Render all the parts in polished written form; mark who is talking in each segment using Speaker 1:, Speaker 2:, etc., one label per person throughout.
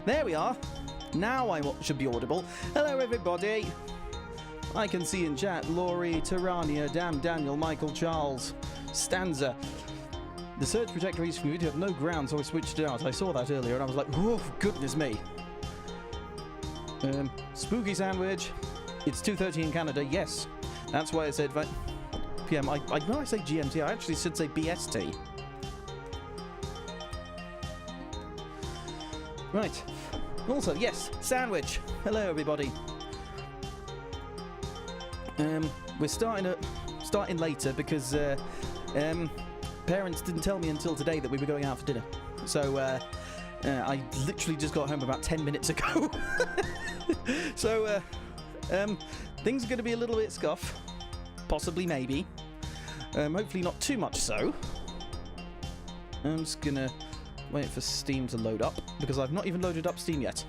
Speaker 1: There we are. Now I should be audible. Hello, everybody. I can see in chat Laurie, Tarania, Damn Daniel, Michael, Charles, Stanza. The search trajectories from video have no ground, so I switched it out. I saw that earlier and I was like, oh, goodness me. Spooky Sandwich. It's 2:30 in Canada. Yes. That's why I said PM. When I say GMT, I actually should say BST. Right. Also, yes, Sandwich. Hello, everybody. We're starting later because parents didn't tell me until today that we were going out for dinner. So I literally just got home about 10 minutes ago. So things are going to be a little bit scuff. Possibly, maybe. Hopefully not too much so. I'm just going to wait for Steam to load up, because I've not even loaded up Steam yet.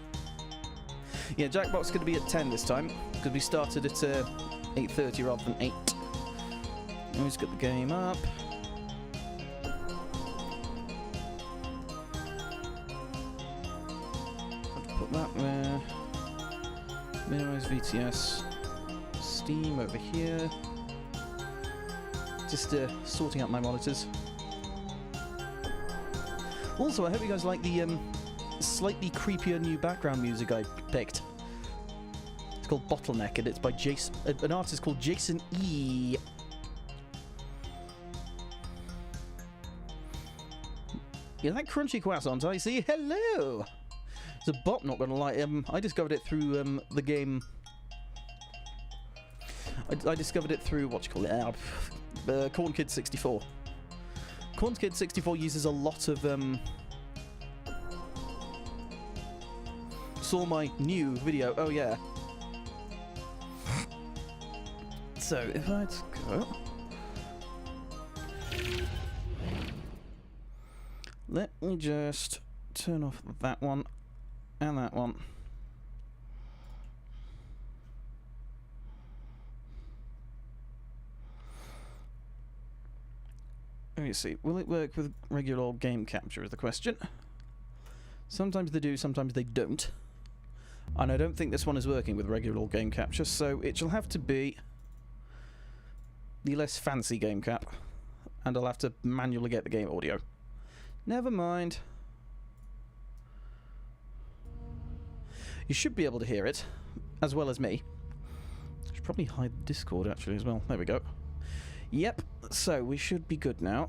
Speaker 1: Yeah, Jackbox is going to be at 10 this time, because we started at 8:30 rather than 8. Always got the game up. Put that there. Minimize VTS. Steam over here. Just sorting out my monitors. Also, I hope you guys like the slightly creepier new background music I picked. It's called Bottleneck, and it's by an artist called Jason E. Yeah, that crunchy croissant, I see. Hello! It's a bot, not gonna lie. I discovered it through the game. I discovered it through, what you call it? Corn Kid 64. Corn Kid 64 uses a lot of saw my new video. Oh yeah. So if I go, let me just turn off that one and that one. Let me see. Will it work with regular old game capture is the question. Sometimes they do, sometimes they don't. And I don't think this one is working with regular old game capture, so it shall have to be the less fancy game cap. And I'll have to manually get the game audio. Never mind. You should be able to hear it, as well as me. I should probably hide Discord actually as well. There we go. Yep, so we should be good now.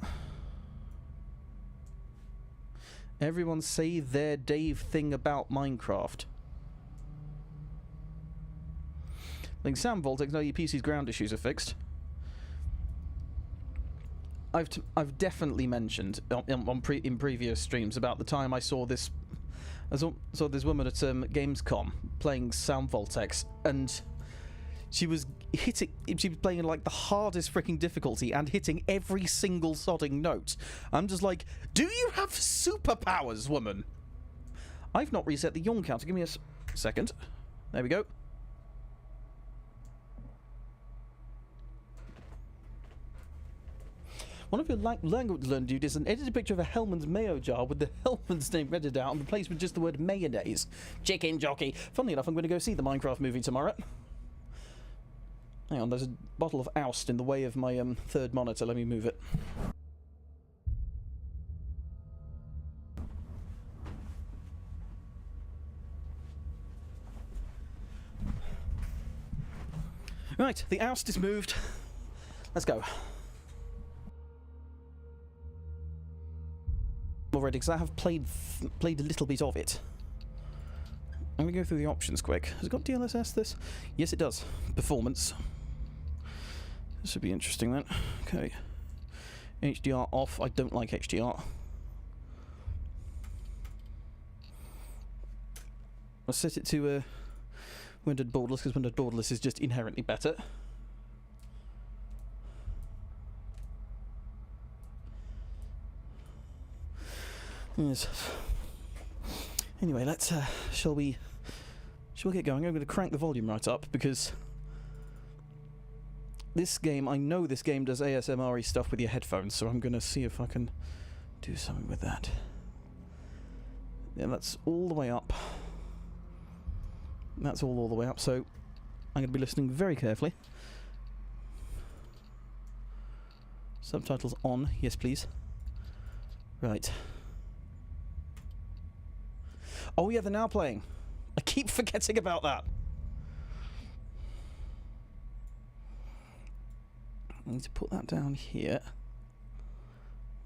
Speaker 1: Everyone say their Dave thing about Minecraft. Like Sam Voltex, now your PC's ground issues are fixed. I've definitely mentioned in previous streams about the time I saw this woman at Gamescom playing Sam Voltex, and she was playing in like the hardest freaking difficulty and hitting every single sodding note. I'm just like, do you have superpowers, woman? I've not reset the yawn counter. Give me a second. There we go. One of your language learn duties is an edited picture of a Hellman's mayo jar with the Hellman's name read out and replaced with just the word mayonnaise. Chicken jockey. Funnily enough, I'm going to go see the Minecraft movie tomorrow. Hang on, there's a bottle of Oust in the way of my third monitor. Let me move it. Right, the Oust is moved. Let's go. Already, because I have played a little bit of it. I'm going to go through the options quick. Has it got DLSS this? Yes, it does. Performance. This should be interesting then. Okay. HDR off. I don't like HDR. I'll set it to rendered borderless, because rendered borderless is just inherently better. Yes. Anyway, let's shall we get going? I'm going to crank the volume right up, because this game, I know this game does ASMR-y stuff with your headphones, so I'm going to see if I can do something with that. Yeah, that's all the way up. That's all the way up, so I'm going to be listening very carefully. Subtitles on, yes please. Right. Oh yeah, they're now playing. I keep forgetting about that. I need to put that down here.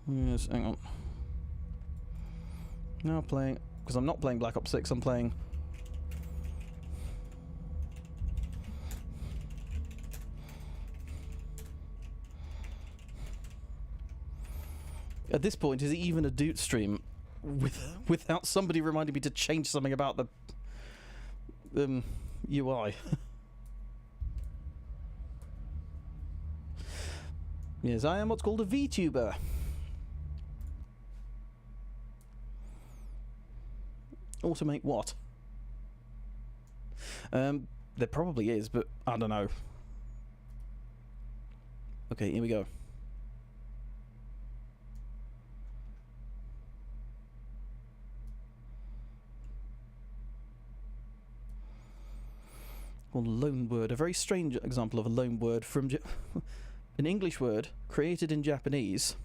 Speaker 1: Yes, hang on. Now playing, because I'm not playing Black Ops 6, I'm playing... At this point, is it even a Doot stream without somebody reminding me to change something about the UI? Yes, I am what's called a VTuber. Automate what? There probably is, but I don't know. Okay, here we go. Called loan word, a very strange example of a loan word from an English word created in Japanese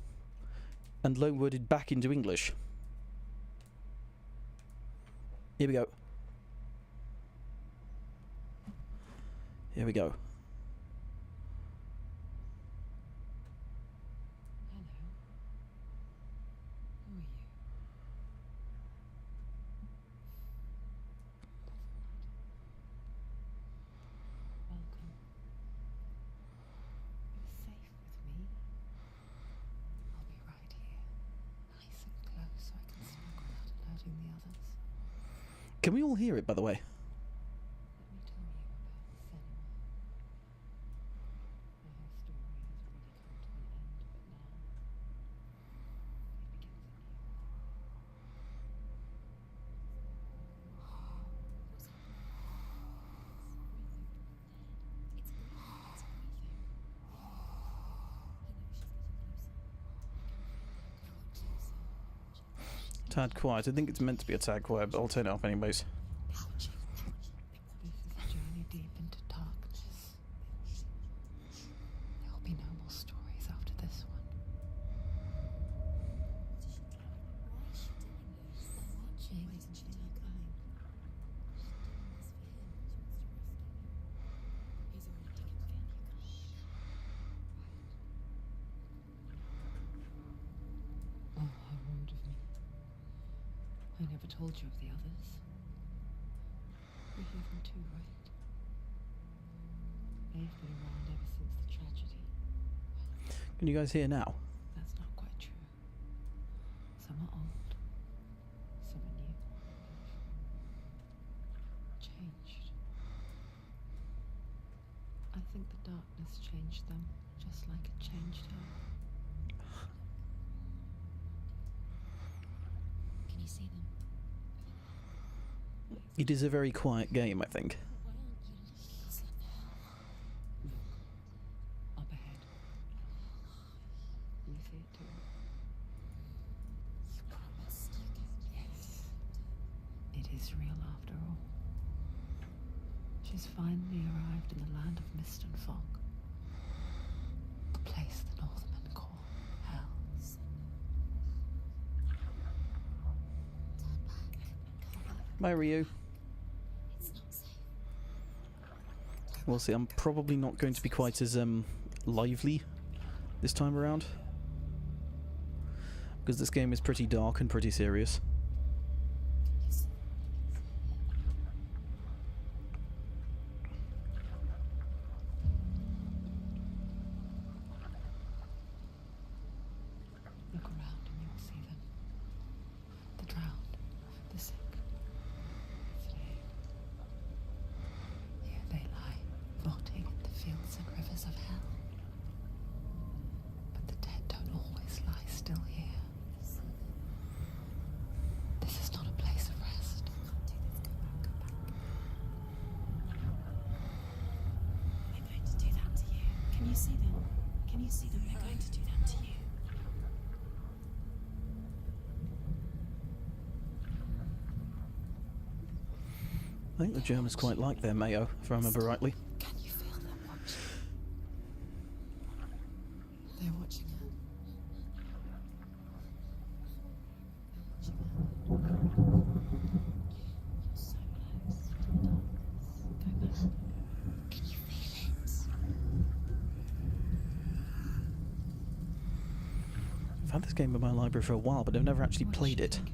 Speaker 1: and loan worded back into English. Here we go. Here we go. Can we all hear it, by the way?
Speaker 2: Let me tell you about Senua. Her story
Speaker 1: Tad quiet. I think it's meant to be a tad quiet, but I'll turn it up anyways.
Speaker 2: This is a journey deep into darkness. There will be no more stories after this one. Oh, how rude of me. I never told you of the others. We hear them too, right? They've been around ever since the tragedy.
Speaker 1: Can you guys hear now?
Speaker 2: That's not quite true. Some are old. Some are new. Changed. I think the darkness changed them, just like it changed her.
Speaker 3: Can you see them?
Speaker 1: It is a very quiet game, I think.
Speaker 2: Up ahead. You see it too?
Speaker 3: You promised.
Speaker 2: Yes. It is real after all. She's finally arrived in the land of mist and fog. The place the Northmen call Hell.
Speaker 3: Turn back. Come back.
Speaker 1: Bye, Ryu.
Speaker 3: It's not safe.
Speaker 1: We'll see. I'm probably not going to be quite as lively this time around, because this game is pretty dark and pretty serious.
Speaker 2: Look around and you will see them. The drowned, the sick, the slain. Here they lie, rotting in the fields and rivers of hell. But the dead don't always lie still here. This is not a place of rest.
Speaker 3: They're going to do that to you. Can you see them? Can you see them? They're going to do that to you.
Speaker 1: I think the Germans quite like their mayo, if I remember rightly.
Speaker 3: Can you feel them watching? They're watching her. So close. Go back. Can you feel it?
Speaker 1: I've had this game in my library for a while, but I've never actually
Speaker 2: What is
Speaker 1: played
Speaker 2: she
Speaker 1: it.
Speaker 2: thinking?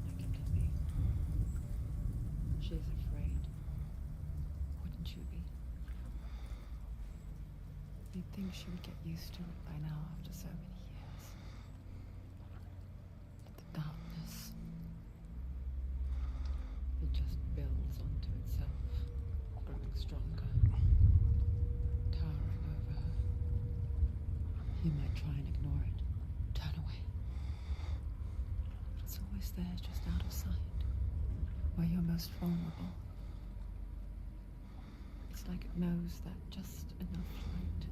Speaker 2: I can tell you. She's afraid. Wouldn't you be? You'd think she would get used to it by now after so many years. But the darkness, it just builds onto itself, growing stronger, towering over her. You might try and ignore it, turn away. But it's always there, just out of sight, where you're most vulnerable. It's like it knows that just enough light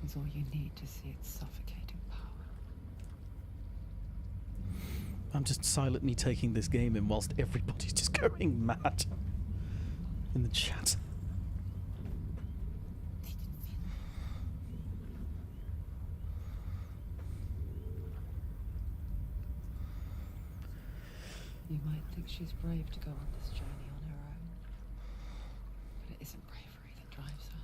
Speaker 2: is all you need to see its suffocating power.
Speaker 1: I'm just silently taking this game in whilst everybody's just going mad in the chat.
Speaker 3: They can feel it.
Speaker 2: You might think she's brave to go on this journey on her own, but it isn't bravery that drives her.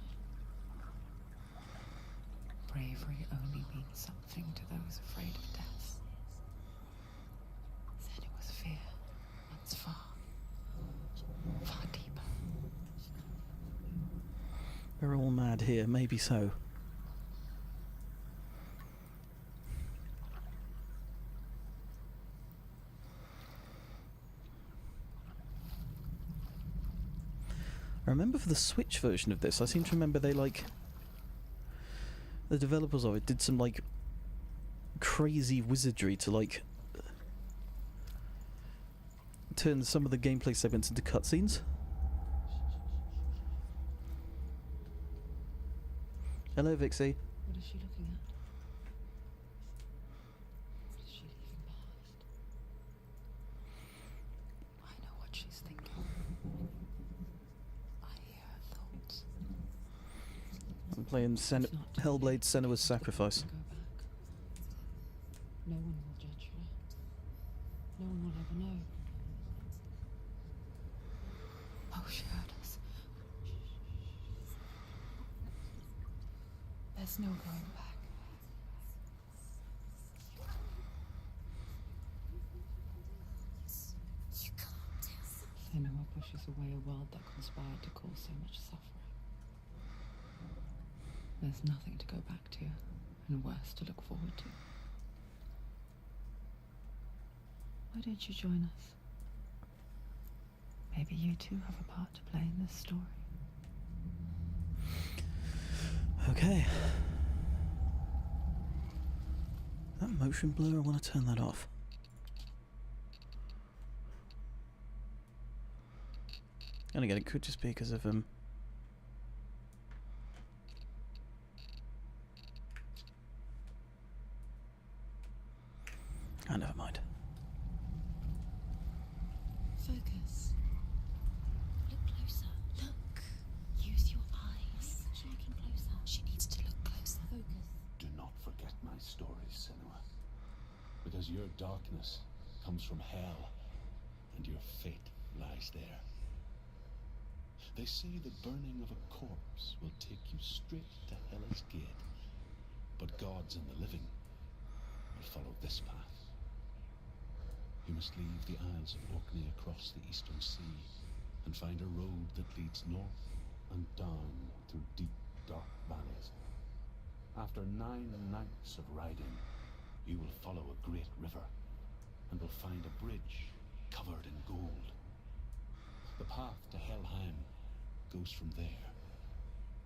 Speaker 2: Bravery only means something to those afraid of death. Senua's fear runs far deeper.
Speaker 1: We're all mad here, maybe so. I remember for the Switch version of this, I seem to remember they the developers of it did some crazy wizardry to turn some of the gameplay segments into cutscenes. Hello, Vixie.
Speaker 2: What is she looking at? What is she leaving behind? I know what she's thinking. I hear her thoughts.
Speaker 1: I'm playing Hellblade Senua's Sacrifice.
Speaker 2: Go back. No one will judge her. No one will ever know. Oh, she heard us. There's no going back.
Speaker 3: You can't tell.
Speaker 2: Senua pushes away a world that conspired to cause so much suffering. There's nothing to go back to, and worse to look forward to. Why don't you join us? Maybe you too have a part to play in this story.
Speaker 1: Okay. That motion blur, I want to turn that off. And again, it could just be because of Oh, never mind.
Speaker 3: Focus. Look closer. Look. Use your eyes. She's looking closer. She needs to look closer. Focus.
Speaker 4: Do not forget my stories, Senua, because your darkness comes from hell, and your fate lies there. They say the burning of a corpse will take you straight to Hell's Gate, but gods and the living will follow this path. You must leave the Isles of Orkney across the Eastern Sea and find a road that leads north and down through deep, dark valleys. After 9 nights of riding, you will follow a great river and will find a bridge covered in gold. The path to Helheim goes from there,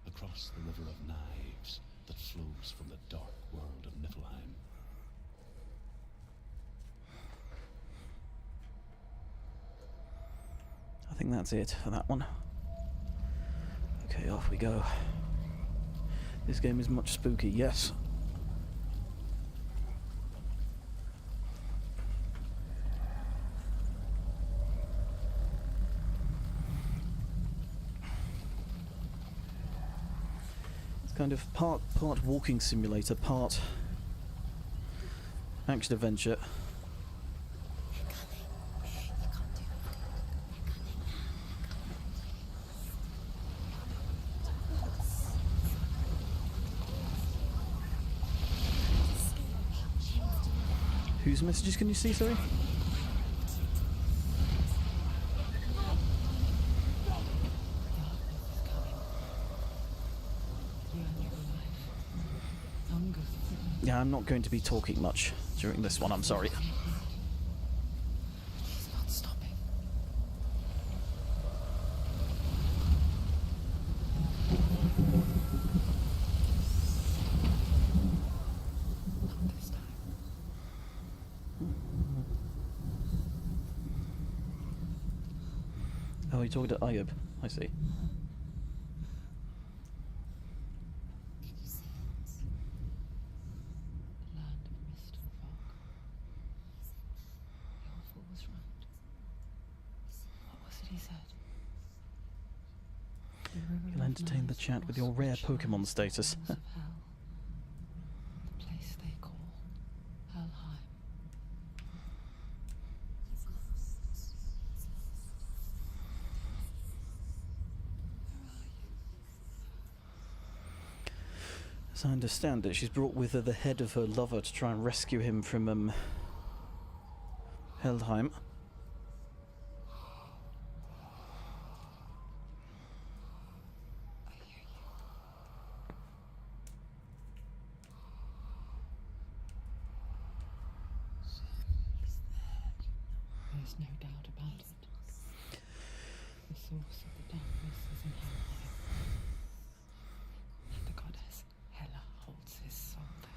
Speaker 4: across the River of Knives that flows from the dark world of Niflheim.
Speaker 1: I think that's it for that one. Okay, off we go. This game is much spooky, yes. kind of part walking simulator, part action adventure. Whose messages can you see, sorry? Yeah, I'm not going to be talking much during this one, I'm sorry.
Speaker 2: She's not stopping. Not this time.
Speaker 1: Oh, you're talking to Ayub. I see.
Speaker 3: Can you see it?
Speaker 2: The land of mist and fog. The awful was right. What was it he said? The river
Speaker 1: You'll
Speaker 2: of
Speaker 1: entertain the
Speaker 2: night
Speaker 1: chat with your
Speaker 2: across
Speaker 1: rare
Speaker 2: which
Speaker 1: Pokemon
Speaker 2: lies the
Speaker 1: status.
Speaker 2: walls of hell. The place they call Helheim.
Speaker 3: He's lost.
Speaker 1: As I understand it, she's brought with her the head of her lover to try and rescue him from, Helheim.
Speaker 2: I hear you. There's no doubt about it. The source of the darkness is in Helheim. And the goddess Hela holds his soul there.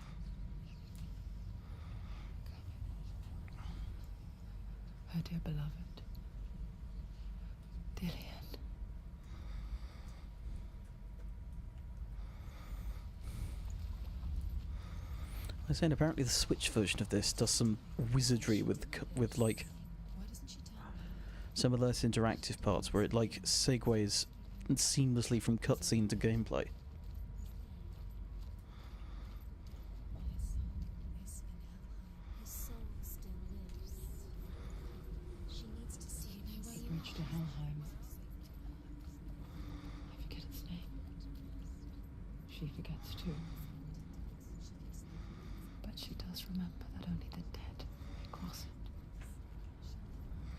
Speaker 2: Her dear beloved, Dillian.
Speaker 1: I was saying apparently the Switch version of this does some wizardry with like
Speaker 3: Why doesn't she tell me?
Speaker 1: some of the less interactive parts where it like segues seamlessly from cutscene to gameplay.
Speaker 3: His soul still lives. She needs to see you know where you
Speaker 2: Bridge to Helheim. I forget its name. She forgets too. But she does remember that only the dead may cross it.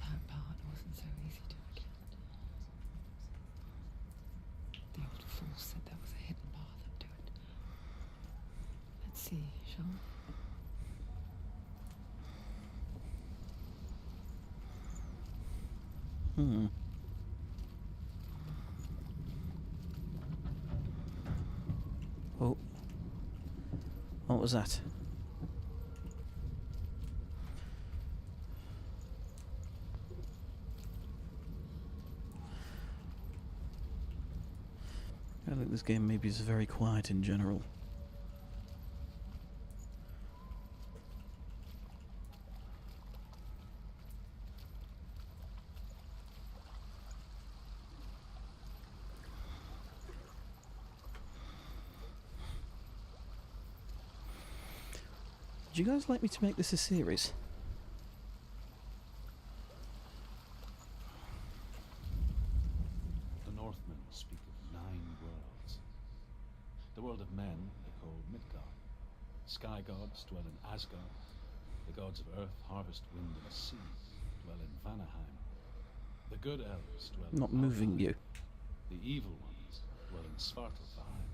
Speaker 2: That part wasn't so easy to forget. The old fool said there was a hidden path up to it. Let's see, shall we?
Speaker 1: Hmm. Oh. What was that? I think this game maybe is very quiet in general. Would you guys like me to make this a series?
Speaker 4: The Northmen speak of 9 worlds. The world of men they call Midgard. Sky gods dwell in Asgard. The gods of earth, harvest, wind, and sea dwell in Vanaheim. The good elves dwell
Speaker 1: Not
Speaker 4: in
Speaker 1: moving
Speaker 4: Alfheim.
Speaker 1: you.
Speaker 4: The evil ones dwell in Svartalfheim.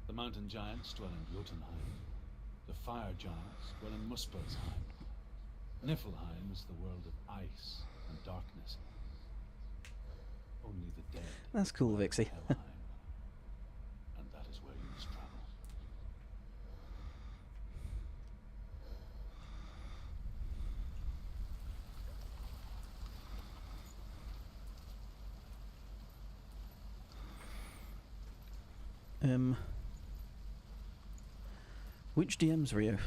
Speaker 4: The mountain giants dwell in Jotunheim. The fire giants dwell in Muspelheim. Niflheim is the world of ice and darkness. Only the dead.
Speaker 1: That's cool,
Speaker 4: dwell in
Speaker 1: Vixie.
Speaker 4: Helheim. And that is where you must travel.
Speaker 1: Which DMs, Rio?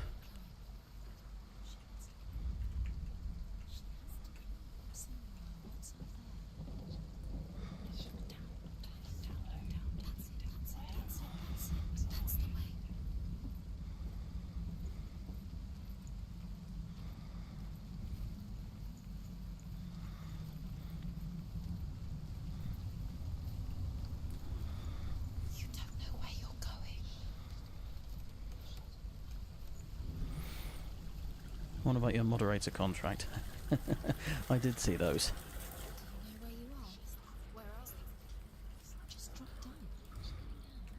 Speaker 1: What about your moderator contract? I did see those.
Speaker 3: Do you know where you are? Where are we? Just drop down.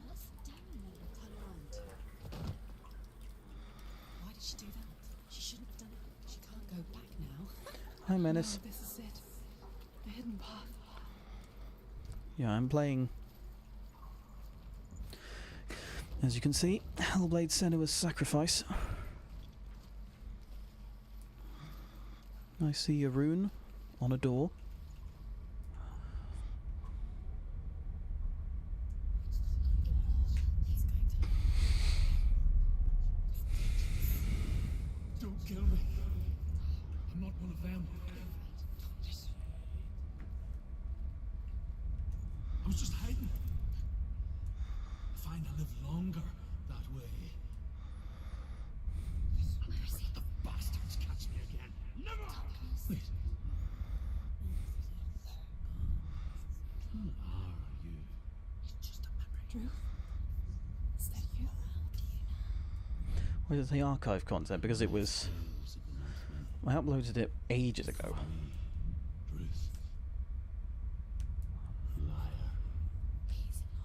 Speaker 3: What's down there? Turn around. Why did she do that? She shouldn't have done it. She can't go back now.
Speaker 1: Hi, Menace.
Speaker 2: This is it. The hidden path.
Speaker 1: Yeah, I'm playing, as you can see, Hellblade Senua's Sacrifice. I see a rune on a door.
Speaker 4: Don't kill me. I'm not one of them. I was just hiding. I find I live longer that way. Let the bastards catch me again. Never! Wait. Who are you?
Speaker 3: Just a memory.
Speaker 2: Drew? Is that you?
Speaker 1: Where's the archive content? Because it was...
Speaker 4: Tales of the Northmen.
Speaker 1: I uploaded it ages ago.
Speaker 4: Truth. Liar.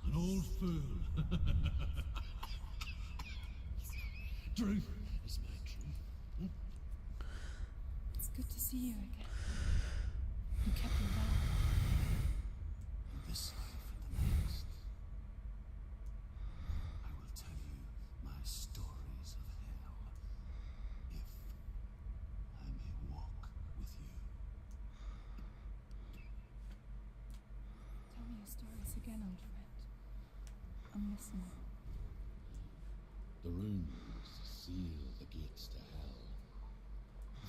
Speaker 4: An old fool. Truth is my truth.
Speaker 2: It's good to see you again. You kept him down.
Speaker 4: In this life and the next, I will tell you my stories of hell, if I may walk with you.
Speaker 2: Tell me your stories again, old friend. I'm listening.
Speaker 4: The runes seal the gates to hell.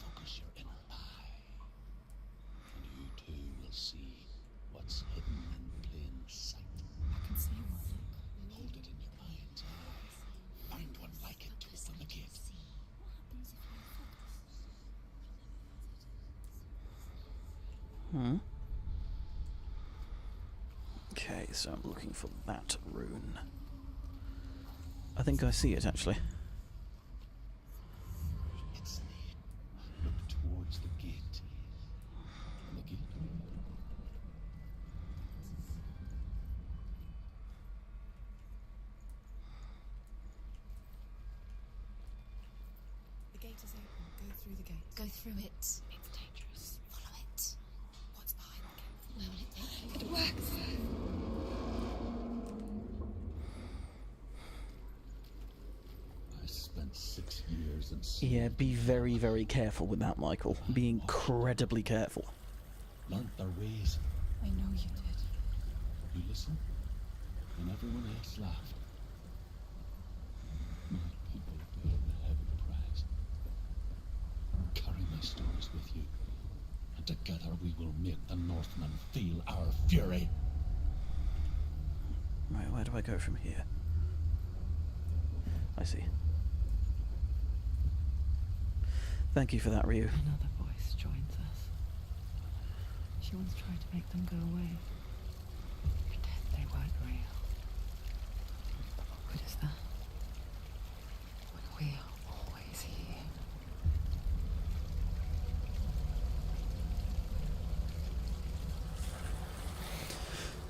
Speaker 4: Focus your inner eye, and you too will see what's hidden in plain sight.
Speaker 2: I can see one.
Speaker 4: Hold it in your mind's eye. Find one like it to open the gate.
Speaker 1: Okay, so I'm looking for that rune. I think I see it, actually.
Speaker 4: It's near. Look towards the gate. The gate.
Speaker 3: The gate is open. Go through the gate. Go through it. It's dangerous. Follow it. What's behind the gate? Where will it take you?
Speaker 2: It works.
Speaker 4: I spent 6 years in
Speaker 1: Yeah, be very, very careful with that, Michael. Be incredibly careful.
Speaker 4: learned their ways.
Speaker 2: I know you did.
Speaker 4: You listened, and everyone else laughed. My people paid a heavy price. Carry my stories with you, and together we will make the Northmen feel our fury.
Speaker 1: Right, where do I go from here? I see. Thank you for that, Ryu.
Speaker 2: Another voice joins us. She once tried to make them go away. Pretend they weren't real. But what good is that? When we are always here.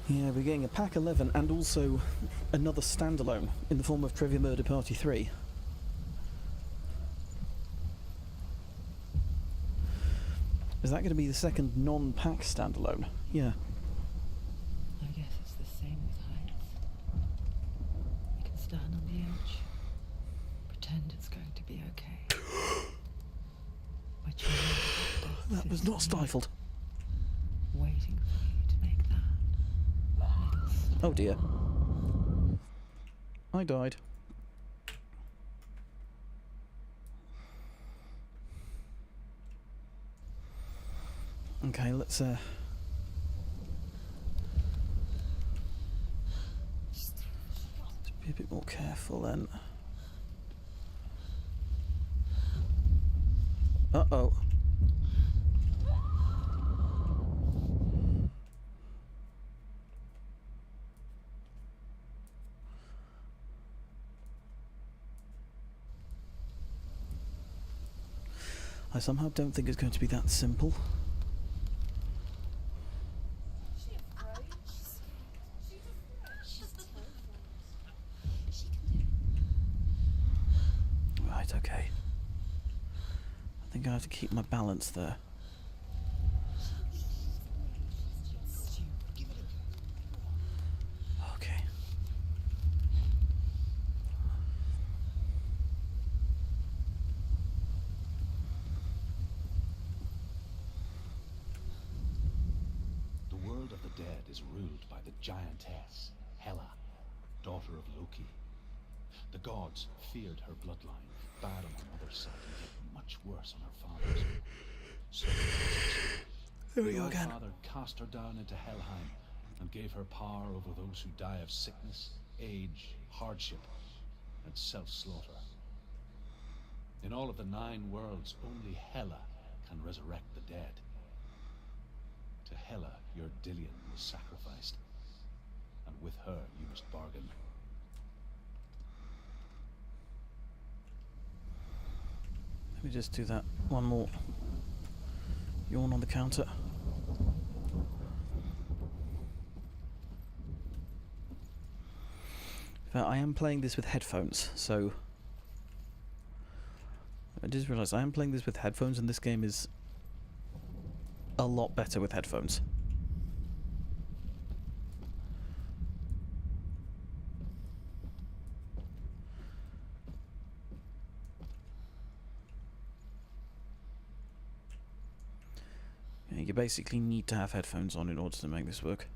Speaker 1: Yeah, we're getting a pack 11 and also another standalone in the form of Trivia Murder Party 3. Is that going to be the second non-pack standalone? Yeah.
Speaker 2: I guess it's the same with heights. You can stand on the edge, pretend it's going to be okay. But you know
Speaker 1: That was not stifled.
Speaker 2: waiting for you to make that little step.
Speaker 1: Oh dear. I died. Okay, let's be a bit more careful then. Uh-oh. I somehow don't think it's going to be that simple. Right, okay. I think I have to keep my balance there. Okay.
Speaker 4: The world of the dead is ruled by the giantess, Hela, daughter of Loki. The gods feared her bloodline, bad on her mother's side, and yet much worse on her father's. So
Speaker 1: There we
Speaker 4: the
Speaker 1: go
Speaker 4: Old
Speaker 1: again.
Speaker 4: Father cast her down into Helheim and gave her power over those who die of sickness, age, hardship, and self-slaughter. In all of the 9 worlds, only Hela can resurrect the dead. To Hela, your Dillion was sacrificed, and with her you must bargain.
Speaker 1: Let me just do that one more yawn on the counter. But I am playing this with headphones, so I just realised I am playing this with headphones, and this game is a lot better with headphones. Yeah, you basically need to have headphones on in order to make this work.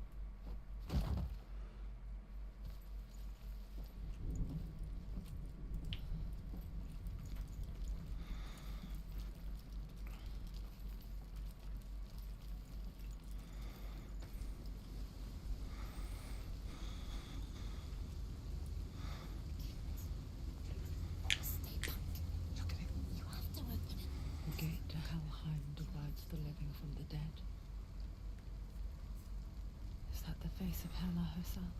Speaker 2: The gate to Helheim divides the living from the dead. Is that the face of Hela herself?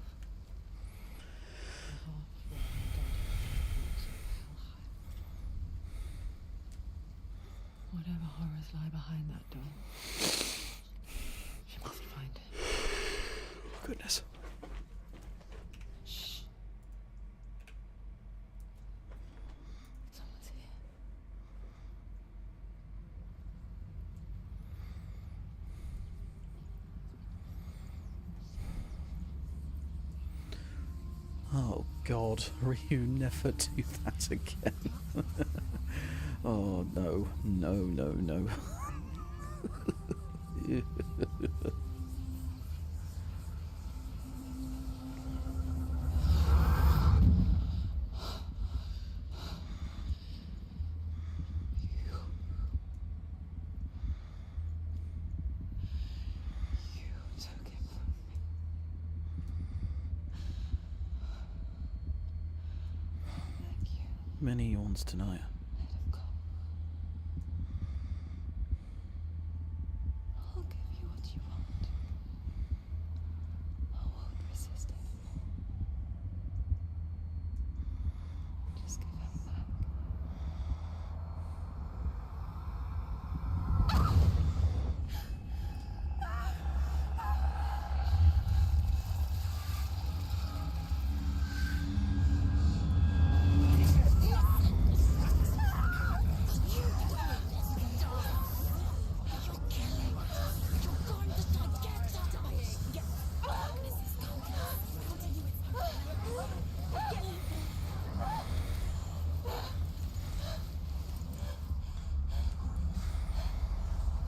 Speaker 2: The half-rotten daughter of Helheim. Whatever horrors lie behind that door, she must find it.
Speaker 1: Goodness.
Speaker 2: Shh. Someone's here.
Speaker 1: Oh God, Ryu, never do that again. Oh no, no, no, no.
Speaker 2: You took him from me. Thank you.
Speaker 1: Many yawns tonight.
Speaker 2: Let him go. I'll give you what you want. I won't resist anymore. Just give him back.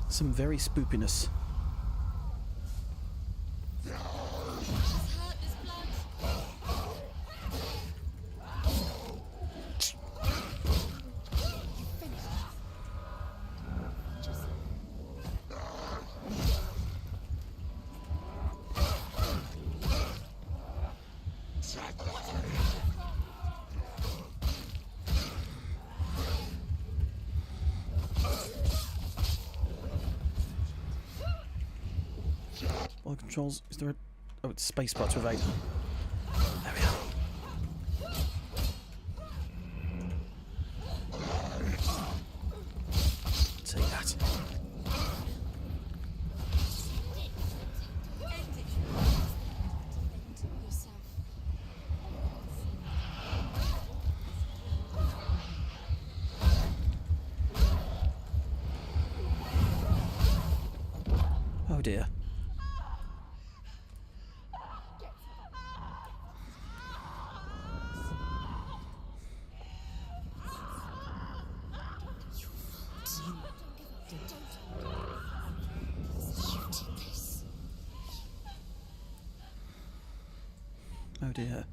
Speaker 1: Some very spoopiness. All controls. Is there a... Oh, it's spacebar to evade. There we are. dear. Oh dear.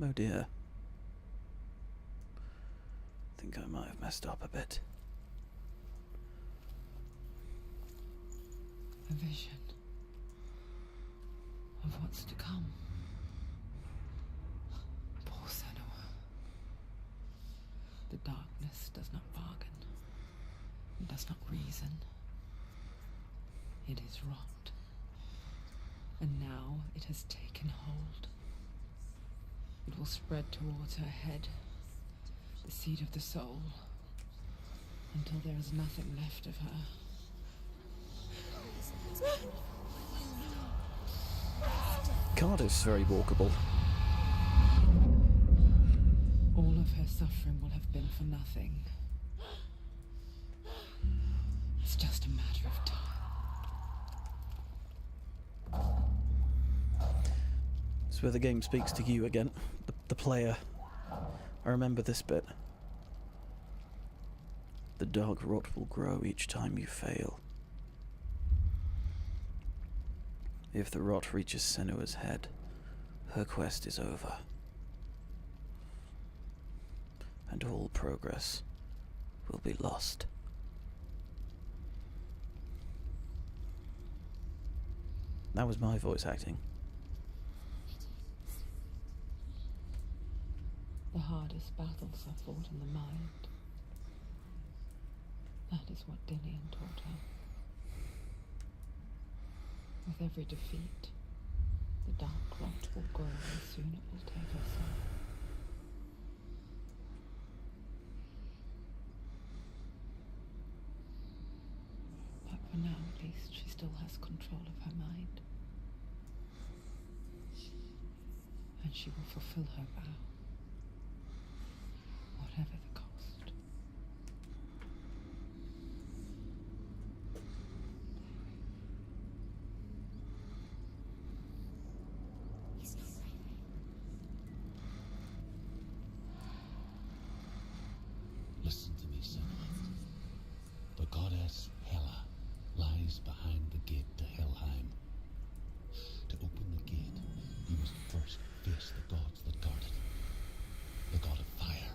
Speaker 1: Oh dear. I think I might have messed up a bit.
Speaker 2: A vision of what's to come. Poor Senua. The darkness does not bargain. It does not reason. It is rot. And now it has taken hold. It will spread towards her head, the seed of the soul, until there is nothing left of her.
Speaker 1: Cardiff's very walkable.
Speaker 2: All of her suffering will have been for nothing. It's just a matter of time.
Speaker 1: It's where the game speaks to you again, the player. I remember this bit. The dark rot will grow each time you fail. If the rot reaches Senua's head, her quest is over. And all progress will be lost. That was my voice acting.
Speaker 2: The hardest battles are fought in the mind. That is what Dinian taught her. With every defeat, the dark rot will grow and soon it will take her soul. But for now, at least, she still has control of her mind. And she will fulfill her vow, whatever the cost.
Speaker 4: Listen to me, Senua. The goddess Hela lies behind the gate to Helheim. To open the gate, you must first face the gods that guard it. The god of fire,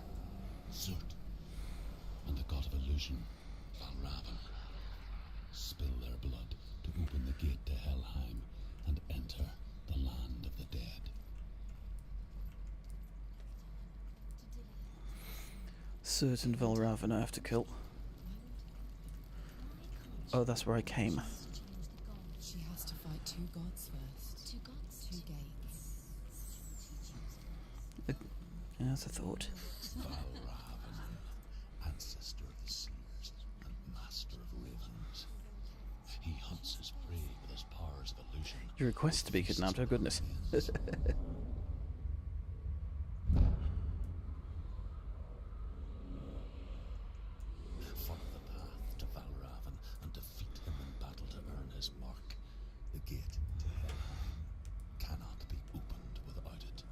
Speaker 4: Surt, and the god of illusion, Valravan. Spill their blood to open the gate to Helheim and enter the land of the dead.
Speaker 1: Surt and Valravan I have to kill. Oh, that's where I came.
Speaker 3: She has to fight two gods first. Two gods? Two gates.
Speaker 1: Yeah, that's a thought.
Speaker 4: Valravan, ancestor of the seas and master of ravens. He hunts his prey with his powers of illusion.
Speaker 1: You request to be kidnapped, oh goodness.
Speaker 4: Follow the path to Valravan and defeat him in battle to earn his mark. The gate to Helheim cannot be opened without it.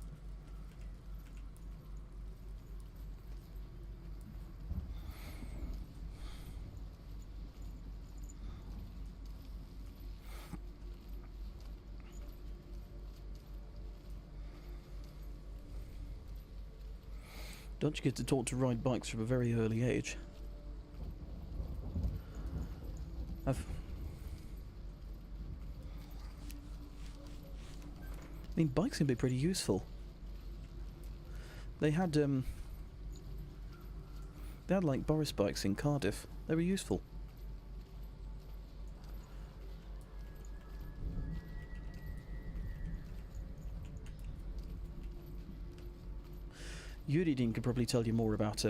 Speaker 1: Don't you get to taught to ride bikes from a very early age? I mean, bikes can be pretty useful. They had like Boris bikes in Cardiff. They were useful. Yuridin could probably tell you more about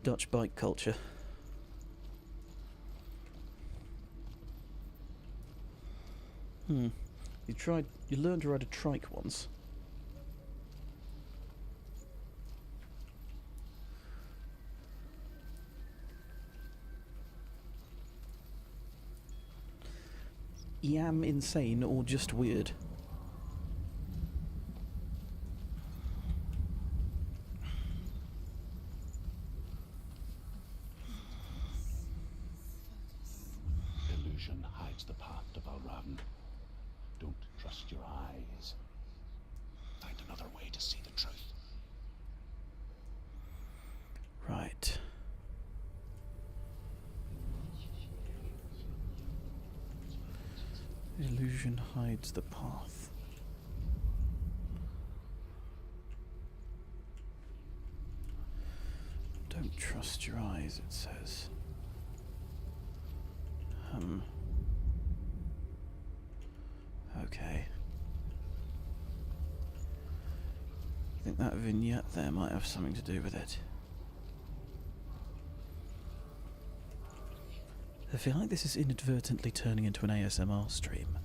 Speaker 1: Dutch bike culture. You learned to ride a trike once. Am insane or just weird?
Speaker 4: Illusion hides the path to Valravn. Don't trust your eyes. Find another way to see the truth.
Speaker 1: Right. Illusion hides the path. Don't trust your eyes, it says. Okay. I think that vignette there might have something to do with it. I feel like this is inadvertently turning into an ASMR stream.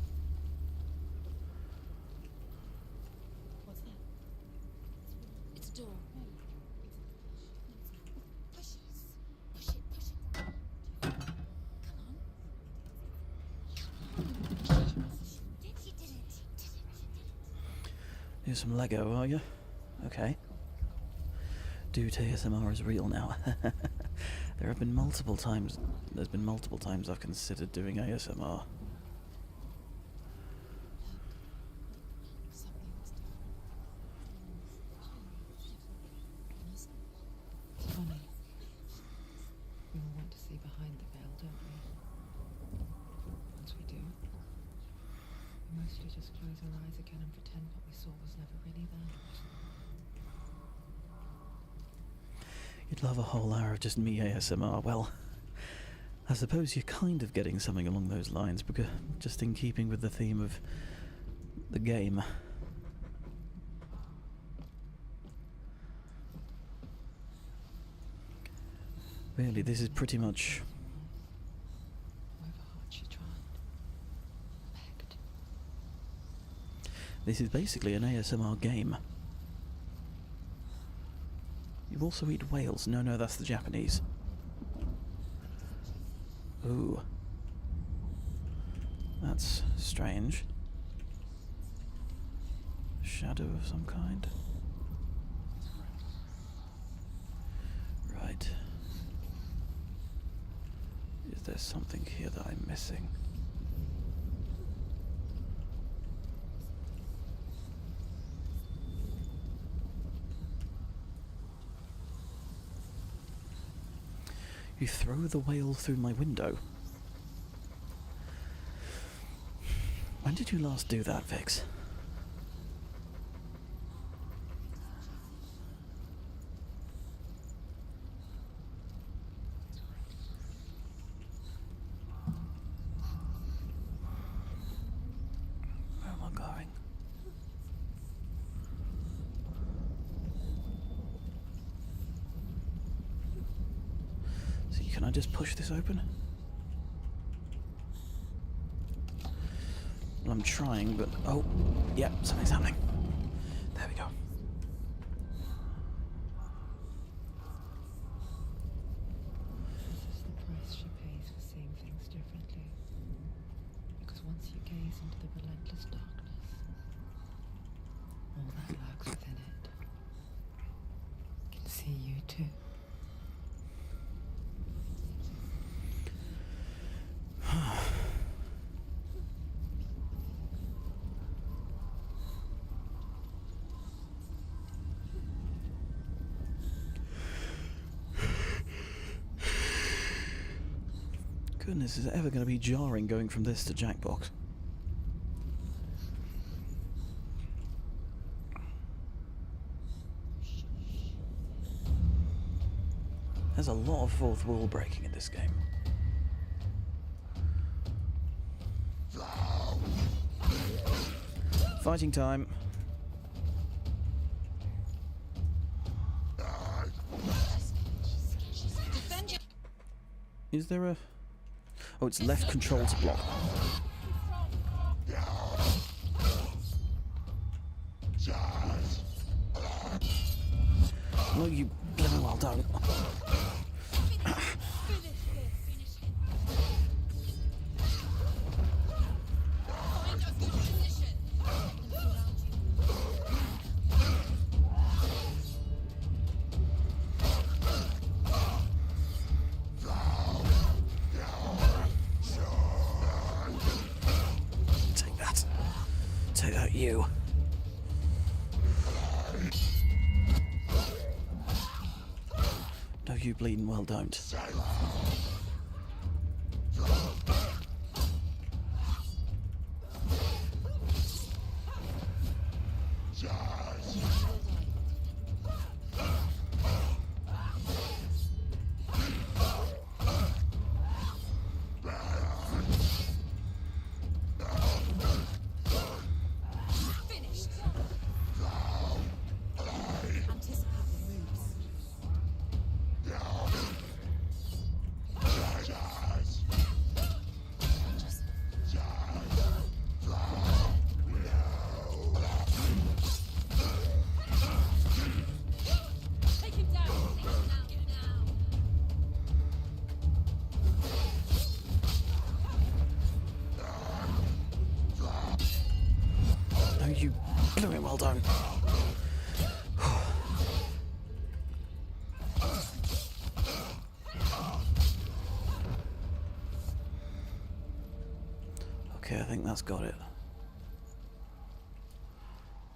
Speaker 3: What's that? It's a door. Push it. Push it. Push it. Come on. She did it.
Speaker 1: Here's some Lego, are you? Okay. Dude, ASMR is real now. There's been multiple times I've considered doing ASMR.
Speaker 2: It's funny. We all want to see behind the veil, don't we? Once we do, we mostly just close our eyes again and pretend what we saw was never really there.
Speaker 1: You'd love a whole hour of just me ASMR. Well, I suppose you're kind of getting something along those lines, because just in keeping with the theme of the game. Really, this is pretty much...
Speaker 2: However hard she tried, begged.
Speaker 1: This is basically an ASMR game. You also eat whales. No, that's the Japanese. Ooh. That's strange. Shadow of some kind. Right. Is there something here that I'm missing? You throw the whale through my window. When did you last do that, Vix? Where am I going? Can I just push this open? Well, I'm trying, but... Oh, yeah, something's happening. There we go.
Speaker 2: This is the price she pays for seeing things differently. Because once you gaze into the relentless darkness, all that lurks within it can see you too.
Speaker 1: Goodness, is it ever going to be jarring going from this to Jackbox? There's a lot of fourth wall breaking in this game. Fighting time. Is there a... Oh, it's left control to block. No, you blooming well don't. Take that. Take that, you. No, you bleeding well don't. You blew it well done. Okay, I think that's got it.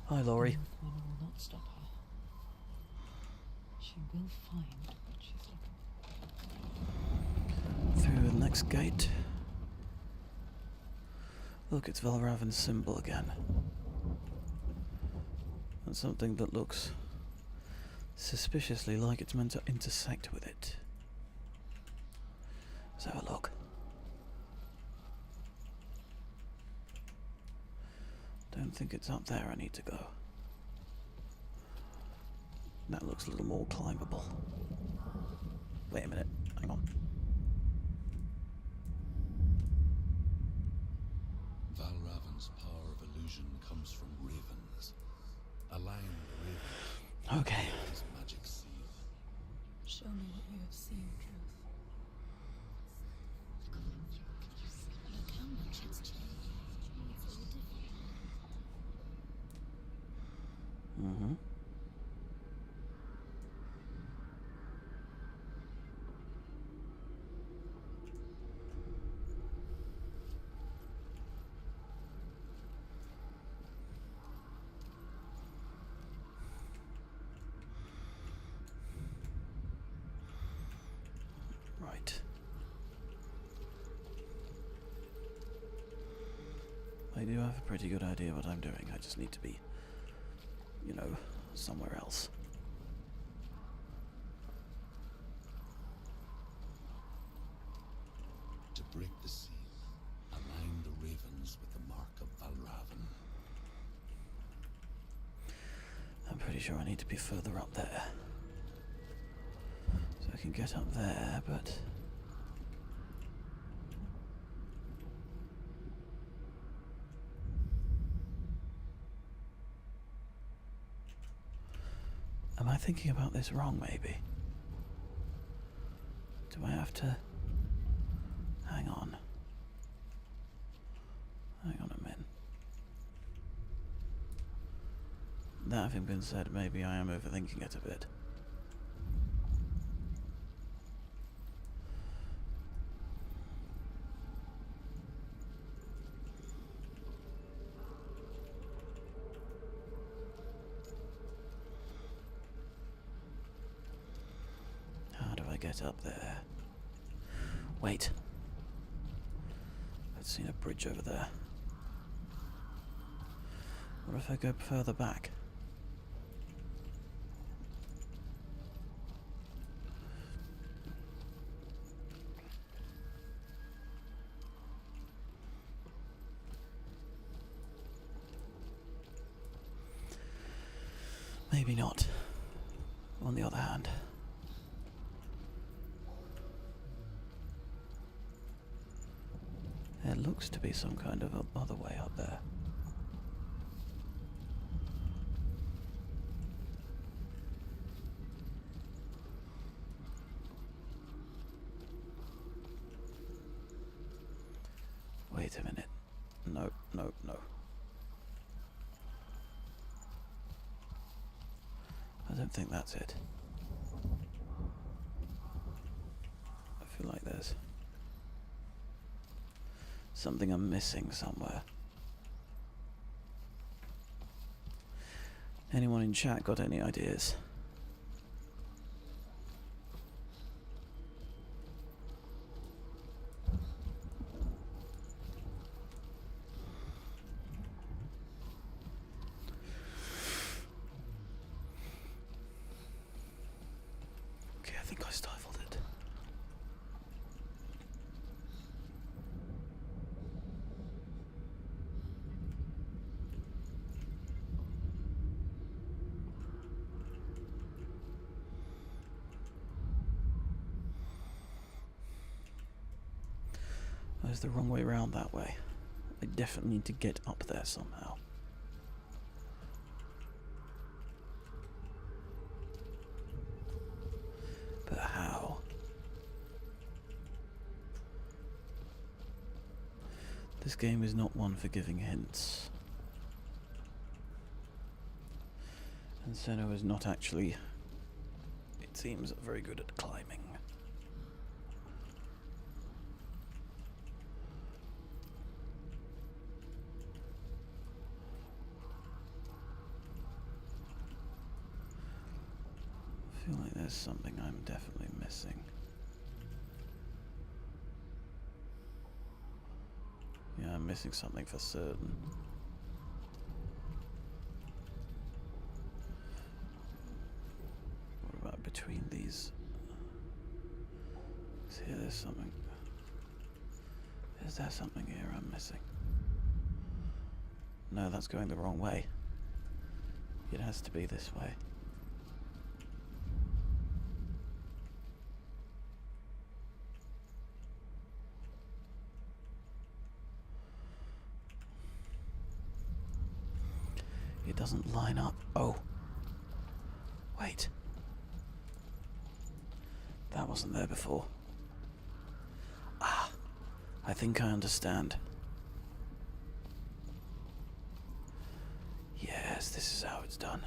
Speaker 1: Hi, Laurie.
Speaker 2: One will not stop her. She will find what she's looking
Speaker 1: Through the next gate. Look, it's Valravan's symbol again. And something that looks suspiciously like it's meant to intersect with it. Let's have a look. Don't think it's up there I need to go. That looks a little more climbable. Wait a minute, hang on.
Speaker 4: Valravan's power of illusion comes from ravens. Align the raven
Speaker 1: Okay.
Speaker 4: with his magic seal.
Speaker 3: Show me what you have seen, Truth. Look how much it's changed. It's all different.
Speaker 1: Mm-hmm. Right. I do have a pretty good idea what I'm doing. I just need to be, you know, somewhere else.
Speaker 4: To break the seal, align the ravens with the mark of Valravan.
Speaker 1: I'm pretty sure I need to be further up there. So I can get up there, but... Am I thinking about this wrong, maybe? Do I have to... Hang on. Hang on a minute. That having been said, maybe I am overthinking it a bit. How do I get up there? Wait. I've seen a bridge over there. What if I go further back? Maybe not. On the other hand. There looks to be some kind of other way up there. I don't think that's it. I feel like there's something I'm missing somewhere. Anyone in chat got any ideas? Okay, I think I stifled it. There's the wrong way round that way. I definitely need to get up there somehow. But how? This game is not one for giving hints. And Senua is not actually, it seems, very good at climbing. I feel like there's something I'm definitely missing. Yeah, I'm missing something for certain. What about between these? See, there's something. Is there something here I'm missing? No, that's going the wrong way. It has to be this way. It doesn't line up. Oh. Wait. That wasn't there before. Ah. I think I understand. Yes, this is how it's done.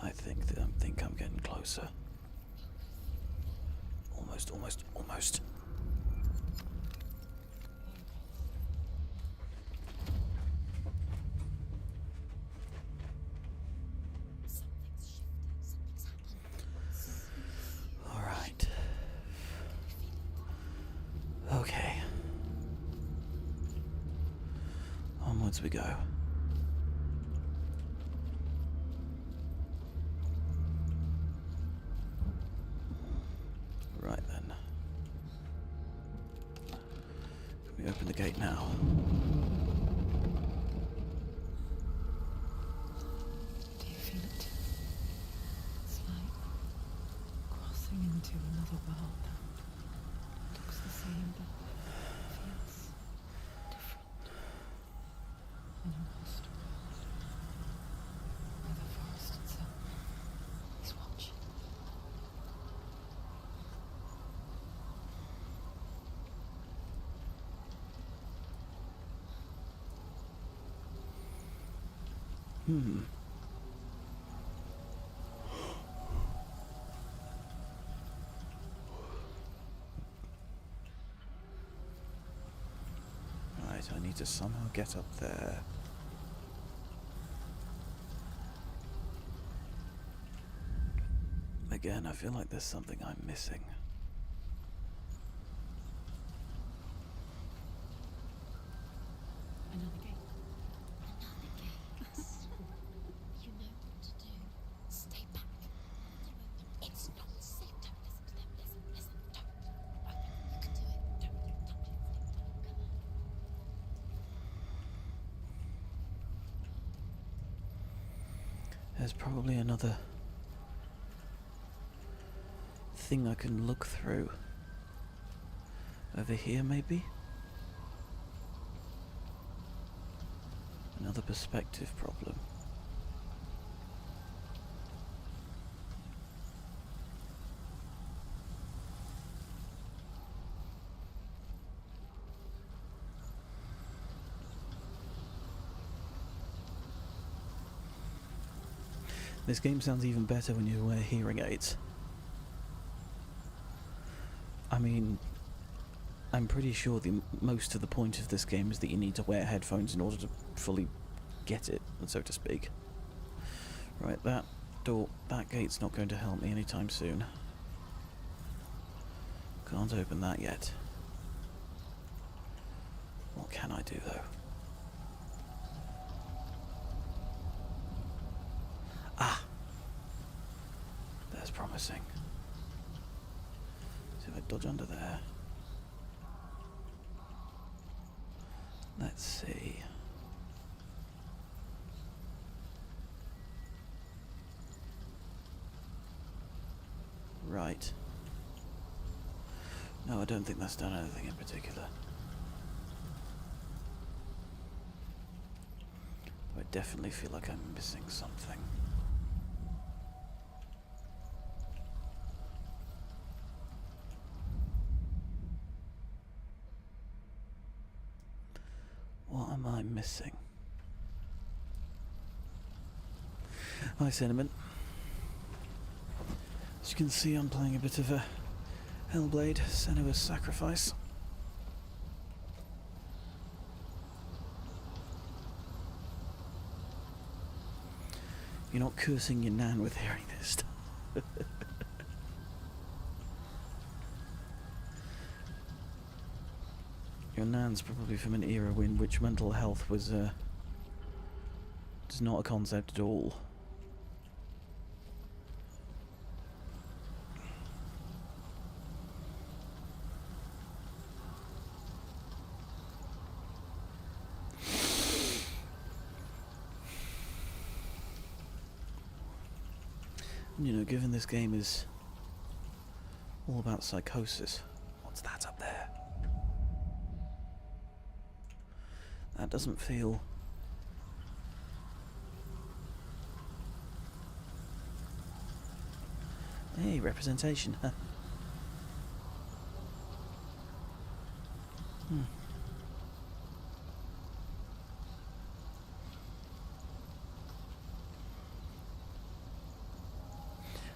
Speaker 1: I think I'm getting closer. Almost. Okay. Onwards we go. Right then. Can we open the gate now?
Speaker 2: Do you feel it? It's like crossing into another world. Looks the same, but feels different. An lost world, where the forest itself is watching.
Speaker 1: Right, I need to somehow get up there. Again, I feel like there's something I'm missing.
Speaker 2: Another gate.
Speaker 3: Another gate. You know what to do. Stay back. It's not safe. Don't listen to them. Listen. Don't. Right, you can do it. Don't touch anything. Come on.
Speaker 1: There's probably another thing I can look through. Over here, maybe? Another perspective problem. This game sounds even better when you wear hearing aids. I mean, I'm pretty sure most of the point of this game is that you need to wear headphones in order to fully get it, so to speak. Right, that gate's not going to help me anytime soon. Can't open that yet. What can I do, though? Ah! That's promising. See if I dodge under there. Let's see. Right. No, I don't think that's done anything in particular. I definitely feel like I'm missing something. What am I missing? Hi, Cinnamon. As you can see, I'm playing a bit of a Hellblade, Senua's Sacrifice. You're not cursing your nan with hearing this stuff. Your nan's probably from an era in which mental health was not a concept at all. You know, given this game is all about psychosis. What's that up there? That doesn't feel... Hey, representation, huh?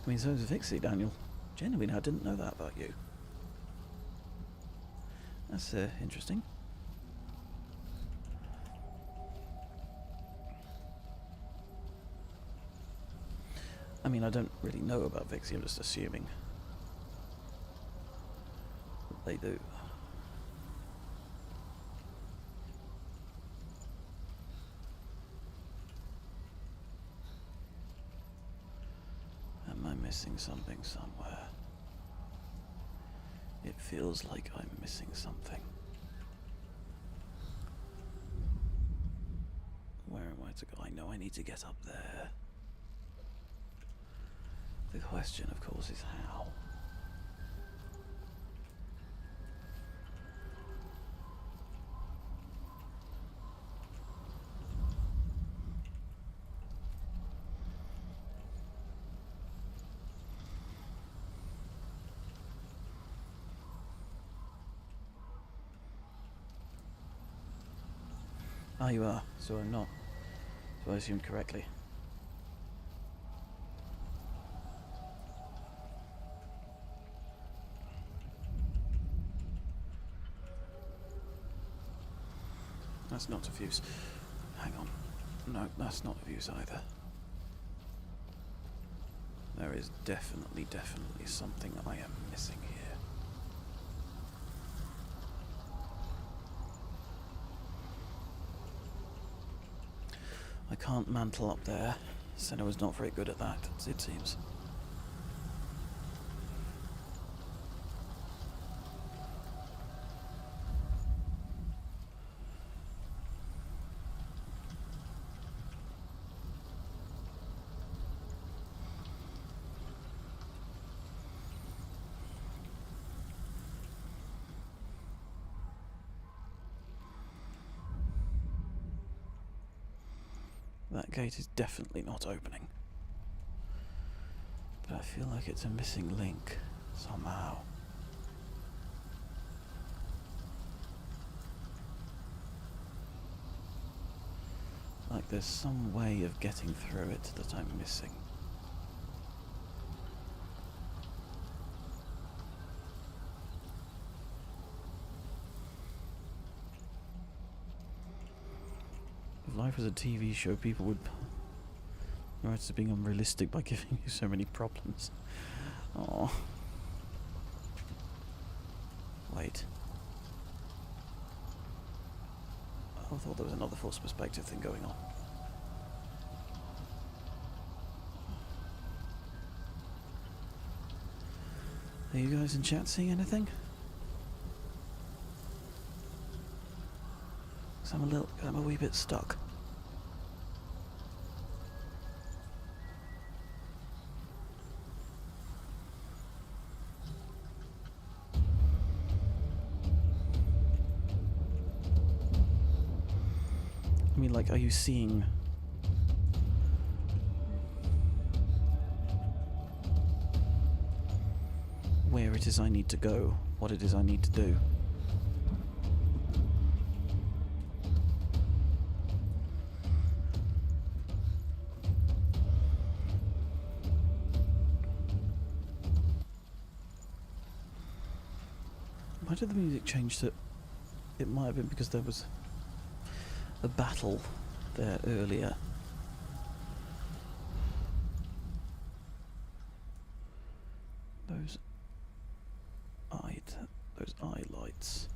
Speaker 1: I mean, so's Vixie, Daniel. Genuinely, I didn't know that about you. That's interesting. I mean, I don't really know about Vixie, I'm just assuming that they do. Am I missing something somewhere? It feels like I'm missing something. Where am I to go? I know I need to get up there. The question, of course, is how. Ah, you are, so I'm not. So I assumed correctly. That's not diffuse. Hang on. No, that's not diffuse either. There is definitely something I am missing here. I can't mantle up there. Senua's not very good at that, it seems. That gate is definitely not opening. But I feel like it's a missing link, somehow. Like there's some way of getting through it that I'm missing. If life was a TV show, people would write it as being unrealistic by giving you so many problems. Oh. Wait. I thought there was another force perspective thing going on. Are you guys in chat seeing anything? 'Cause I'm a wee bit stuck. I mean, like, are you seeing... where it is I need to go, what it is I need to do? Why did the music change to... It might have been because there was a battle there earlier. Those eye lights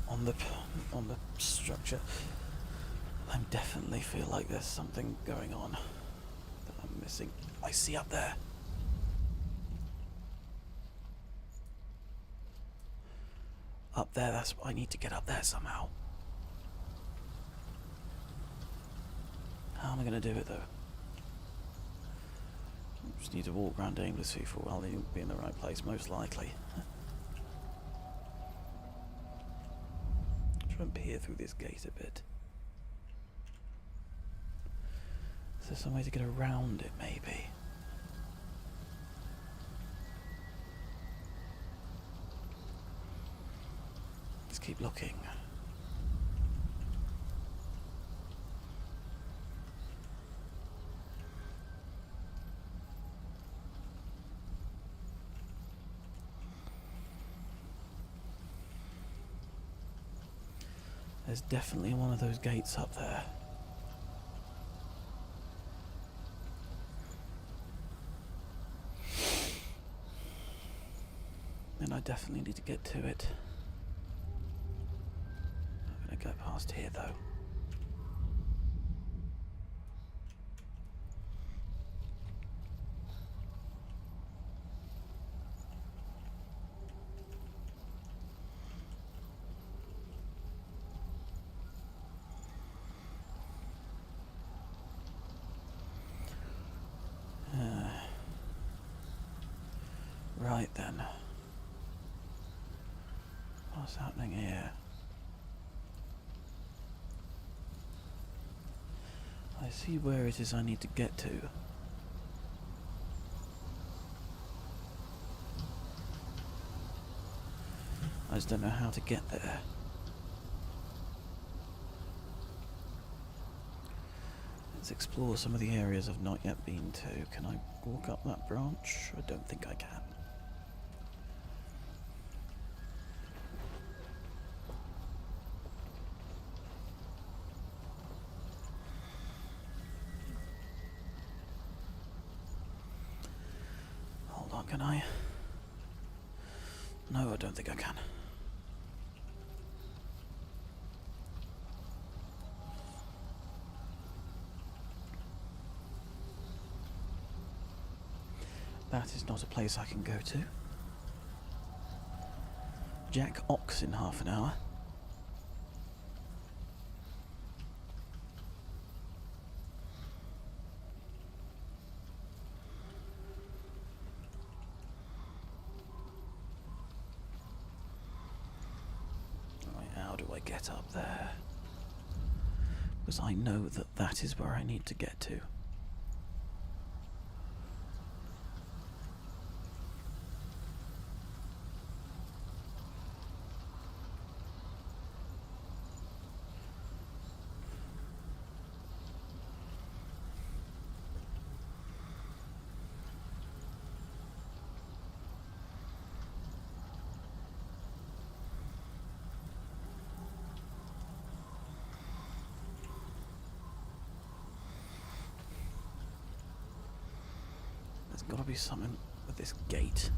Speaker 1: on the structure. I definitely feel like there's something going on that I'm missing. I see up there. Up there, that's... I need to get up there somehow. How am I going to do it, though? Just need to walk around aimlessly for a while, then you'll be in the right place, most likely. Try and peer through this gate a bit. Is there some way to get around it, maybe? Let's keep looking. There's definitely one of those gates up there. And I definitely need to get to it. I'm gonna go past here though. Right then. What's happening here? I see where it is I need to get to. I just don't know how to get there. Let's explore some of the areas I've not yet been to. Can I walk up that branch? I don't think I can. Hold on, can I? No, I don't think I can. That is not a place I can go to. Jackbox in half an hour. Right, how do I get up there? Because I know that that is where I need to get to. There's got to be something with this gate.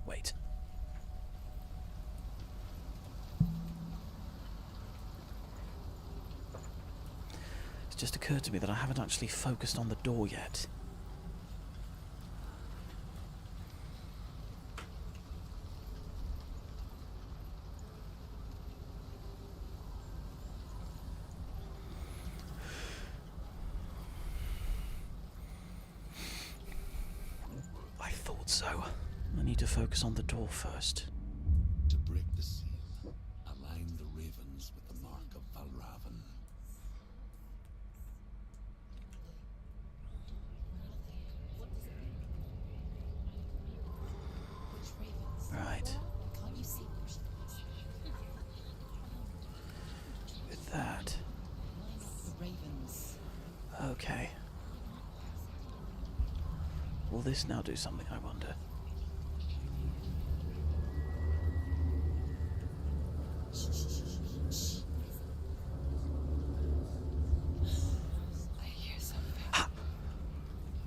Speaker 1: Wait. It's just occurred to me that I haven't actually focused on the door yet. I thought so. I need to focus on the door first.
Speaker 4: To break the seal, align the ravens with the mark of Valravan.
Speaker 3: Which ravens?
Speaker 1: Right.
Speaker 3: Can't you see?
Speaker 1: With that.
Speaker 3: The ravens.
Speaker 1: Okay. Will this now do something, I wonder?
Speaker 3: I hear something.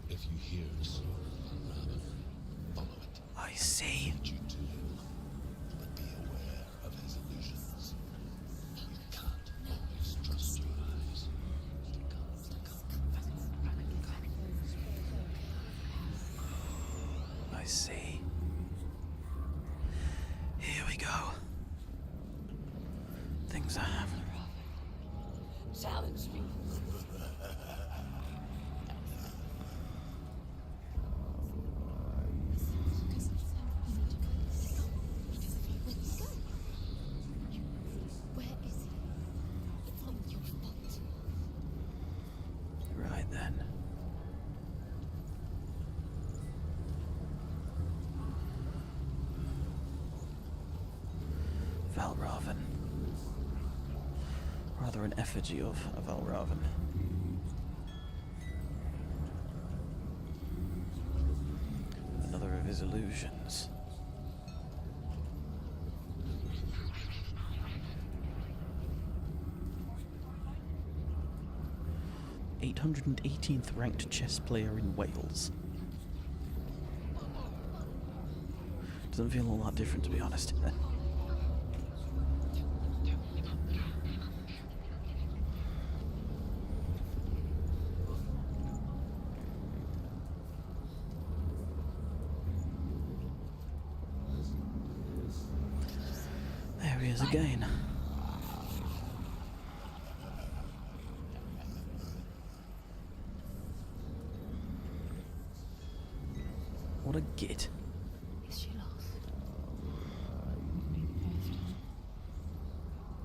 Speaker 4: If you hear the soul of Valravan, follow it.
Speaker 1: I see.
Speaker 4: Lead you to him, but be aware of his illusions. You can't always trust your eyes.
Speaker 1: I see. Here we go. Things are happening.
Speaker 3: Challenge me. Where is he? It's not your fault.
Speaker 1: Right then. Valravan. Rather an effigy of Valravan. Another of his illusions. '818th ranked chess player in Wales. Doesn't feel all that different, to be honest. There he is again. What a git.
Speaker 2: Is she lost? Would be the first time.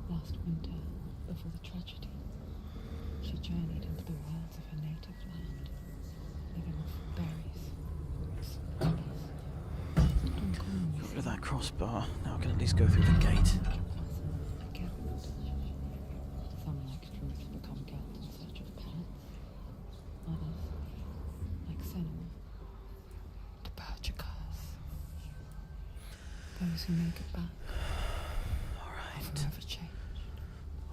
Speaker 2: Last winter, before the tragedy, she journeyed into the wilds of her native land, living off berries, roots, cookies. Don't call me
Speaker 1: Got rid of that crossbar. Now I can at least go through the gate.
Speaker 2: Some like Truth become guilt in search of penance. Others, like Senua, to purge a curse. Those who make it back are
Speaker 1: Alright.
Speaker 2: forever changed.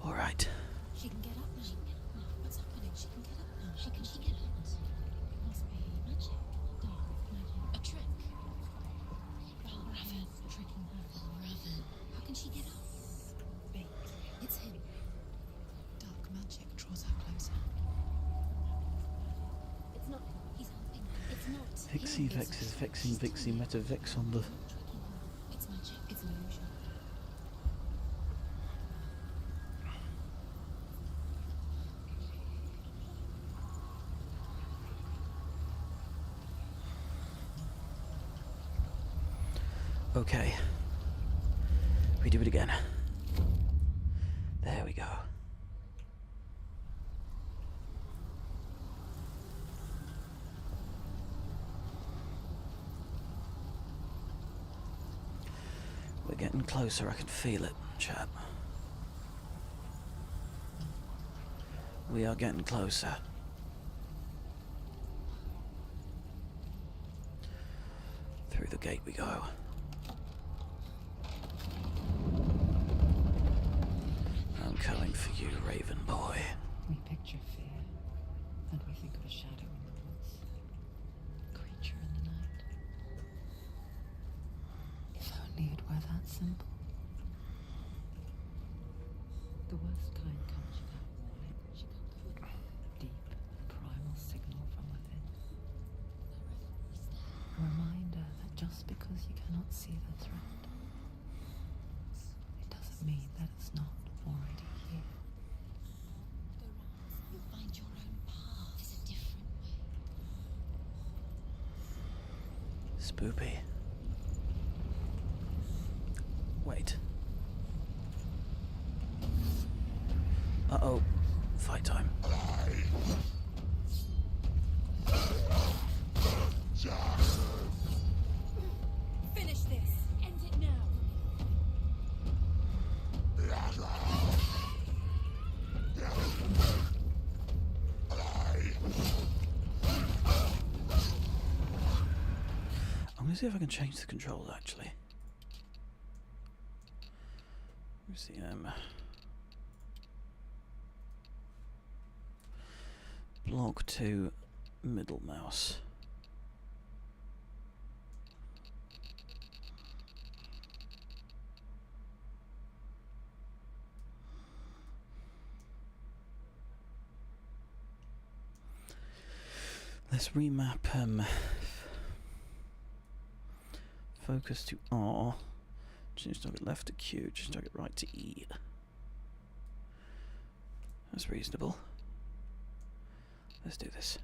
Speaker 1: Alright.
Speaker 3: She can get up now. What's happening? She can get up now. She can get up. It must be magic. Dark magic. A trick. Valravan. Tricking her. Valravan. How can she get up? Wait. It's him. Dark magic draws her closer. It's not him. He's helping her. It's not
Speaker 1: Vixie
Speaker 3: him.
Speaker 1: Vex is vexing Vixie Meta Vex on the...
Speaker 3: It's magic. It's an illusion.
Speaker 1: Okay. We do it again. There we go. We're getting closer, I can feel it, chat. We are getting closer. Through the gate we go. for you, Raven boy.
Speaker 2: We picture fear, and we think of a shadow in the woods, a creature in the night. If only it were that simple. The worst kind comes without warning. Deep and primal signal from within. A reminder that just because you cannot see the threat, it doesn't mean that it's not already here.
Speaker 3: You'll find your own path. There's a different way.
Speaker 1: Spoopy. Wait. Uh-oh. Fight time.
Speaker 3: Finish this. End it now.
Speaker 1: I'm gonna see if I can change the controls actually. Let's see, block to middle mouse. Let's remap focus to R, change target left to Q, change target right to E. That's reasonable. Let's do this.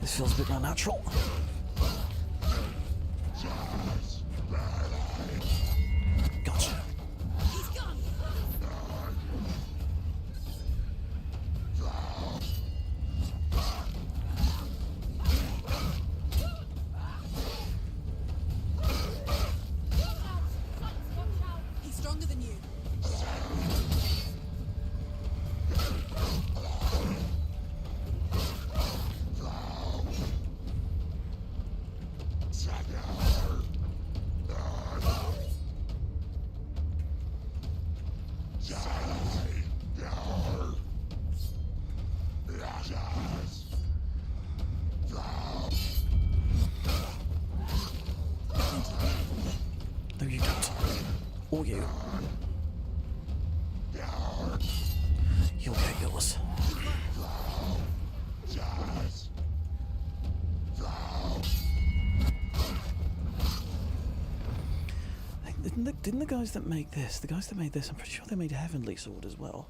Speaker 1: This feels a bit unnatural. Gotcha.
Speaker 3: He's gone. He's stronger than you.
Speaker 1: No, you don't. Or you. You'll get yours. Didn't the guys that make this, I'm pretty sure they made Heavenly Sword as well.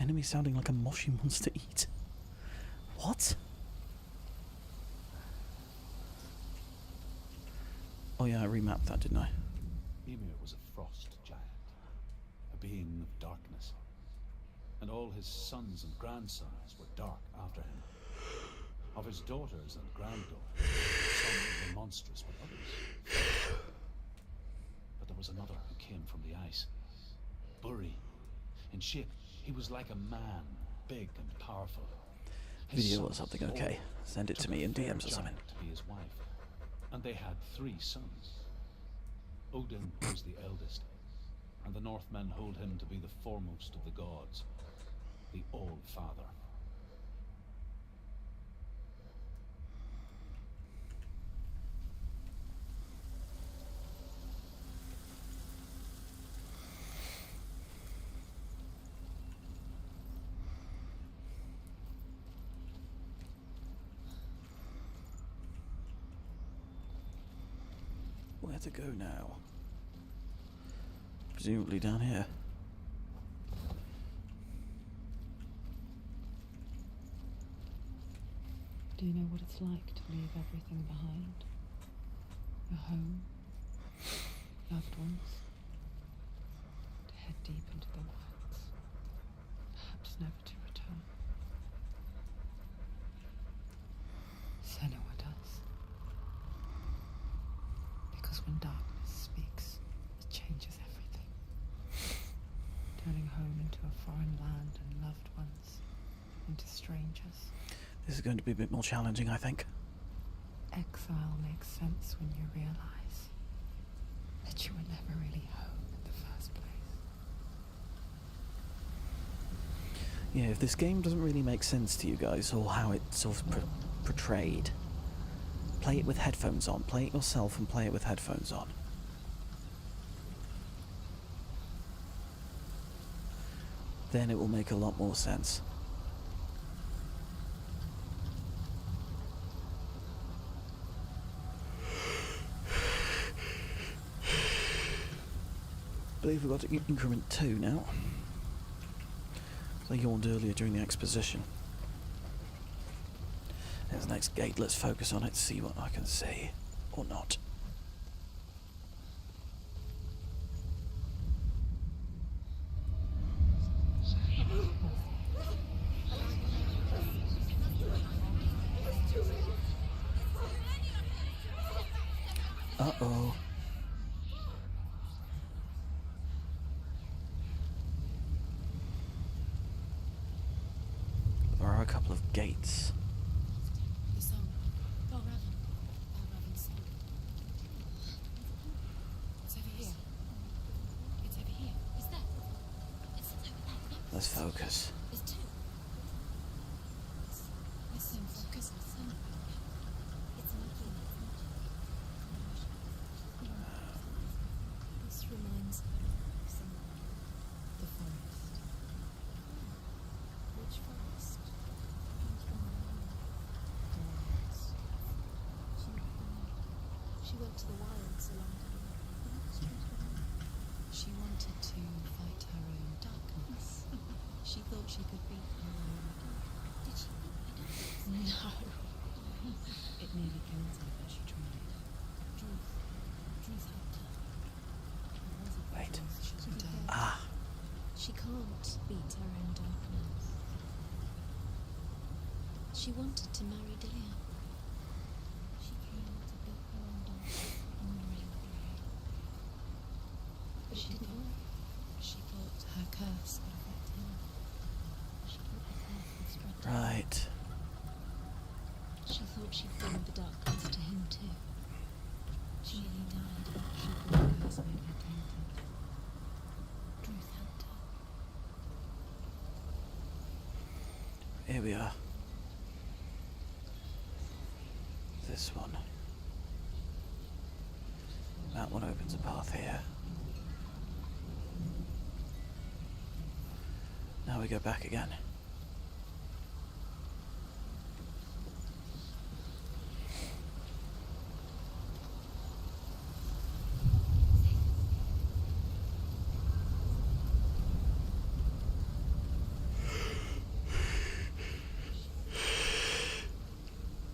Speaker 1: Enemy sounding like a Moshi monster eat. What? Oh yeah, I remapped that, didn't I?
Speaker 4: Ymir was a frost giant, a being of darkness, and all his sons and grandsons were dark after him. Of his daughters and granddaughters, some were monstrous, but others. But there was another who came from the ice. Buri. In shape, he was like a man, big and powerful. His
Speaker 1: Video or
Speaker 4: sons
Speaker 1: something,
Speaker 4: all
Speaker 1: okay. Send it to
Speaker 4: took
Speaker 1: me
Speaker 4: a
Speaker 1: in
Speaker 4: fair
Speaker 1: DMs or something.
Speaker 4: giant to be his wife. And they had 3 sons. Odin was the eldest, and the Northmen hold him to be the foremost of the gods, the All-Father.
Speaker 1: Where to go now? Presumably down here.
Speaker 2: Do you know what it's like to leave everything behind? Your home, loved ones, to head deep into the wilds, perhaps never to return. Senua does. Because when darkness speaks, it changes everything. Turning home into a foreign land and loved ones into strangers.
Speaker 1: This is going to be a bit more challenging, I think.
Speaker 2: Exile makes sense when you realize that you were never really home in the first place.
Speaker 1: Yeah, if this game doesn't really make sense to you guys, or how it's sort of portrayed, play it with headphones on. Play it yourself and play it with headphones on. Then it will make a lot more sense. I believe we've got to increment 2 now. I yawned earlier during the exposition. There's the next gate. Let's focus on it, see what I can see. Or not. Uh-oh. There are a couple of gates.
Speaker 3: The song. Balravan's song. It's over here. It's over here. Is that? It's over there. No.
Speaker 1: Let's focus.
Speaker 3: There's 2. Listen, focus. Listen. It's making it. This reminds me of somewhere. The forest. Which forest? She went to the wilds a long time ago. She wanted to fight her own darkness. She thought she could beat her own. Did she beat my darkness? No. It nearly killed her, but she tried. Truth helped her.
Speaker 1: Wait.
Speaker 3: She died.
Speaker 1: Ah.
Speaker 3: She can't beat her own darkness. She wanted to marry Delia. She came to beat her own darkness and marry Hellblade. But she didn't. She thought her curse would affect him. She thought her curse would spread to him.
Speaker 1: Right.
Speaker 3: She thought she'd bring the darkness to him too. She nearly died. She thought the curse made her tainted. Truth helped her.
Speaker 1: Here we are. This one. That one opens a path here. Now we go back again.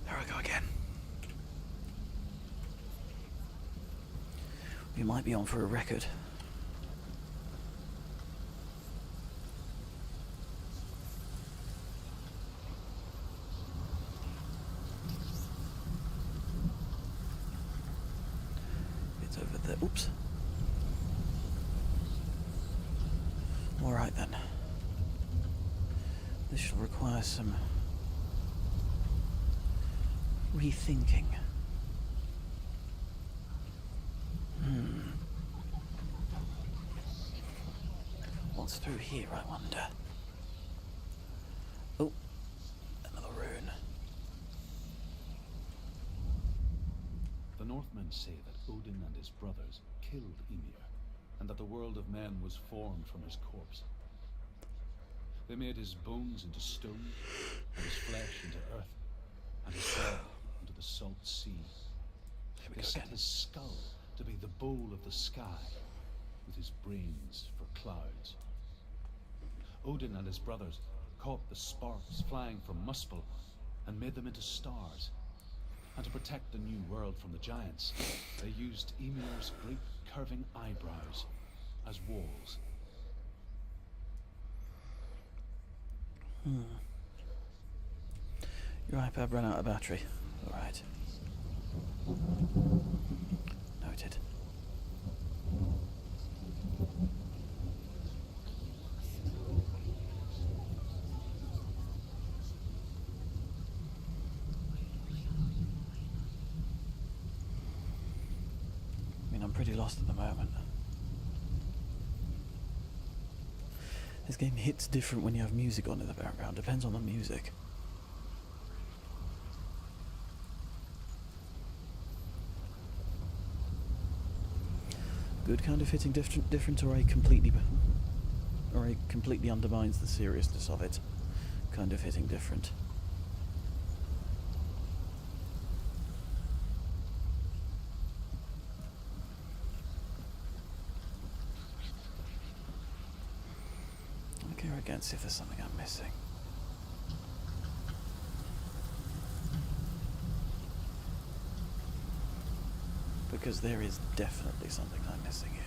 Speaker 1: There I go again. We might be on for a record. It's over there. Oops. Alright then. This shall require some rethinking. What's through here, I wonder? Oh, another rune.
Speaker 4: The Northmen say that Odin and his brothers killed Ymir, and that the world of men was formed from his corpse. They made his bones into stone, and his flesh into earth, and his blood into the salt sea. They set his skull to be the bowl of the sky, with his brains for clouds. Odin and his brothers caught the sparks flying from Muspel and made them into stars. And to protect the new world from the giants, they used Ymir's great curving eyebrows as walls.
Speaker 1: Your iPad ran out of battery. Alright. Noted. pretty lost at the moment. This game hits different when you have music on in the background. Depends on the music. Good kind of hitting different, or it completely undermines the seriousness of it. Kind of hitting different. I'll go again, see if there's something I'm missing. Because there is definitely something I'm missing here.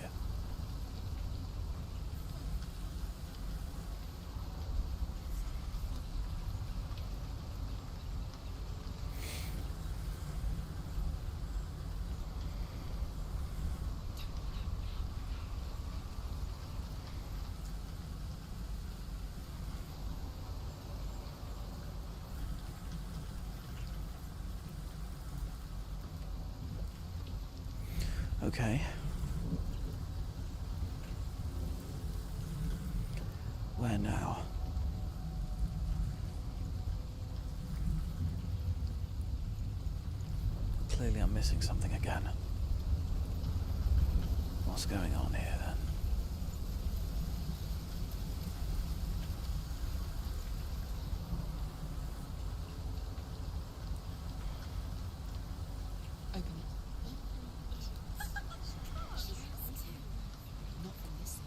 Speaker 1: Okay. Where now? Clearly I'm missing something again. What's going on here then?
Speaker 2: Open it. Not from this side.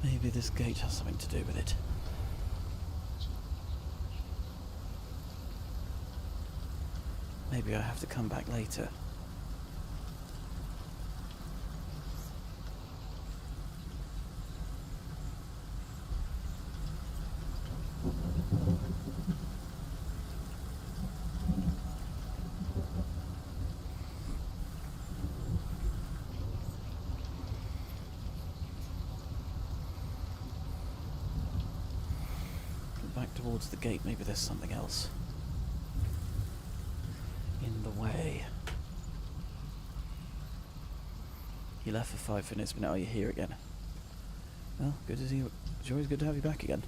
Speaker 1: Maybe this gate has something to do with it. Maybe I have to come back later. Back towards the gate, maybe there's something else in the way. You left for 5 minutes, but now you're here again. Well, good to see you. It's always good to have you back again.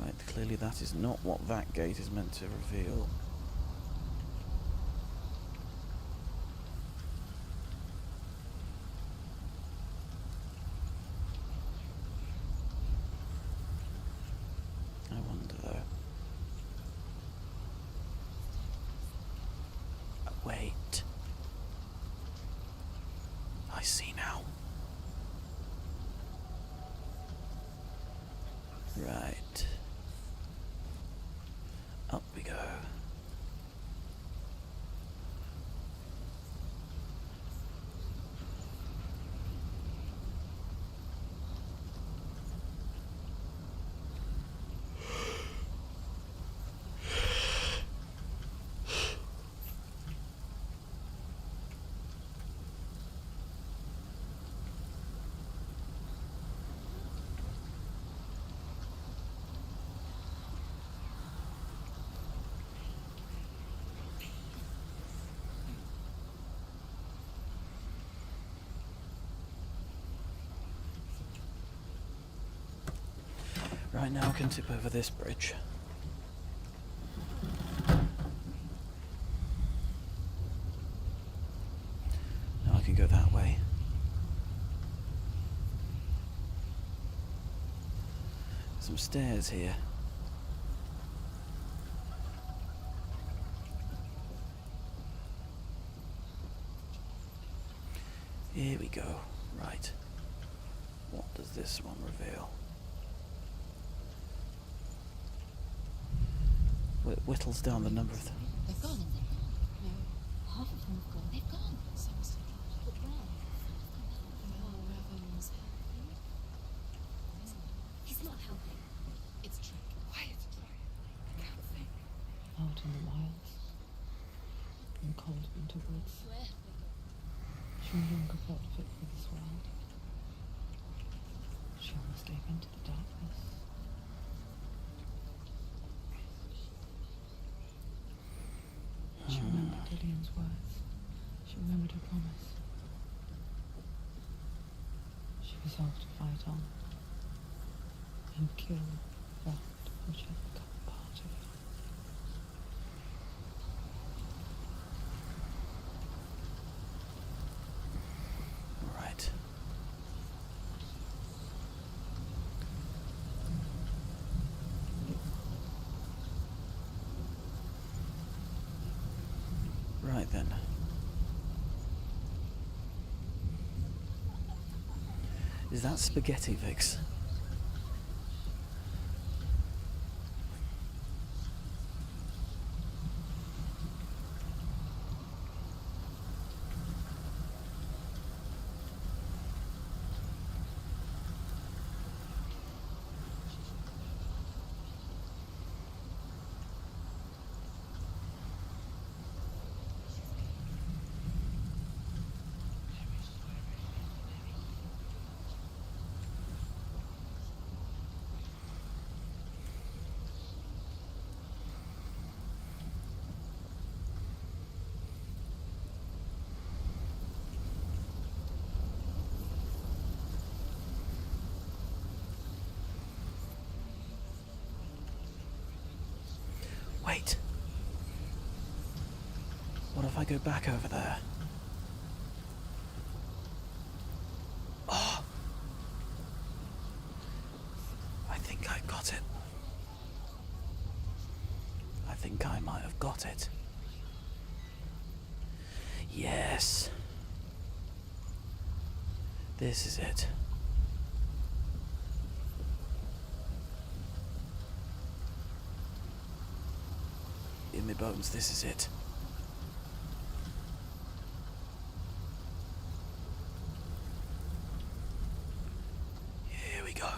Speaker 1: Right, clearly that is not what that gate is meant to reveal. I wonder though. Wait. I see now. Right. Up we go. Right, now I can tip over this bridge. Now I can go that way. Some stairs here. Here we go. Right. What does this one reveal? Whittles down the number of them.
Speaker 2: They've gone. No, half of them have gone. They've gone. Look round.
Speaker 3: He's not helping.
Speaker 2: It's trick.
Speaker 3: Quiet. I can't think.
Speaker 2: Out in the wilds. in cold winter woods.
Speaker 3: Where?
Speaker 2: She no longer felt fit for this world. She almost gave in to the darkness. She remembered Lillian's words. She remembered her promise. She resolved to fight on and kill that which had become part of her.
Speaker 1: Right. Right then. Is that spaghetti, Vix? Wait. What if I go back over there? Oh! I think I got it. I think I might have got it. Yes. This is it. In my bones, this is it. Here we go.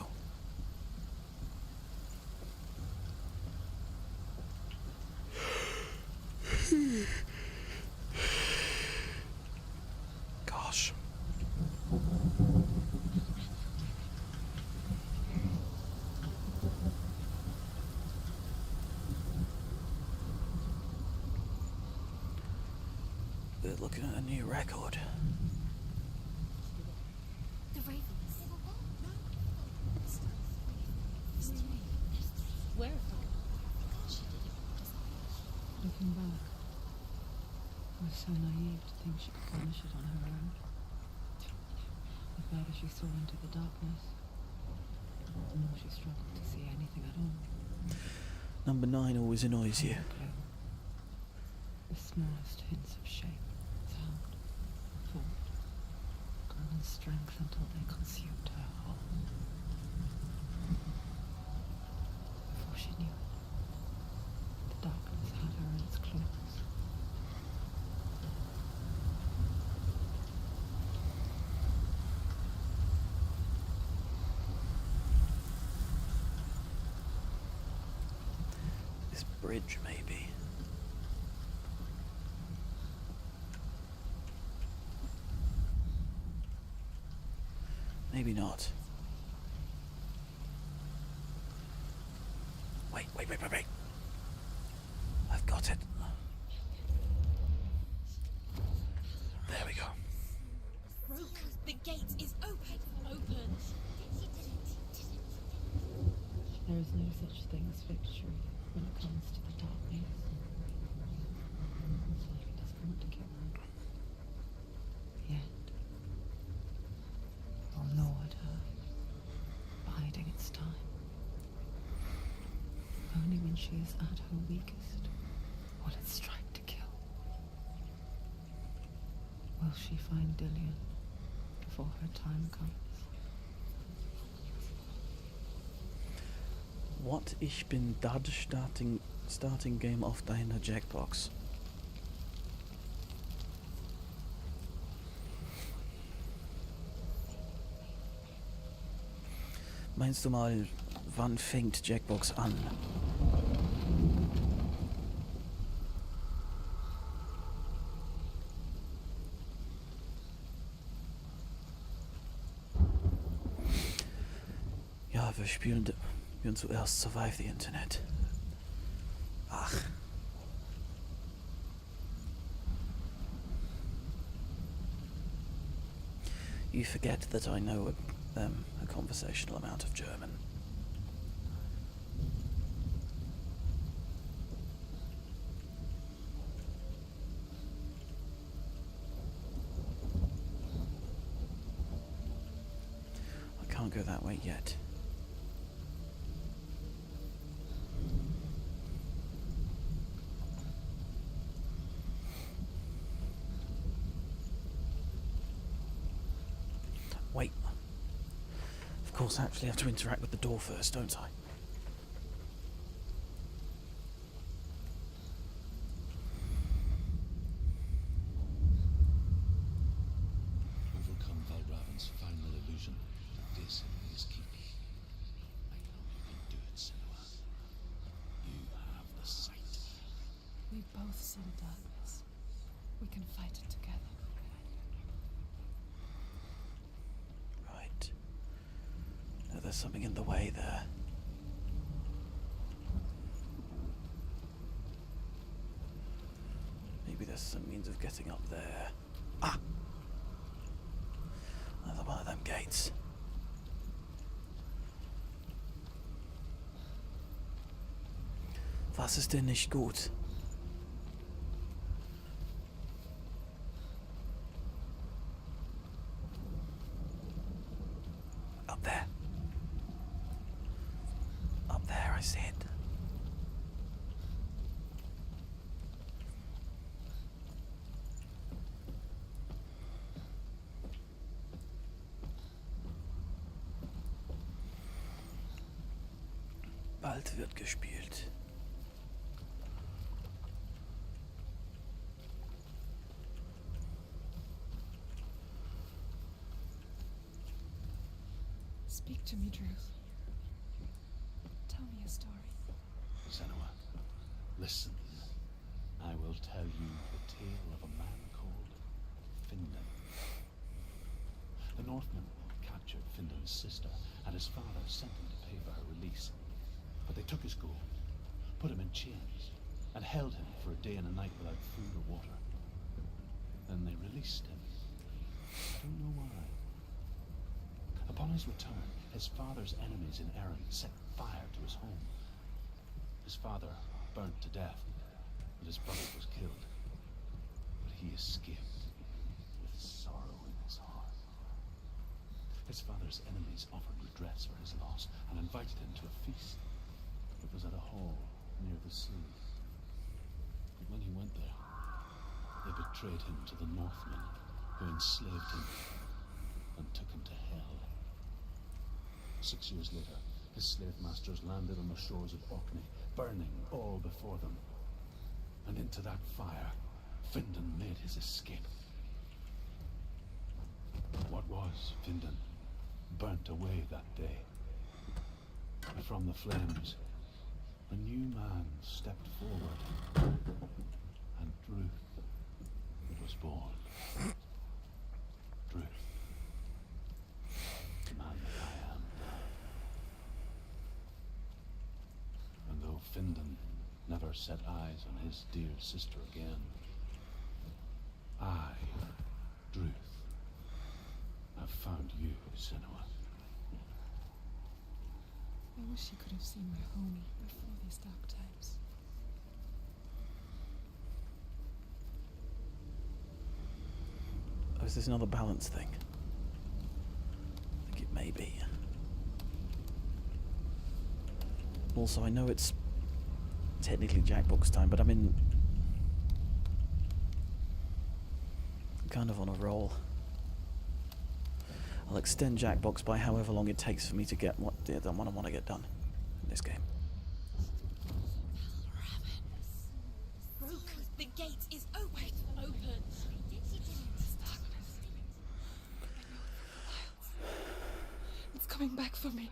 Speaker 1: Gosh. We're looking at a new record.
Speaker 3: The ravens. Where have they gone? She did it.
Speaker 2: Looking back, I was so naive to think she could finish it on her own. The further she saw into the darkness, the more she struggled to see anything at all.
Speaker 1: Number 9 always annoys you.
Speaker 2: No clue. The smallest hints of shape, sound, thought, grew in strength until they consumed her whole. Before she knew it, the darkness had her in its claws.
Speaker 1: This bridge, maybe. Maybe not. Wait. I've got it. There we go.
Speaker 3: Broke. The gate is open. Open.
Speaker 2: There is no such thing as victory when it comes to the darkness. So it does come to kill her. Yet, or gnawed her, biding its time. Only when she is at her weakest will it strike to kill. Will she find Dillian before her time comes?
Speaker 1: What ich bin dad starting game auf deiner Jackbox. Meinst du mal, wann fängt Jackbox an? Ja, wir spielen zuerst Survive the Internet. Ach. You forget that I know a conversational amount of German. I can't go that way yet. Wait. Of course, I actually have to interact with the door first, don't I?
Speaker 4: Overcome Valravan's final illusion. This is key. I know you can do it, Senua. You have the sight.
Speaker 2: We both see the darkness. We can fight it together.
Speaker 1: Right. No, there's something in the way there. Maybe there's some means of getting up there. Ah! Another one of them gates. Was ist denn nicht gut? Up there. Up there, I see it. Bald wird gespielt.
Speaker 2: Speak to me, Druth. Tell me a story.
Speaker 4: Senua, listen. I will tell you the tale of a man called Findan. The Northmen captured Findan's sister, and his father sent him to pay for her release. But they took his gold, put him in chains, and held him for a day and a night without food or water. Then they released him. I don't know why. Upon his return, his father's enemies in Erin set fire to his home. His father burnt to death, and his brother was killed. But he escaped with sorrow in his heart. His father's enemies offered redress for his loss and invited him to a feast. It was at a hall near the sea. But when he went there, they betrayed him to the Northmen, who enslaved him and took him to hell. 6 years later, his slave masters landed on the shores of Orkney, burning all before them. And into that fire, Findan made his escape. What was Findan burnt away that day. And from the flames, a new man stepped forward, and Druth was born. Druth, the man that I am now. And though Findan never set eyes on his dear sister again, I, Druth, have found you, Senua.
Speaker 2: I wish you could have seen my home before these dark times.
Speaker 1: Oh, is this another balance thing? I think it may be. Also, I know it's technically Jackbox time, but I'm kind of on a roll. I'll extend Jackbox by however long it takes for me to get what I want to get done in this game.
Speaker 3: Broke. The gate is open.
Speaker 2: It's coming back for me.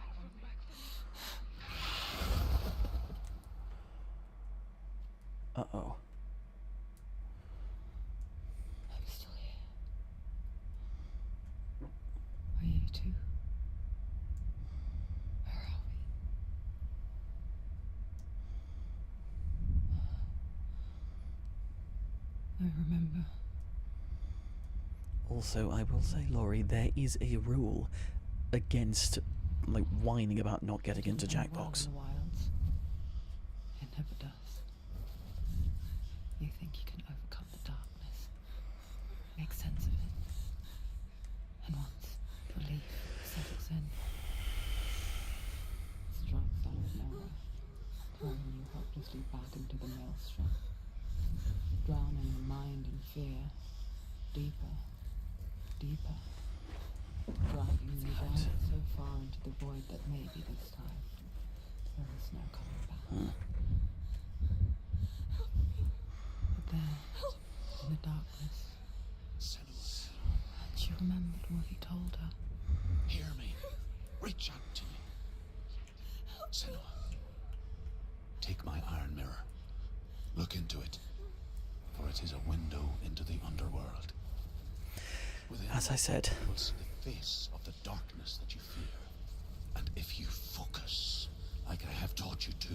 Speaker 1: Uh-oh.
Speaker 2: I'm still here. Are you too? I I remember.
Speaker 1: Also, I will say, Laurie, there is a rule against, like, whining about not getting into Jackbox.
Speaker 2: In the wilds. It never does. You think you can overcome the darkness, make sense of it, and once relief settles in, strikes out of nowhere, throwing you helplessly back into the maelstrom, drowning your mind in fear, deeper, deeper, dragging you down so far into the void that maybe this time there is no coming back. But there, in the darkness,
Speaker 4: Senua,
Speaker 2: and she remembered what he told her.
Speaker 4: hear me. Reach out to me. Senua, take my iron mirror. Look into it, for it is a window into the underworld. Within
Speaker 1: As I said,
Speaker 4: you will see the face of the darkness that you fear. And if you focus, like I have taught you to,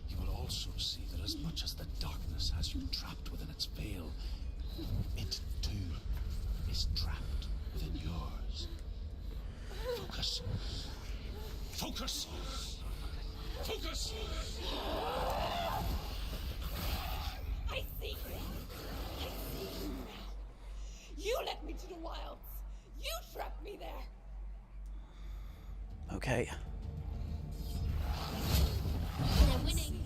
Speaker 4: you will also see that as much as the darkness has you trapped within its veil, it too is trapped within yours. Focus. Focus! Focus!
Speaker 3: I see you. I see you now. You led me to the wilds. You trapped me there.
Speaker 1: okay.
Speaker 3: They're winning.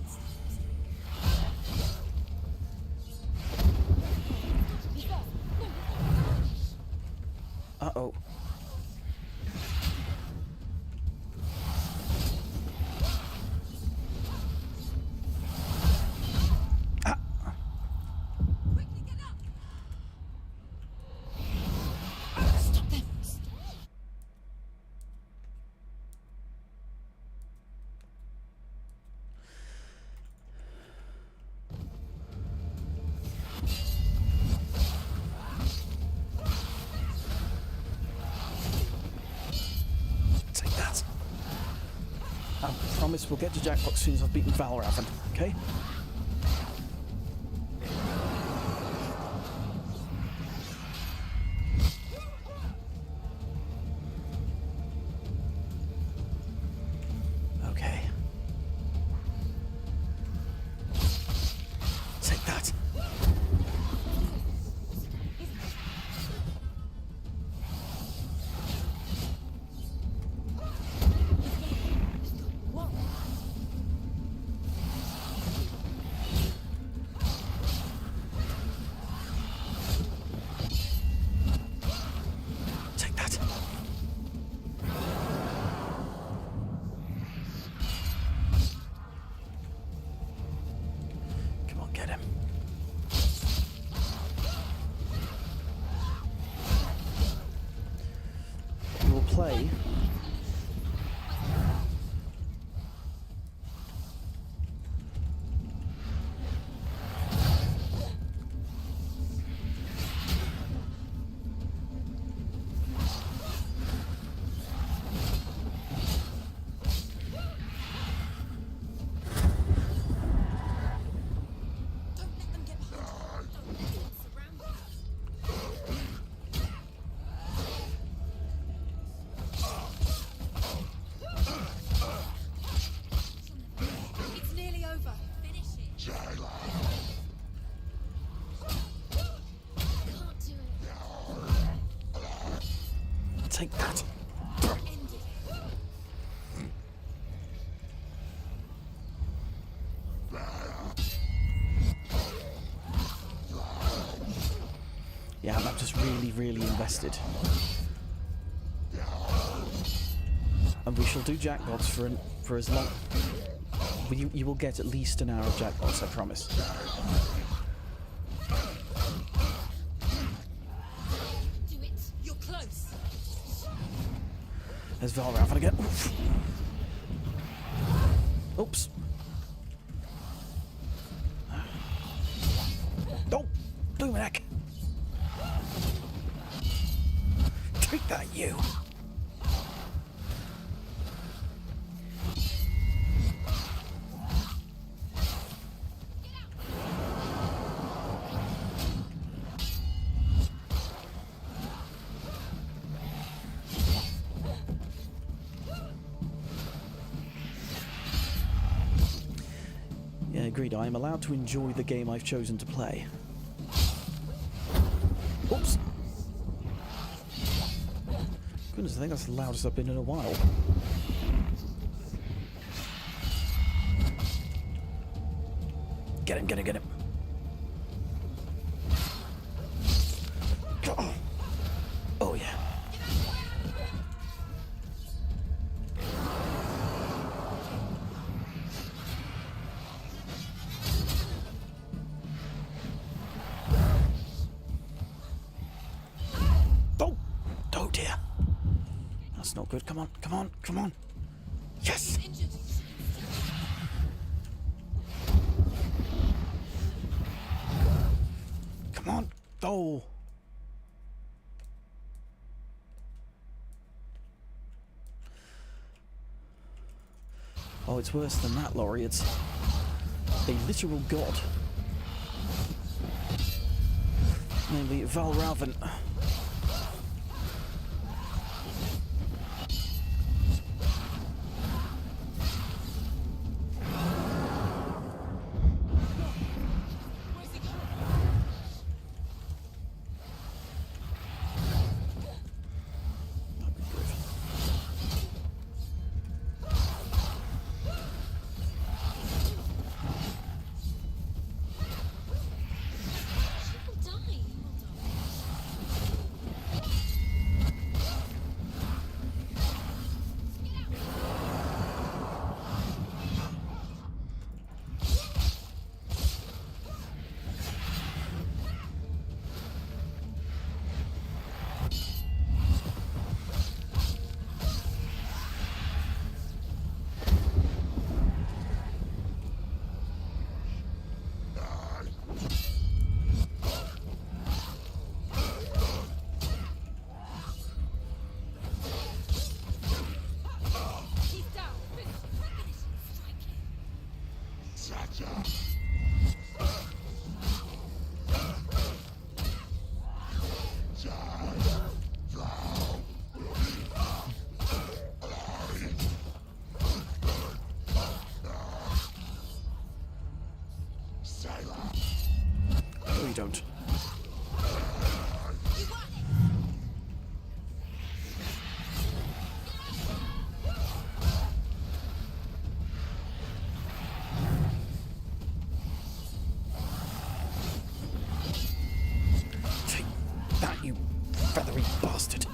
Speaker 1: Uh-oh.
Speaker 3: Quickly get up. Stop them.
Speaker 1: Take that. I promise we'll get to Jackbox as soon as I've beaten Valravan, okay? Okay. Take that. Take that. Come on, get him. We will play.
Speaker 3: Don't let them get behind you. Don't let them surround you. It's nearly over. Finish it. Can't do it.
Speaker 1: Take that.
Speaker 3: End it.
Speaker 1: Yeah, I'm just really, really invested. And we shall do Jackbox for as long. You will get at least an hour of Jackbox, I promise.
Speaker 3: Do it. You're close.
Speaker 1: There's Valravan again. Oof. Oops. Oh, Blumenack. Take that, you. agreed, I am allowed to enjoy the game I've chosen to play. Oops! Goodness, I think that's the loudest I've been in a while. Get him, get him, get him. Oh, oh yeah. Oh! Oh dear. That's not good. Come on, come on, come on. Yes! Come on. Oh. Oh, it's worse than that, Laurie. It's a literal god. Namely, Valravan. No, you don't. Take that, you feathery bastard.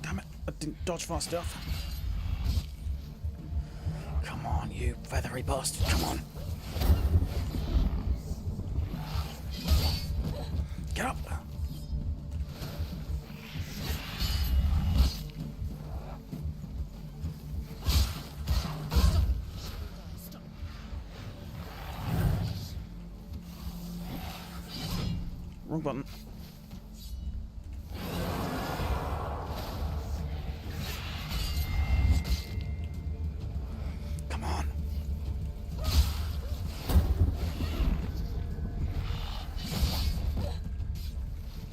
Speaker 1: Damn it, I didn't dodge fast enough. Come on, you feathery bastard, come on. Get up. Wrong button. Come on.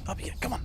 Speaker 1: Up here, come on.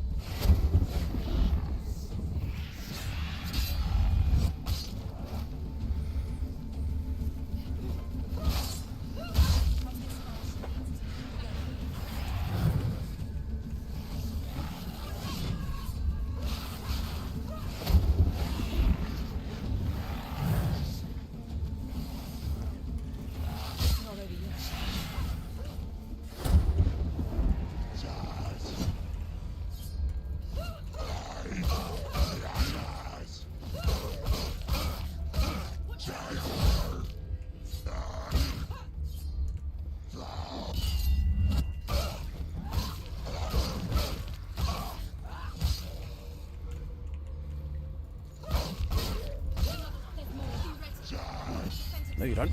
Speaker 1: No, you don't.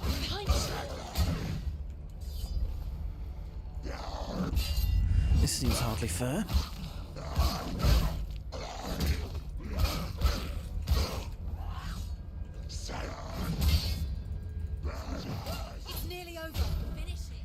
Speaker 3: Behind you.
Speaker 1: This seems hardly fair.
Speaker 3: It's nearly over. Finish it.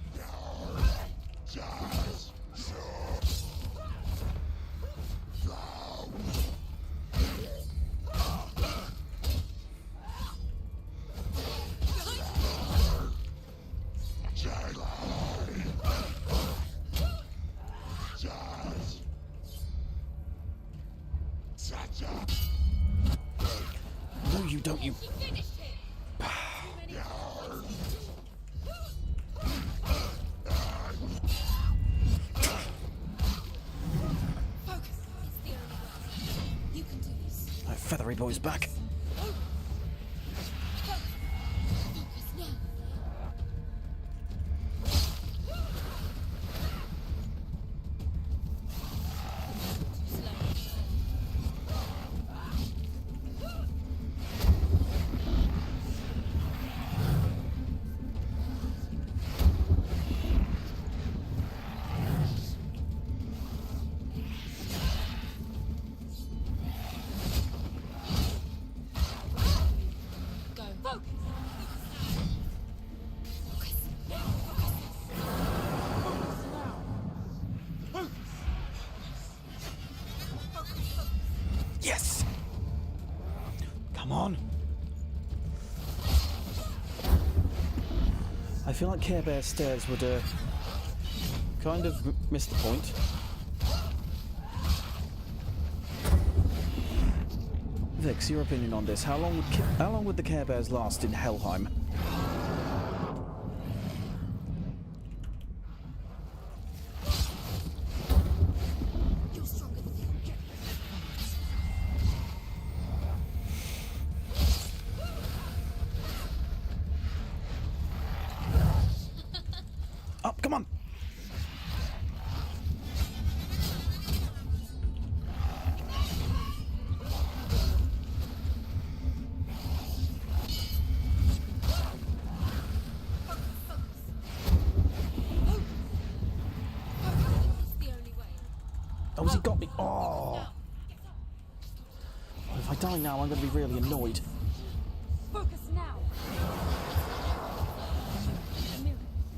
Speaker 1: No, you don't, you.
Speaker 3: You finished it. Focus. It's the only way. You can do this.
Speaker 1: That feathery boy's back.
Speaker 3: Focus now. Go. Focus.
Speaker 1: Yes! Come on. I feel like Care Bear stairs would kind of miss the point. Vix, your opinion on this? How long would the Care Bears last in Helheim?
Speaker 3: You're stronger than you.
Speaker 1: Up, come on!
Speaker 3: It's the only way.
Speaker 1: Oh, has he got me? Oh! If I die now, I'm going to be really annoyed.
Speaker 3: Focus now. Emil,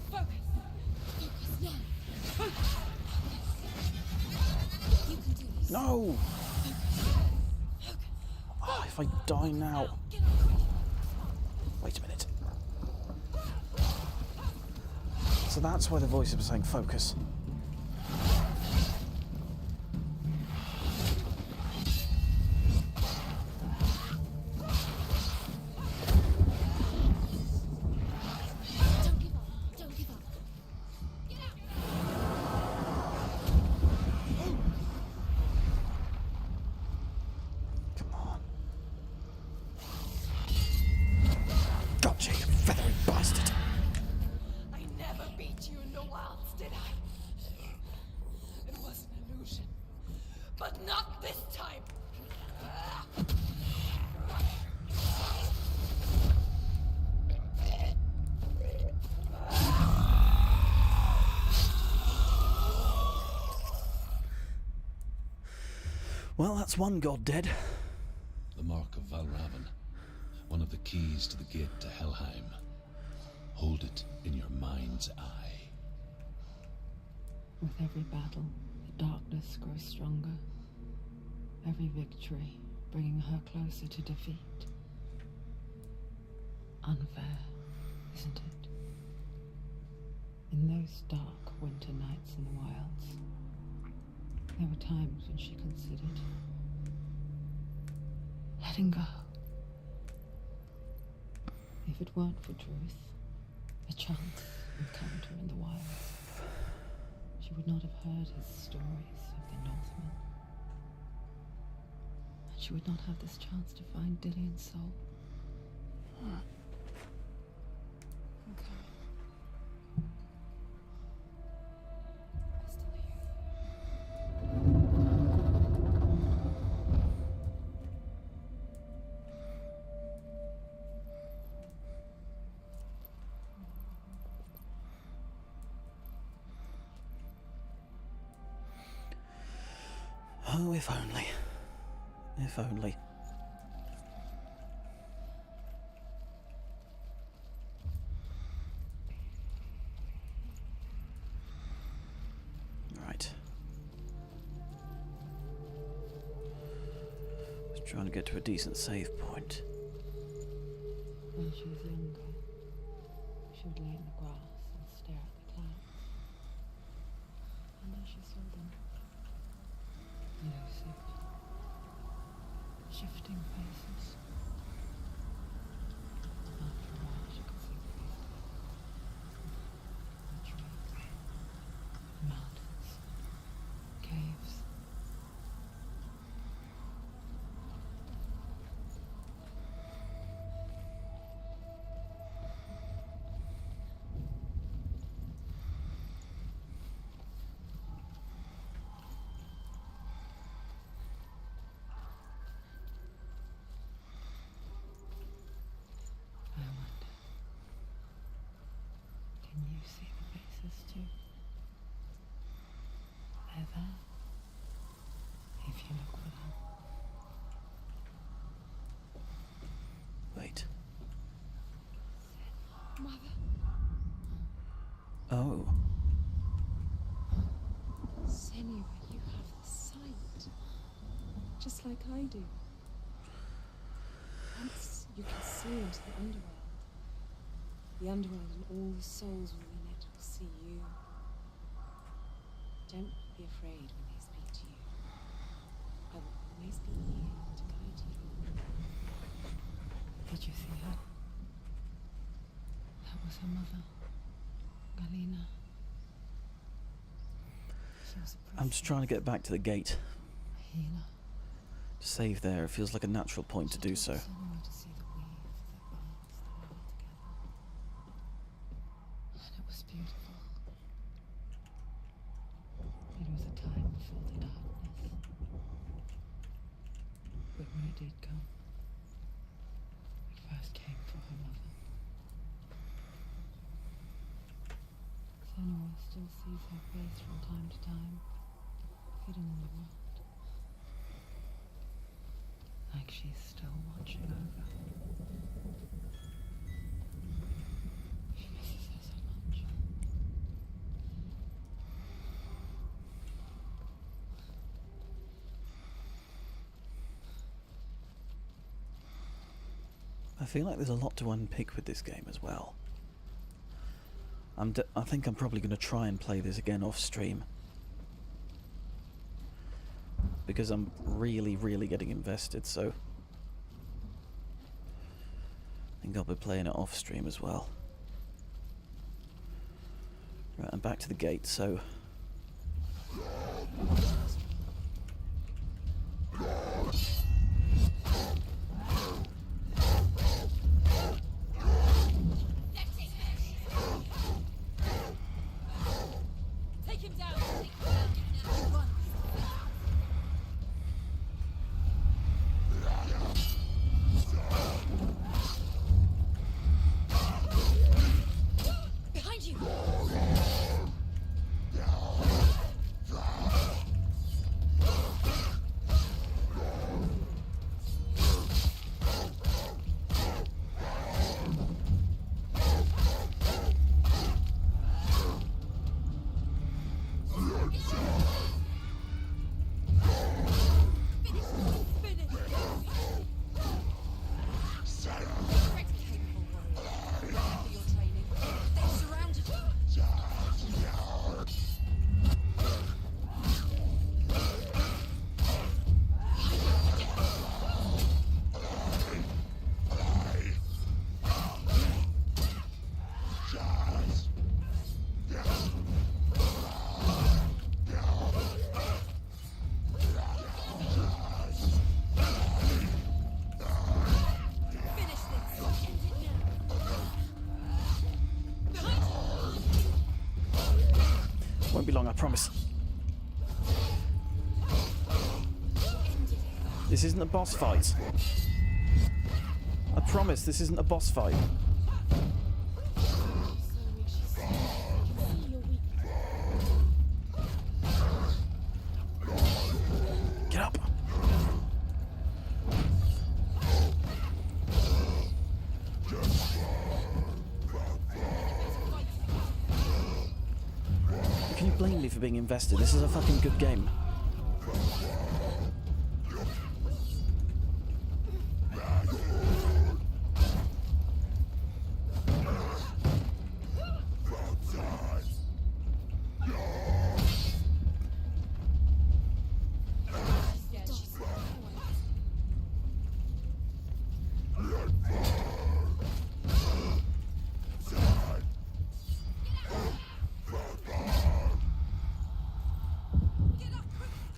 Speaker 3: focus. Focus now. Focus. You can do this.
Speaker 1: No! Oh, if I die now...
Speaker 3: Get up quick.
Speaker 1: Wait a minute. So that's why the voice was saying focus.
Speaker 3: Don't give up. Don't give up. Get out.
Speaker 1: Come on. Gotcha, you feathery bastard.
Speaker 5: I never beat you in the wilds, did I? It was an illusion. But not this time!
Speaker 1: Well, that's one god dead.
Speaker 4: The mark of Valravn, one of the keys to the gate to Helheim. Hold it in your mind's eye.
Speaker 2: With every battle, the darkness grows stronger. Every victory bringing her closer to defeat. Unfair, isn't it? In those dark winter nights in the wilds, there were times when she considered letting go. If it weren't for truth, a chance encounter in the wilds, she would not have heard his stories of the Northmen. And she would not have this chance to find Dillion's soul.
Speaker 5: Okay. I still hear you.
Speaker 1: Oh, if only. If only. Right. Just trying to get to a decent save point.
Speaker 2: When she was younger, she would lay in the grass and stare at the clouds. And then she saw them. Elusive. Shifting faces. After a while, she could see the faces. The trees. Mountains. Caves. I wonder, can you see the faces too? They're there, if you look for them.
Speaker 1: Wait.
Speaker 3: Mother,
Speaker 1: Oh.
Speaker 3: Senua, you have the sight. Just like I do. Once you can see into the underworld. The underworld and all the souls within it will see you. Don't be afraid when they speak to you. I will always be here to guide you.
Speaker 2: Did you see her? That was her mother, Galina. She was a
Speaker 1: I'm just trying to get back to the gate.
Speaker 2: healer.
Speaker 1: To save there, it feels like a natural point to do so.
Speaker 2: Senua to see the weave that binds the world together. And it was beautiful. It was a time before the darkness. But when it did come, it first came for her mother. Senua still sees her face from time to time, hidden in the world. Like she's still watching over. She misses her so much.
Speaker 1: I feel like there's a lot to unpick with this game as well. I think I'm probably going to try and play this again off stream. Because I'm really, really getting invested, so I think I'll be playing it off stream as well. Right, I'm back to the gate, so
Speaker 5: Take him down! Behind you!
Speaker 1: won't be long, I promise. This isn't a boss fight. I promise this isn't a boss fight. blame me for being invested. This is a fucking good game.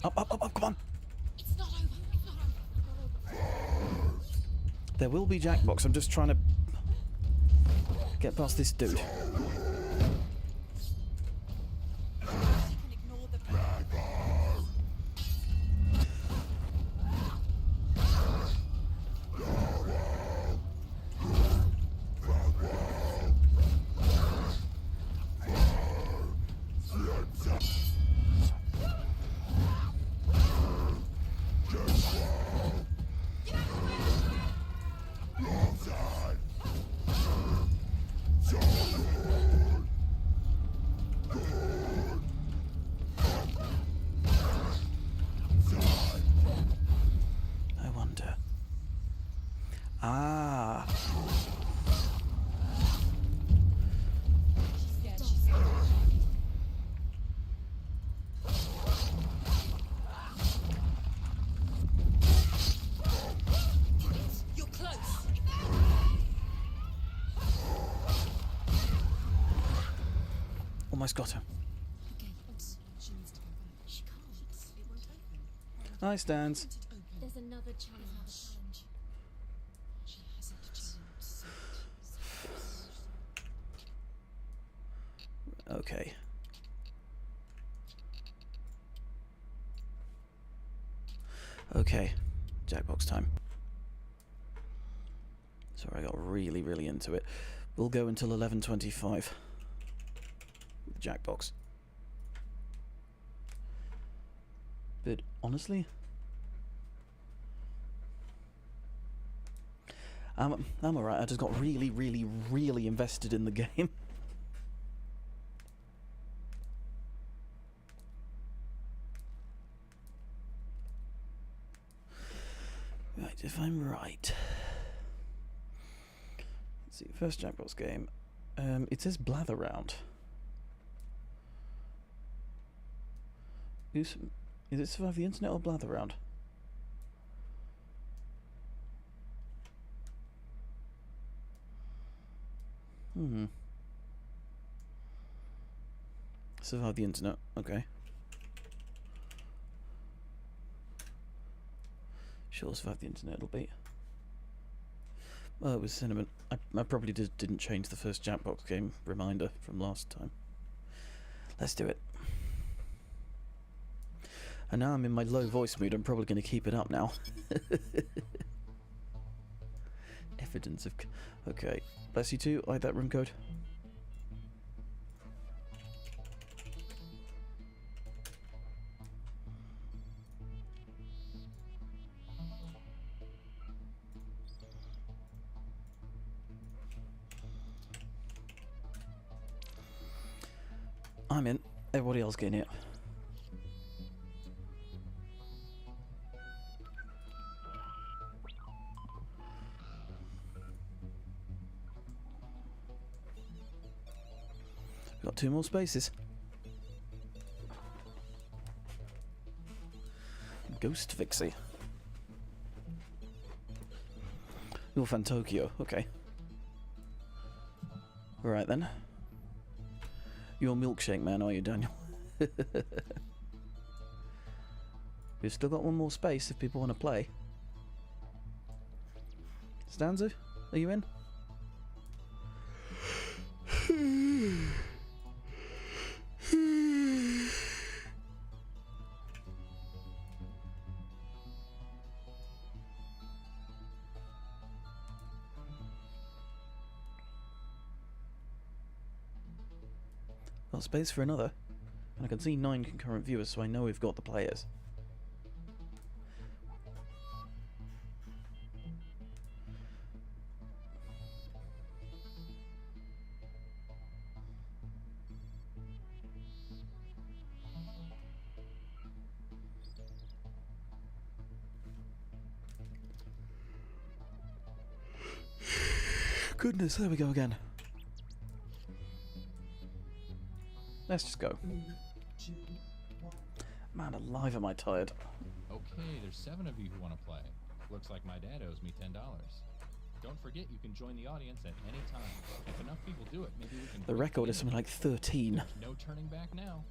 Speaker 1: Up, come on!
Speaker 3: It's not over. It's not over.
Speaker 1: There will be Jackbox. I'm just trying to get past this dude. Ah.
Speaker 5: You're close.
Speaker 1: Almost got her.
Speaker 3: Okay, once she needs to go back. She can't. It won't open.
Speaker 1: Hi, Stans.
Speaker 3: There's another challenge.
Speaker 5: She hasn't changed.
Speaker 1: Okay. Okay. Jackbox time. Sorry, I got really, really into it. We'll go until 11:25. With Jackbox. But honestly, I'm alright. I just got really, really, really invested in the game. Right, if I'm right. Let's see, first Jackbox game. It says Blather Round. Is it Survive the Internet or Blather Round? Survive the Internet, okay. Sure, Survive the Internet it'll be. Oh, it was Cinnamon. I probably didn't change the first Jackbox game reminder from last time. Let's do it. And now I'm in my low voice mood, I'm probably going to keep it up now. Evidence of... Okay. Bless you too, hide that room code. I'm in. Everybody else getting it. We've got 2 more spaces. Ghost Fixie. You're Fan Tokyo, okay. Alright then. You're a milkshake man, are you, Daniel? We've still got 1 more space if people want to play. Stanza, are you in? Got space for another, and I can see 9 concurrent viewers, so I know we've got the players. goodness, there we go again. Let's just go. Man alive, am I tired.
Speaker 6: Okay, there's 7 of you who want to play. Looks like my dad owes me $10. Don't forget you can join the audience at any time. If enough people do it, maybe we can...
Speaker 1: The record is something like 13.
Speaker 6: No turning back now.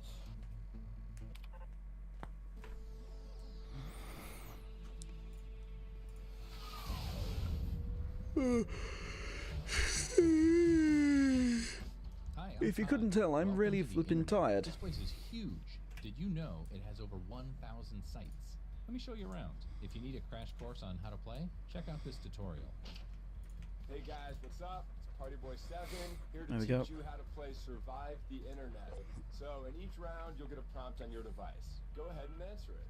Speaker 6: Hi,
Speaker 1: If you couldn't tell, I'm really flipping tired.
Speaker 6: This place is huge. Did you know it has over 1,000 sites? Let me show you around. If you need a crash course on how to play, check out this tutorial.
Speaker 7: Hey guys, what's up? It's Partyboy7 here to
Speaker 1: There we
Speaker 7: teach
Speaker 1: go.
Speaker 7: you how to play Survive the Internet. So in each round, you'll get a prompt on your device. Go ahead and answer it.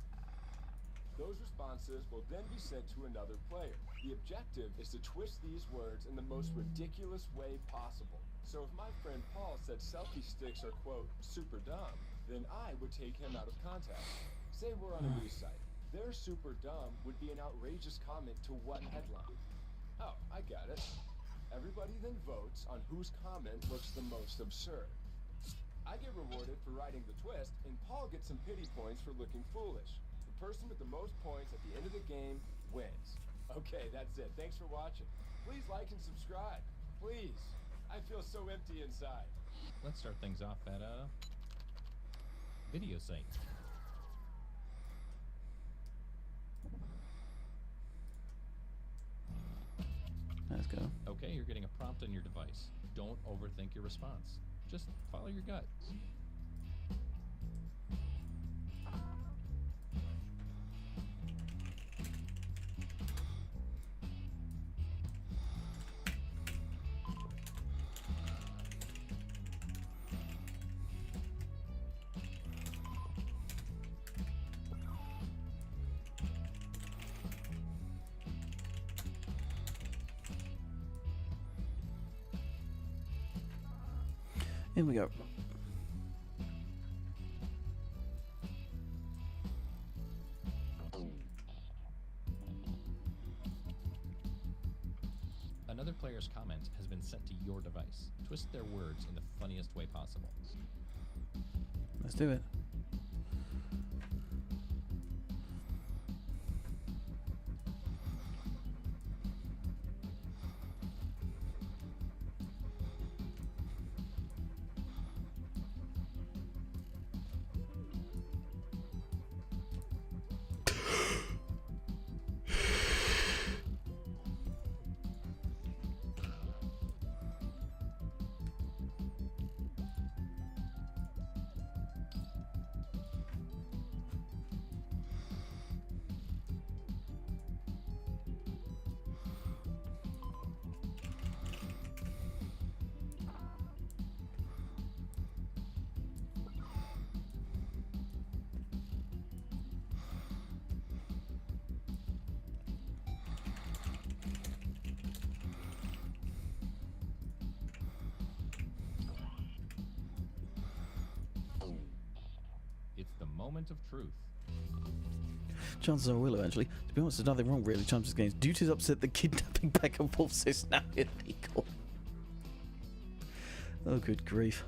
Speaker 7: Those responses will then be sent to another player. The objective is to twist these words in the most ridiculous way possible. So if my friend Paul said selfie sticks are, quote, super dumb, then I would take him out of context. Say we're on a news site. Their super dumb would be an outrageous comment to what headline? Oh, I got it. Everybody then votes on whose comment looks the most absurd. I get rewarded for writing the twist, and Paul gets some pity points for looking foolish. The person with the most points at the end of the game wins. Okay, that's it. Thanks for watching. Please like and subscribe. Please. I feel so empty inside.
Speaker 6: Let's start things off at a video site.
Speaker 1: Let's go.
Speaker 6: Okay, you're getting a prompt on your device. Don't overthink your response. Just follow your gut.
Speaker 1: In we go.
Speaker 6: Another player's comment has been sent to your device. Twist their words in the funniest way possible.
Speaker 1: Let's do it.
Speaker 6: It's the moment of truth.
Speaker 1: Chances are I will eventually. To be honest, there's nothing wrong really. Chances games. Duty's upset that kidnapping back and forth is now illegal. Oh, good grief.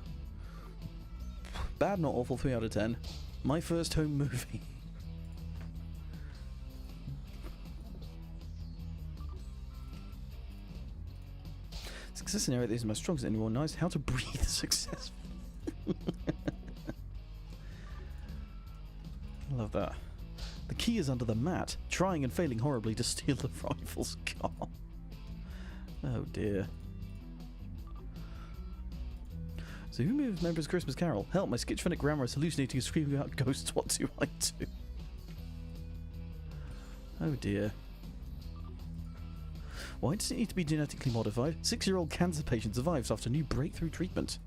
Speaker 1: Bad, not awful. 3 out of 10. My first home movie. Success in area that is my strongest. Anyone knows how to breathe successfully. I love that. The key is under the mat, trying and failing horribly to steal the rival's car. Oh dear. So who remembers Christmas Carol? Help, my schizophrenic grandma is hallucinating and screaming out ghosts. What do I do? Oh dear. Why does it need to be genetically modified? 6-year-old cancer patient survives after new breakthrough treatment.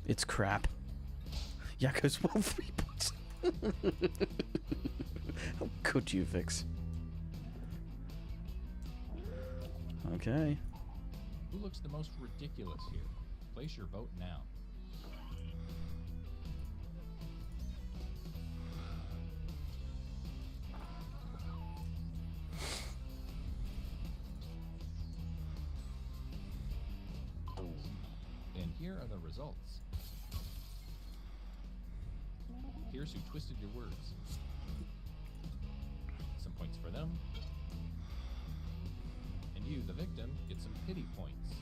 Speaker 1: It's crap. Yakko's won 3 points. How could you, Vix? Okay.
Speaker 6: Who looks the most ridiculous here? Place your vote now. here are the results. Here's who twisted your words. Some points for them. And you, the victim, get some pity points.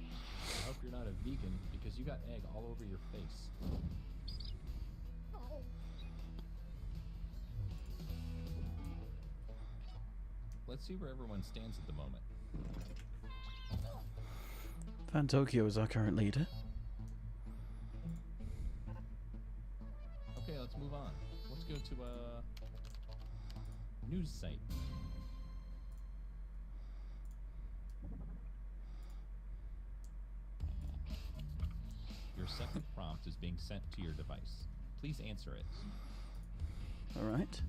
Speaker 6: I hope you're not a vegan because you got egg all over your face. Let's see where everyone stands at the moment.
Speaker 1: Van Tokyo is our current leader.
Speaker 6: Okay, let's move on. Let's go to a news site. Your second prompt is being sent to your device. Please answer it.
Speaker 1: All right.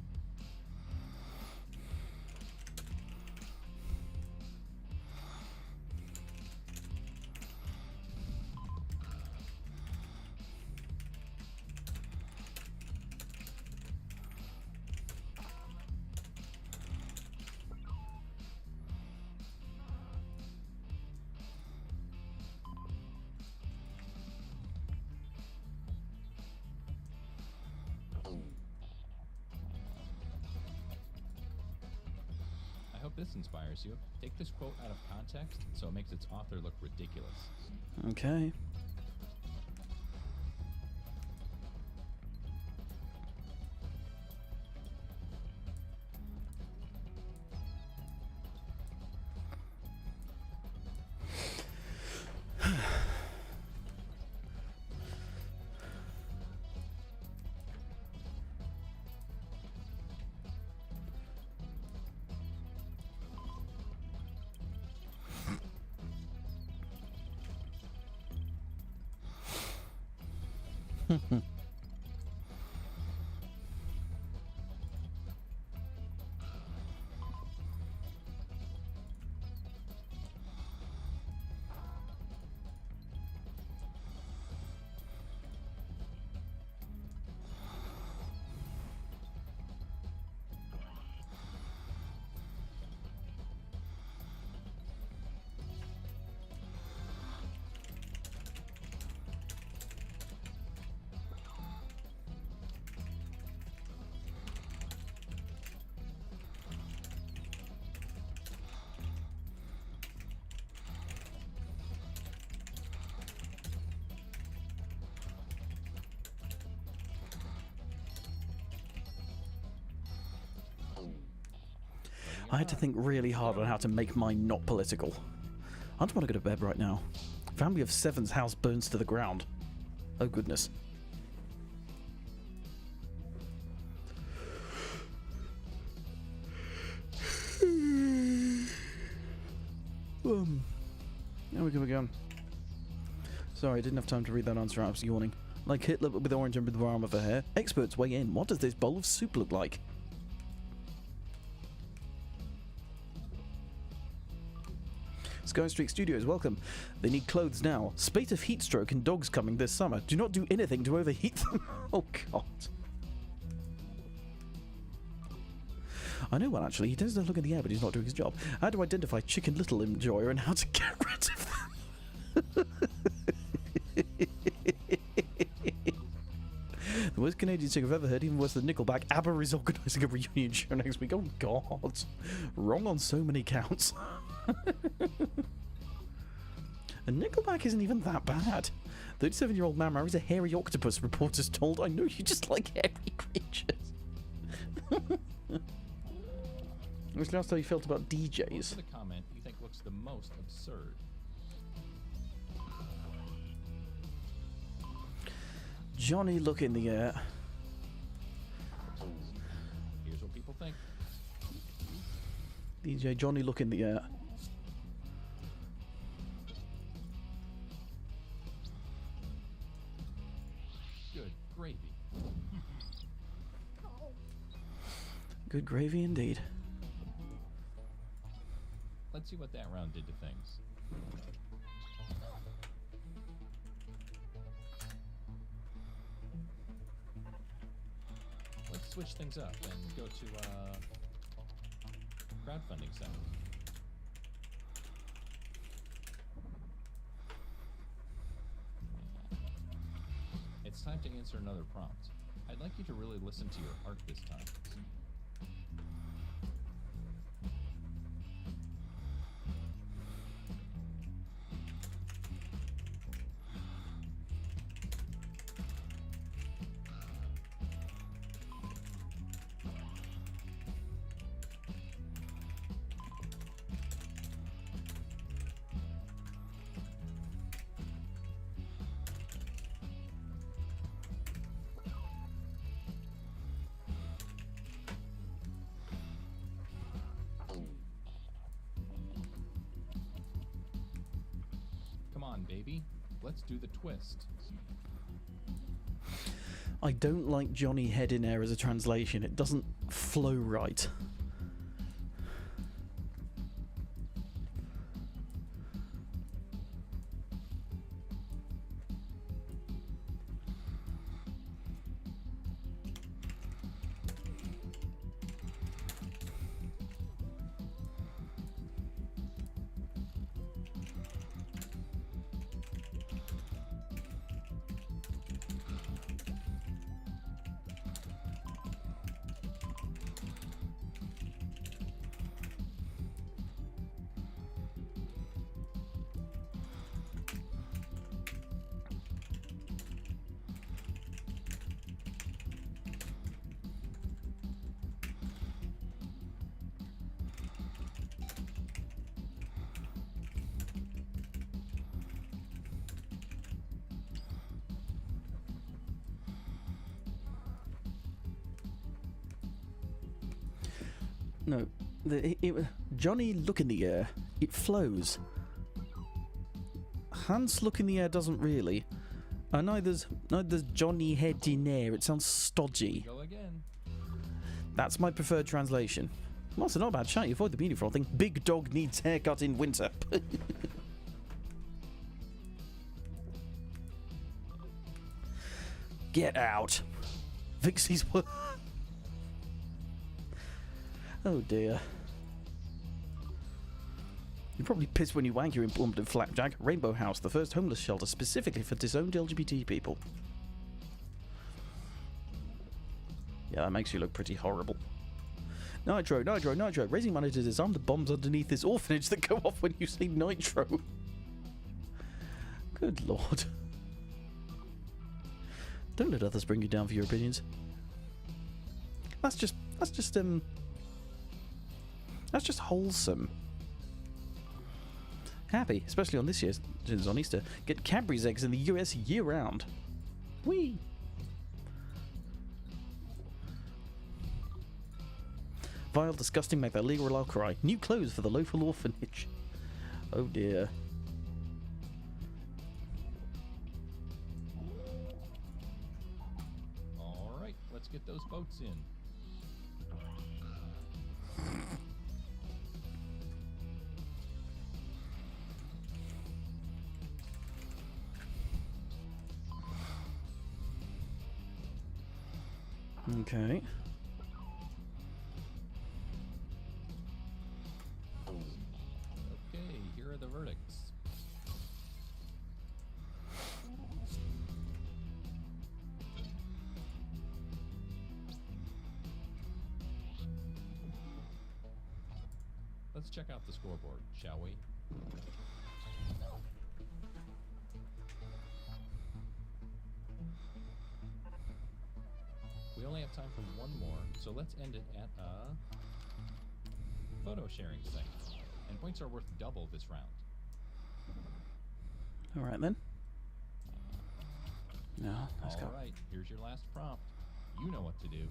Speaker 6: I hope this inspires you. Take this quote out of context so it makes its author look ridiculous.
Speaker 1: Okay. I had to think really hard on how to make mine not political. I don't want to go to bed right now. Family of Seven's house burns to the ground. Oh goodness. There we go again. Sorry, I didn't have time to read that answer out. I was yawning. Like Hitler but with orange and with arm of her hair. Experts weigh in. What does this bowl of soup look like? Sky Street Studios, welcome. They need clothes now. Spate of heat stroke and dogs coming this summer. Do not do anything to overheat them. Oh god. I know one actually. He tends to look in the air, but he's not doing his job. How to identify Chicken Little enjoyer and how to get rid of them. The worst Canadian singer I've ever heard, even worse than Nickelback. ABBA is organising a reunion show next week. Oh god. Wrong on so many counts. And Nickelback isn't even that bad. 37-year-old man marries a hairy octopus, reporters told. I know you just like hairy creatures. When was the last time you felt about DJs?
Speaker 6: What's the comment you think looks the most absurd?
Speaker 1: Johnny, look in the air.
Speaker 6: Here's what people think.
Speaker 1: DJ Johnny, look in the air.
Speaker 6: Good gravy.
Speaker 1: Good gravy indeed.
Speaker 6: Let's see what that round did to things. Let's switch things up and go to crowdfunding site. it's time to answer another prompt. I'd like you to really listen to your heart this time. Come on, baby. Let's do the twist.
Speaker 1: I don't like Johnny Head in Air as a translation. It doesn't flow right. No, Johnny Look in the Air. It flows. Hans Look in the Air doesn't really. Neither's Johnny Head in Air. It sounds stodgy.
Speaker 6: Go again.
Speaker 1: That's my preferred translation. Well, it's not a bad shot. You avoid the beauty frothing. Big dog needs haircut in winter. Get out. Vixie's work. Oh dear. You're probably pissed when you wank your implemented Flapjack. Rainbow House, the first homeless shelter specifically for disowned LGBT people. Yeah, that makes you look pretty horrible. Nitro, nitro, nitro. Raising money to disarm the bombs underneath this orphanage that go off when you say nitro. Good lord. Don't let others bring you down for your opinions. That's just wholesome. Happy, especially on this year's on Easter. Get Cadbury's eggs in the US year round. Whee! Vile, disgusting, make that legal or I'll cry. New clothes for the local orphanage. Oh dear.
Speaker 6: Alright, let's get those boats in.
Speaker 1: Okay.
Speaker 6: Okay, here are the verdicts. Let's check out the scoreboard, shall we? We only have time for one more, so let's end it at a photo sharing site. And points are worth double this round.
Speaker 1: Alright then. No, let's go.
Speaker 6: Alright, here's your last prompt. You know what to do.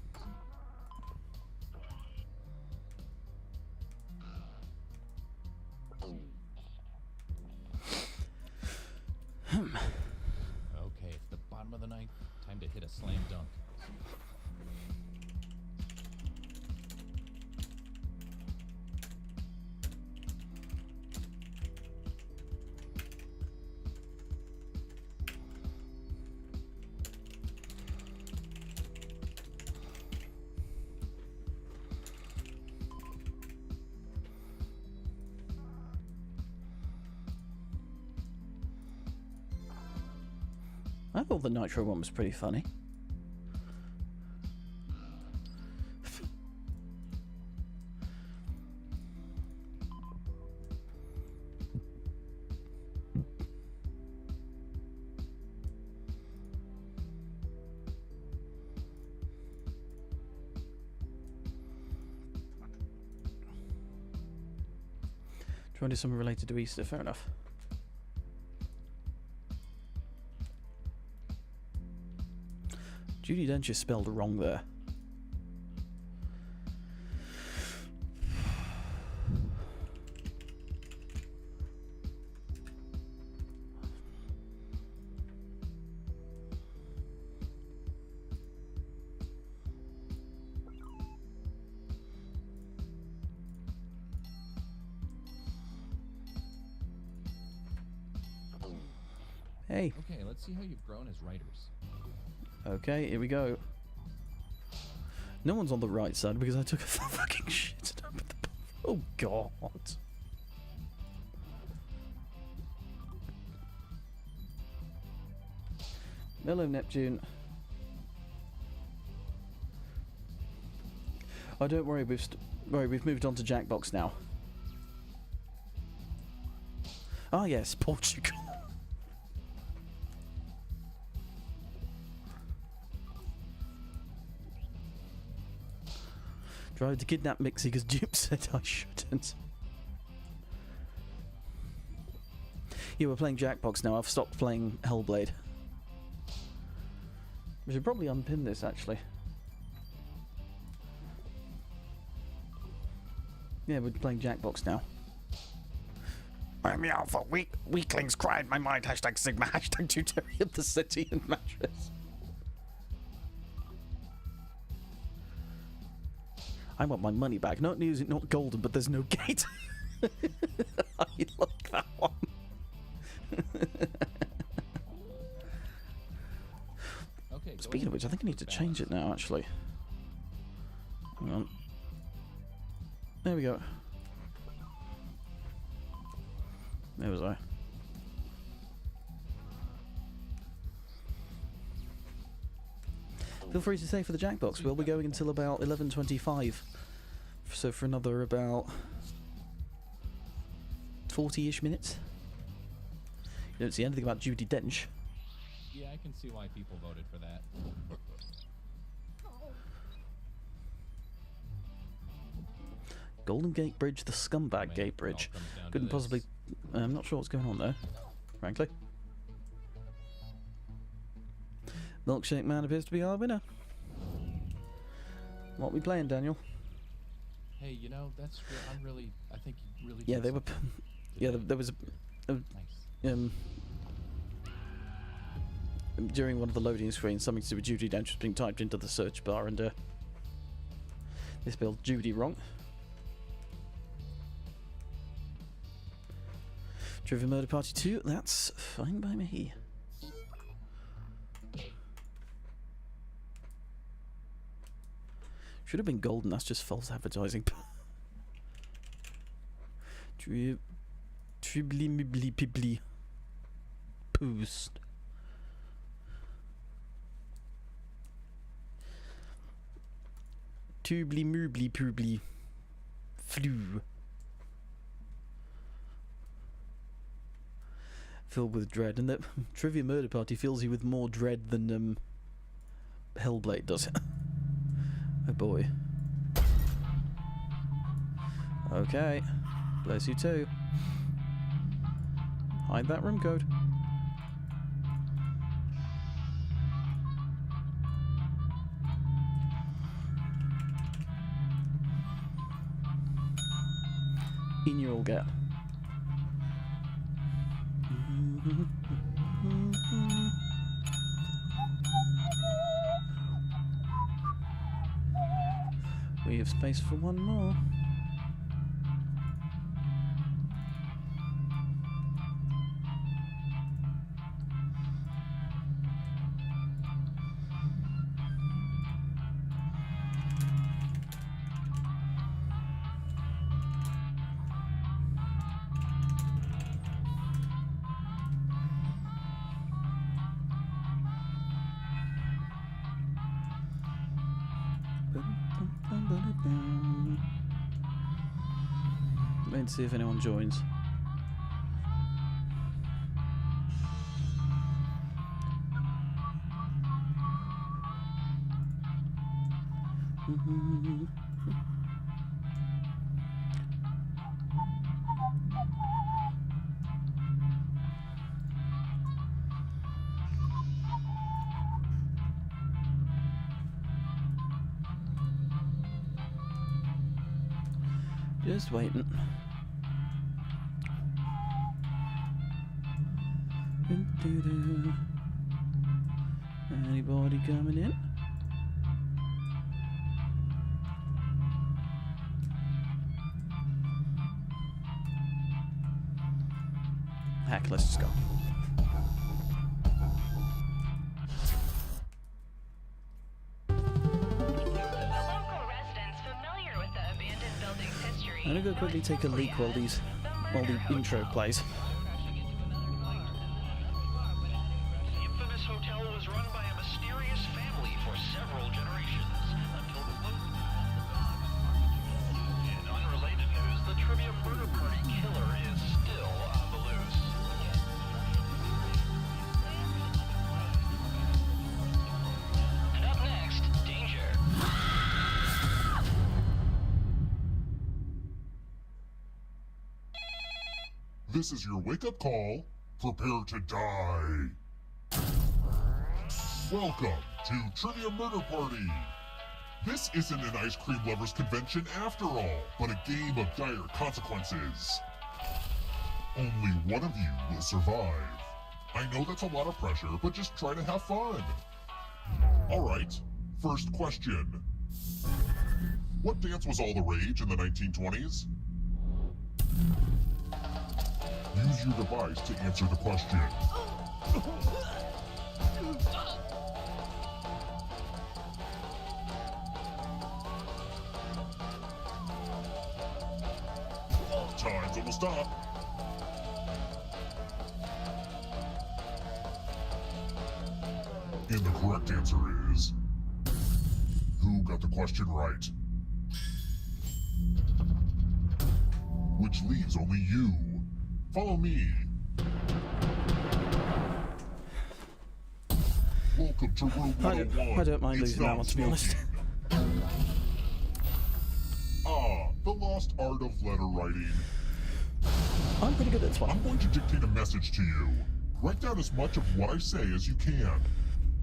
Speaker 6: Okay, it's the bottom of the ninth. Time to hit a slam dunk.
Speaker 1: I thought the Nitro one was pretty funny. Trying to do something related to Easter, fair enough. Judi Dench is spelled wrong there. Hey.
Speaker 6: Okay, let's see how you've grown as writers.
Speaker 1: Okay, here we go. No one's on the right side because I took a fucking shit. Oh god. Hello, Neptune. Oh, don't worry, we've moved on to Jackbox now. Ah, yes, Portugal. Tried to kidnap Mixie because Dupe said I shouldn't. Yeah, we're playing Jackbox now. I've stopped playing Hellblade. We should probably unpin this, actually. Yeah, we're playing Jackbox now. I'm the alpha. Weaklings cry in my mind. Hashtag Sigma. Hashtag Deuterium the Sentient Mattress. I want my money back. Not news, not golden, but there's no gate. I like that one.
Speaker 6: Okay.
Speaker 1: Speaking of which, I think I need to change it now, actually. Hang on. There we go. There was I. Feel free to stay for the Jackbox. We'll be going until about 11:25. So for another about 40-ish minutes. You don't see anything about Judi Dench.
Speaker 6: Yeah, I can see why people voted for that.
Speaker 1: Golden Gate Bridge, the scumbag gate bridge. Couldn't possibly... I'm not sure what's going on there, frankly. Milkshake Man appears to be our winner. What are we playing, Daniel?
Speaker 6: Hey, you know, I think you really
Speaker 1: Yeah,
Speaker 6: did
Speaker 1: they were...
Speaker 6: something
Speaker 1: Yeah,
Speaker 6: today.
Speaker 1: there was a...
Speaker 6: Nice.
Speaker 1: During one of the loading screens, something to do with Judi Dench was being typed into the search bar, and they spelled Judy wrong. Trivia Murder Party 2, that's fine by me. Should have been golden, that's just false advertising. Tribly mibly pibly. Post. Tubly mubly publy. Flew. Filled with dread, and that Trivia Murder Party fills you with more dread than Hellblade does. Oh boy. Okay. Bless you too. Hide that room code. In you'll get. We have space for one more. Let's see if anyone joins. Just waiting. Anybody coming in? Heck, let's just go. I'm gonna go quickly take a leak while the intro plays.
Speaker 8: The infamous hotel was run by a mysterious family for several generations until the In unrelated news, the trivia murder party killer is still on the loose. And up next, danger.
Speaker 9: This is your wake-up call. Prepare to die. Welcome to Trivia Murder Party. This isn't an ice cream lovers convention after all, but a game of dire consequences. Only one of you will survive. I know that's a lot of pressure, but just try to have fun. All right, first question. What dance was all the rage in the 1920s? Use your device to answer the question. Time's almost up. And the correct answer is... Who got the question right? Which leaves only you. Follow me. Welcome to room 101.
Speaker 1: I don't mind losing that one, to be honest.
Speaker 9: The lost art of letter writing.
Speaker 1: I'm pretty good at this one.
Speaker 9: I'm going to dictate a message to you. Write down as much of what I say as you can.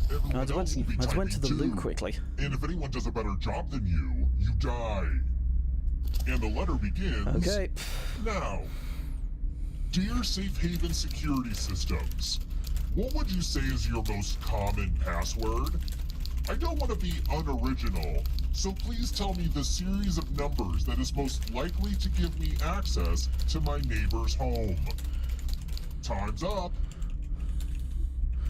Speaker 9: Everyone else will be
Speaker 1: I just went to the
Speaker 9: typing
Speaker 1: loo
Speaker 9: too.
Speaker 1: quickly.
Speaker 9: And if anyone does a better job than you, you die. And the letter begins...
Speaker 1: Okay.
Speaker 9: Now. Dear Safe Haven Security Systems, what would you say is your most common password? I don't want to be unoriginal, so please tell me the series of numbers that is most likely to give me access to my neighbor's home. Time's up.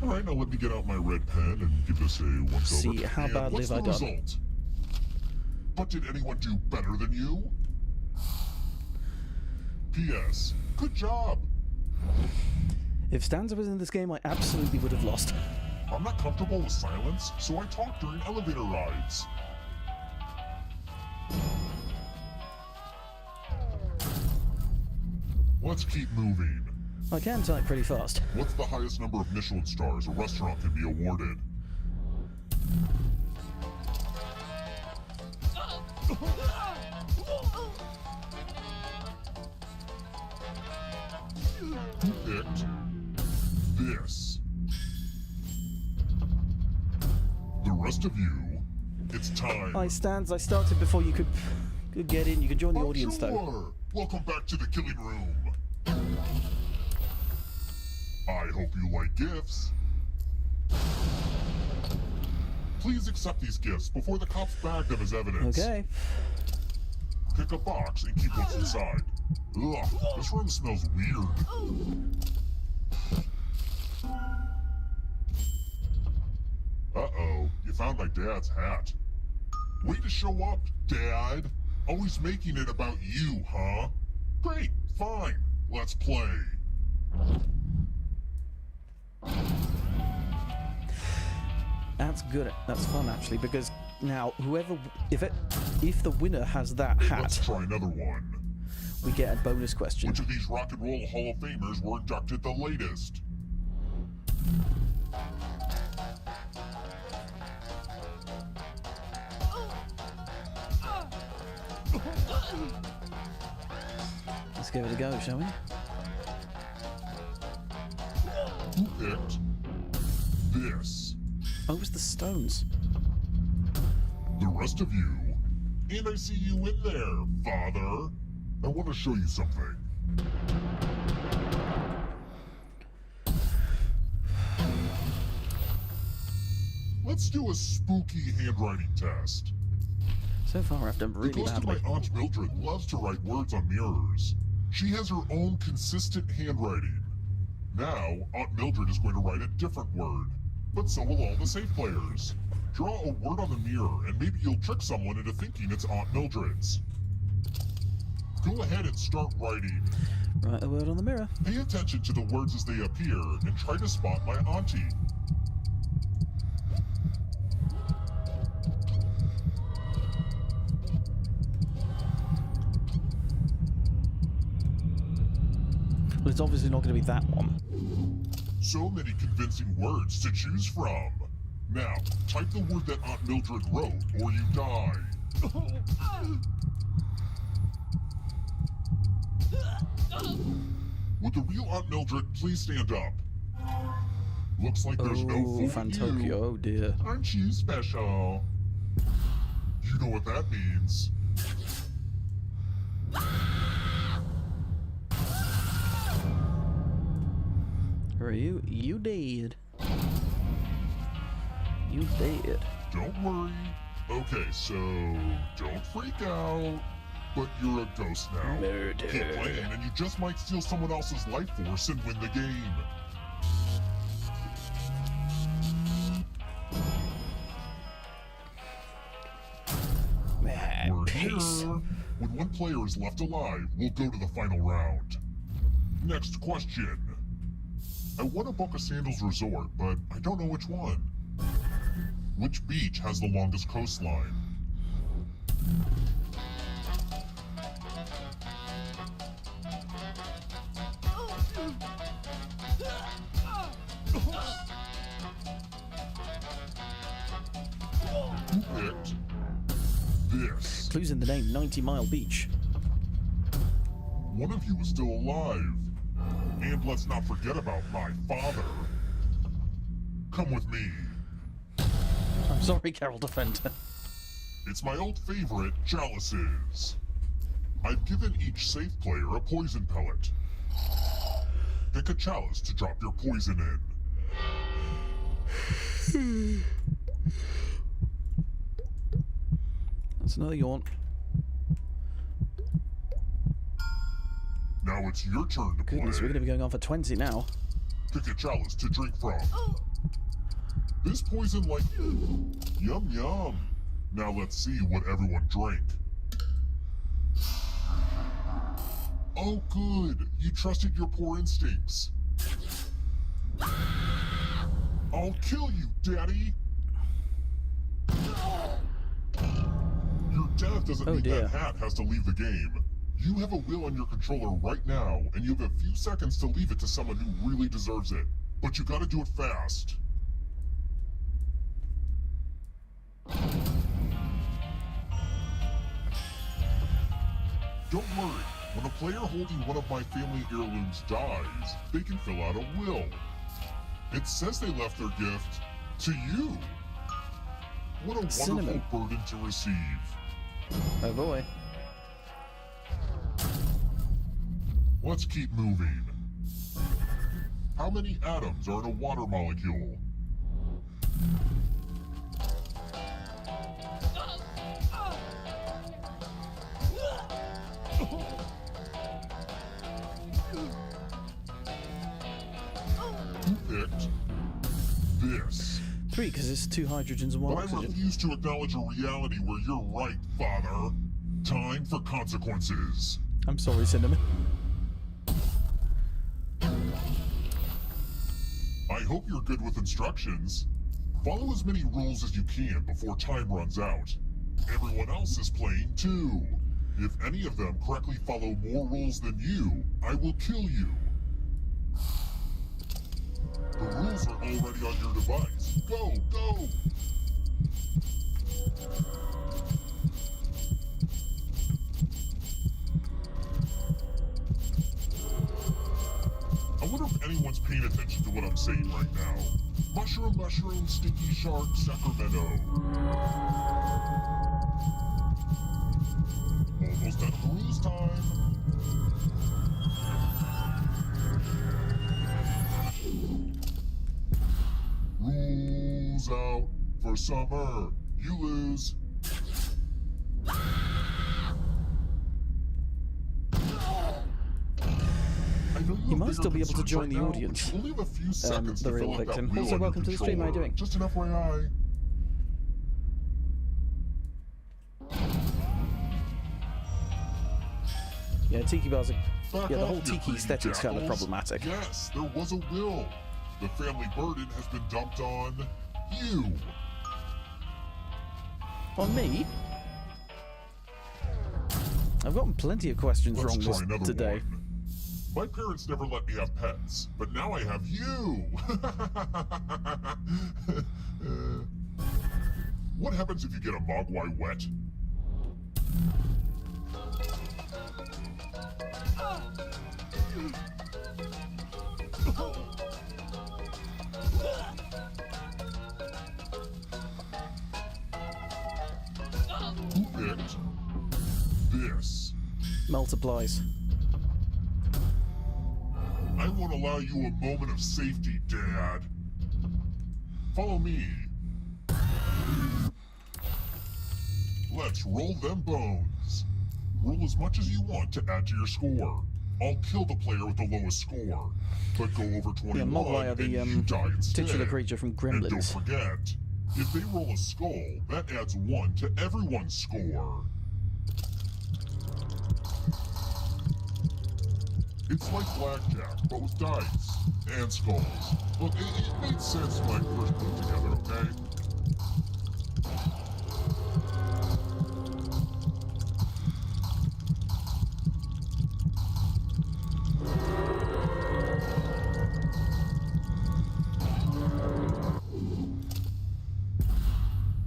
Speaker 9: Alright, now let me get out my red pen and give this a once over.
Speaker 1: See, how
Speaker 9: And
Speaker 1: badly
Speaker 9: what's
Speaker 1: have I
Speaker 9: the
Speaker 1: done?
Speaker 9: result? But did anyone do better than you? P.S. Good job.
Speaker 1: If Stanza was in this game, I absolutely would have lost.
Speaker 9: I'm not comfortable with silence, so I talk during elevator rides. Let's keep moving.
Speaker 1: I can type pretty fast.
Speaker 9: What's the highest number of Michelin stars a restaurant can be awarded? Who picked this? The rest of you, it's time.
Speaker 1: I started before you could get in. You could join the
Speaker 9: Oh,
Speaker 1: audience though.
Speaker 9: sure. Welcome back to the killing room. I hope you like gifts. Please accept these gifts before the cops bag them as evidence.
Speaker 1: Okay.
Speaker 9: Pick a box and keep what's inside. Ugh, this room smells weird. Uh-oh, you found my dad's hat. Way to show up, Dad. Always making it about you, huh? Great, fine, let's play.
Speaker 1: That's good. That's fun actually, because Now, if the winner has that
Speaker 9: Let's
Speaker 1: hat,
Speaker 9: try another one.
Speaker 1: we get a bonus question.
Speaker 9: Which of these Rock and Roll Hall of Famers were inducted the latest?
Speaker 1: Let's give it a go, shall we?
Speaker 9: Who picked this?
Speaker 1: Oh, it was the Stones.
Speaker 9: The rest of you, and I see you in there, Father. I want to show you something. Let's do a spooky handwriting test.
Speaker 1: So far, I've done
Speaker 9: The
Speaker 1: really
Speaker 9: ghost of
Speaker 1: badly.
Speaker 9: my Aunt Mildred loves to write words on mirrors. She has her own consistent handwriting. Now, Aunt Mildred is going to write a different word, but so will all the safe players. Draw a word on the mirror, and maybe you'll trick someone into thinking it's Aunt Mildred's. Go ahead and start writing.
Speaker 1: Write a word on the mirror.
Speaker 9: Pay attention to the words as they appear, and try to spot my auntie.
Speaker 1: Well, it's obviously not going to be that one.
Speaker 9: So many convincing words to choose from. Now, type the word that Aunt Mildred wrote, or you die. Would the real Aunt Mildred please stand up? Looks like there's no
Speaker 1: Oh,
Speaker 9: fool
Speaker 1: Fantokyo,
Speaker 9: you.
Speaker 1: oh dear.
Speaker 9: Aren't you special? You know what that means.
Speaker 1: Where are you? You dead. You dead.
Speaker 9: Don't worry. Okay, so don't freak out. But you're a ghost now.
Speaker 1: Murder.
Speaker 9: Keep playing, and you just might steal someone else's life force and win the game.
Speaker 1: Man,
Speaker 9: We're
Speaker 1: peace.
Speaker 9: here. When one player is left alive, we'll go to the final round. Next question. I want to book a Sandals resort, but I don't know which one. Which beach has the longest coastline? Who picked this?
Speaker 1: Clues in the name, 90 Mile Beach.
Speaker 9: One of you is still alive. And let's not forget about my father. Come with me.
Speaker 1: I'm sorry, Carol Defender.
Speaker 9: It's my old favorite, chalices. I've given each safe player a poison pellet. Pick a chalice to drop your poison in.
Speaker 1: That's another yawn.
Speaker 9: Now it's your turn to play.
Speaker 1: Goodness, we're going to be going on for 20 now.
Speaker 9: Pick a chalice to drink from. This poison like... Yum yum. Now let's see what everyone drank. Oh good, you trusted your poor instincts. I'll kill you, Daddy! Your death doesn't
Speaker 1: Oh,
Speaker 9: mean
Speaker 1: dear.
Speaker 9: that hat has to leave the game. You have a wheel on your controller right now, and you have a few seconds to leave it to someone who really deserves it. But you gotta do it fast. Don't worry, when a player holding one of my family heirlooms dies, they can fill out a will. It says they left their gift to you. What a wonderful
Speaker 1: Cinnamon.
Speaker 9: burden to receive.
Speaker 1: Oh boy.
Speaker 9: Let's keep moving. How many atoms are in a water molecule? Who picked this?
Speaker 1: 3, because it's 2 hydrogens and 1
Speaker 9: But I
Speaker 1: oxygen.
Speaker 9: refuse to acknowledge a reality where you're right, Father. Time for consequences.
Speaker 1: I'm sorry, Cinnamon.
Speaker 9: I hope you're good with instructions. Follow as many rules as you can before time runs out. Everyone else is playing too. If any of them correctly follow more rules than you, I will kill you. The rules are already on your device. Go, go! I wonder if anyone's paying attention to what I'm saying right now. Mushroom, mushroom, sticky shark, Sacramento. Almost out of the rules time. Rules out for summer. You lose.
Speaker 1: You might still be able to join the audience.
Speaker 9: We'll leave a few seconds
Speaker 1: the
Speaker 9: to
Speaker 1: real
Speaker 9: fill out that
Speaker 1: victim.
Speaker 9: wheel
Speaker 1: Also,
Speaker 9: on your
Speaker 1: welcome to the stream. How are you doing?
Speaker 9: Just an FYI.
Speaker 1: Yeah, tiki bars are...
Speaker 9: Back
Speaker 1: Yeah, the
Speaker 9: off,
Speaker 1: whole
Speaker 9: you
Speaker 1: tiki
Speaker 9: greedy
Speaker 1: aesthetic's kind of
Speaker 9: jackals.
Speaker 1: problematic.
Speaker 9: Yes, there was a will. The family burden has been dumped on you.
Speaker 1: On me? I've gotten plenty of questions
Speaker 9: Let's
Speaker 1: wrong
Speaker 9: try another
Speaker 1: today.
Speaker 9: one. My parents never let me have pets, but now I have you. What happens if you get a mogwai wet? Who picked this?
Speaker 1: Multiplies.
Speaker 9: I won't allow you a moment of safety, Dad. Follow me. Let's roll them bones. Roll as much as you want to add to your score. I'll kill the player with the lowest score. But go over 21
Speaker 1: Yeah, Mogwai are the
Speaker 9: and you die instead.
Speaker 1: titular creature from
Speaker 9: And don't
Speaker 1: Gremlins.
Speaker 9: forget, if they roll a skull, that adds 1 to everyone's score. It's like blackjack, but with dice and skulls. Look, it made sense when I first put it together, okay?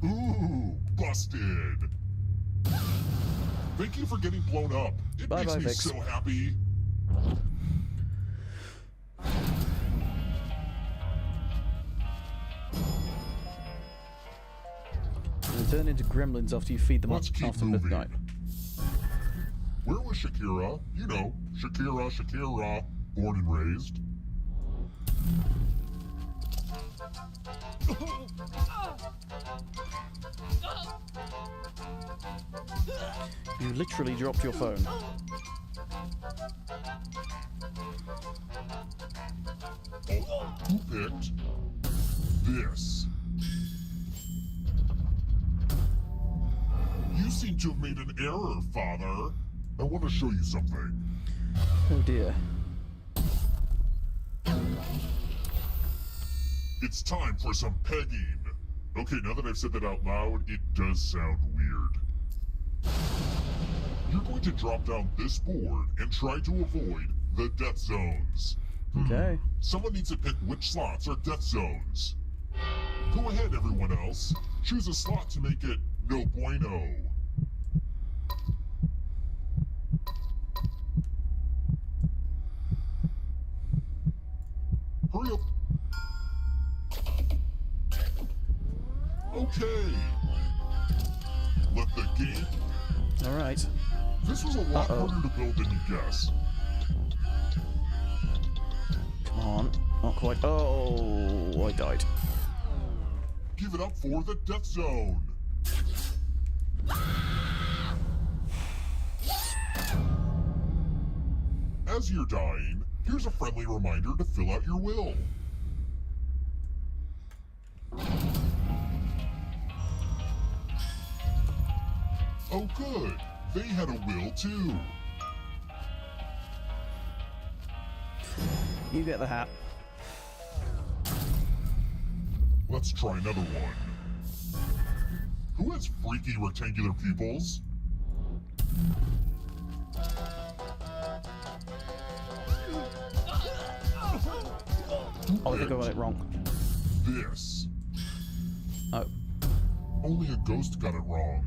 Speaker 9: Ooh, busted! Thank you for getting blown up. It
Speaker 1: Bye
Speaker 9: makes
Speaker 1: bye,
Speaker 9: me
Speaker 1: Vix.
Speaker 9: so happy.
Speaker 1: They turn into gremlins after you feed them up
Speaker 9: Let's keep
Speaker 1: after
Speaker 9: moving.
Speaker 1: midnight.
Speaker 9: Where was Shakira? You know, Shakira, born and raised.
Speaker 1: You literally dropped your phone.
Speaker 9: Who picked this? You seem to have made an error, Father. I want to show you something.
Speaker 1: Oh dear.
Speaker 9: It's time for some pegging. Okay, now that I've said that out loud, it does sound weird. You're going to drop down this board and try to avoid the death zones.
Speaker 1: Okay.
Speaker 9: Someone needs to pick which slots are death zones. Go ahead, everyone else. Choose a slot to make it no bueno. Hurry up. Okay. Let the game.
Speaker 1: All right.
Speaker 9: This was a lot harder to build than you guess.
Speaker 1: Come on. Not quite. Oh, I died.
Speaker 9: Give it up for the death zone. As you're dying, here's a friendly reminder to fill out your will. Oh good, they had a will too.
Speaker 1: You get the hat.
Speaker 9: Let's try another one. Who has freaky rectangular pupils?
Speaker 1: Oh, I think I got it wrong.
Speaker 9: This.
Speaker 1: Oh.
Speaker 9: Only a ghost got it wrong.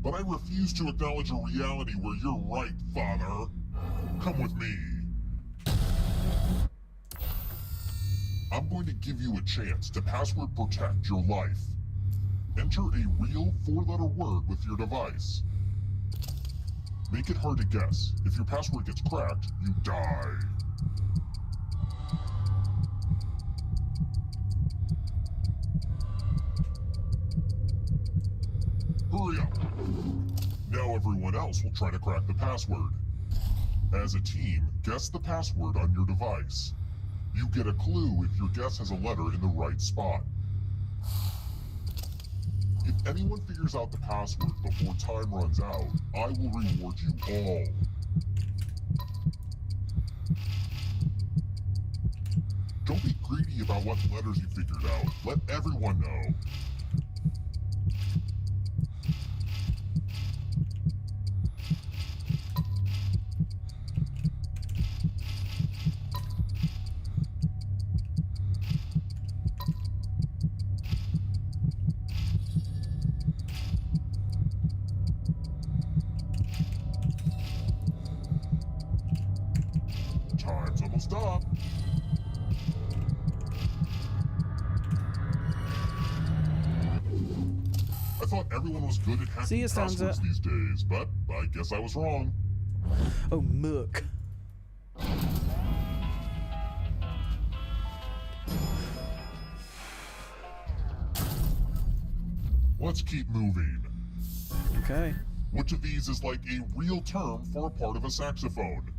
Speaker 9: But I refuse to acknowledge a reality where you're right, Father. Come with me. I'm going to give you a chance to password protect your life. Enter a real 4-letter word with your device. Make it hard to guess. If your password gets cracked, you die. Hurry up. Now everyone else will try to crack the password. As a team, guess the password on your device. You get a clue if your guess has a letter in the right spot. If anyone figures out the password before time runs out, I will reward you all. Don't be greedy about what letters you figured out. Let everyone know. Time's almost up. I thought everyone was good at
Speaker 1: See
Speaker 9: hacking
Speaker 1: you, Stanza.
Speaker 9: passwords these days, but I guess I was wrong.
Speaker 1: Oh, Merc.
Speaker 9: Let's keep moving.
Speaker 1: Okay.
Speaker 9: Which of these is like a real term for a part of a saxophone?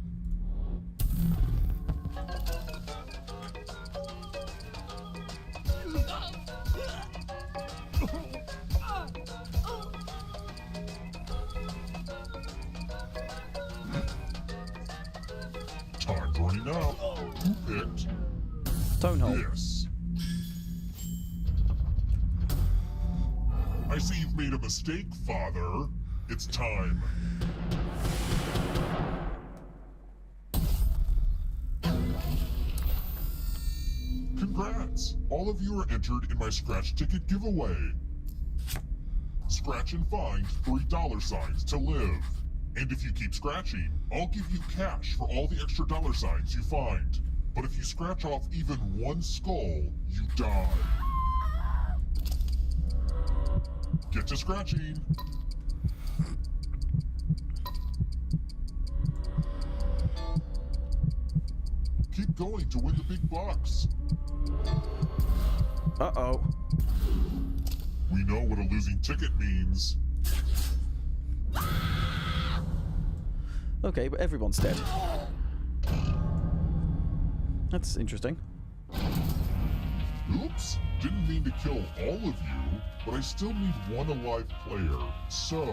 Speaker 9: Time's running out. Who picked
Speaker 1: Tone hole.
Speaker 9: this? I see you've made a mistake, Father. It's time. Congrats! All of you are entered in my scratch ticket giveaway. Scratch and find $3 to live. And if you keep scratching, I'll give you cash for all the extra $signs you find. But if you scratch off even one skull, you die. Get to scratching. Keep going to win the big bucks.
Speaker 1: Uh-oh.
Speaker 9: We know what a losing ticket means.
Speaker 1: Okay, but everyone's dead. That's interesting.
Speaker 9: Oops, didn't mean to kill all of you, but I still need one alive player, so...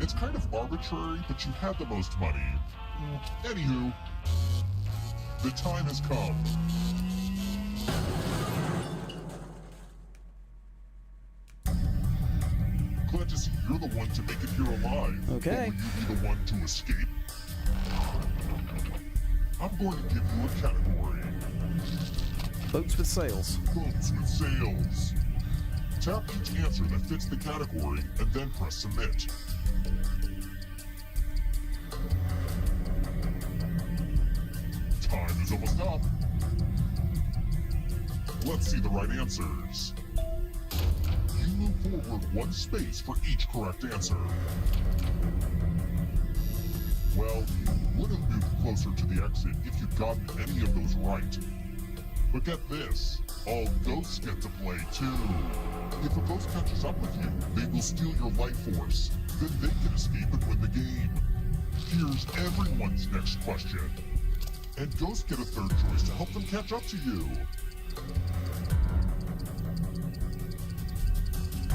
Speaker 9: It's kind of arbitrary, but you had the most money. Anywho, the time has come. Glad to see you're the one to make it here alive.
Speaker 1: Okay.
Speaker 9: But will you be the one to escape? I'm going to give you a category.
Speaker 1: Boats with sails.
Speaker 9: Boats with sails. Tap each answer that fits the category and then press submit. Time is almost up. Let's see the right answers. You move forward one space for each correct answer. Well, you would have moved closer to the exit if you'd gotten any of those right. But get this, all ghosts get to play too. If a ghost catches up with you, they will steal your life force. Then they can escape and win the game. Here's everyone's next question. And ghosts get a third choice to help them catch up to you.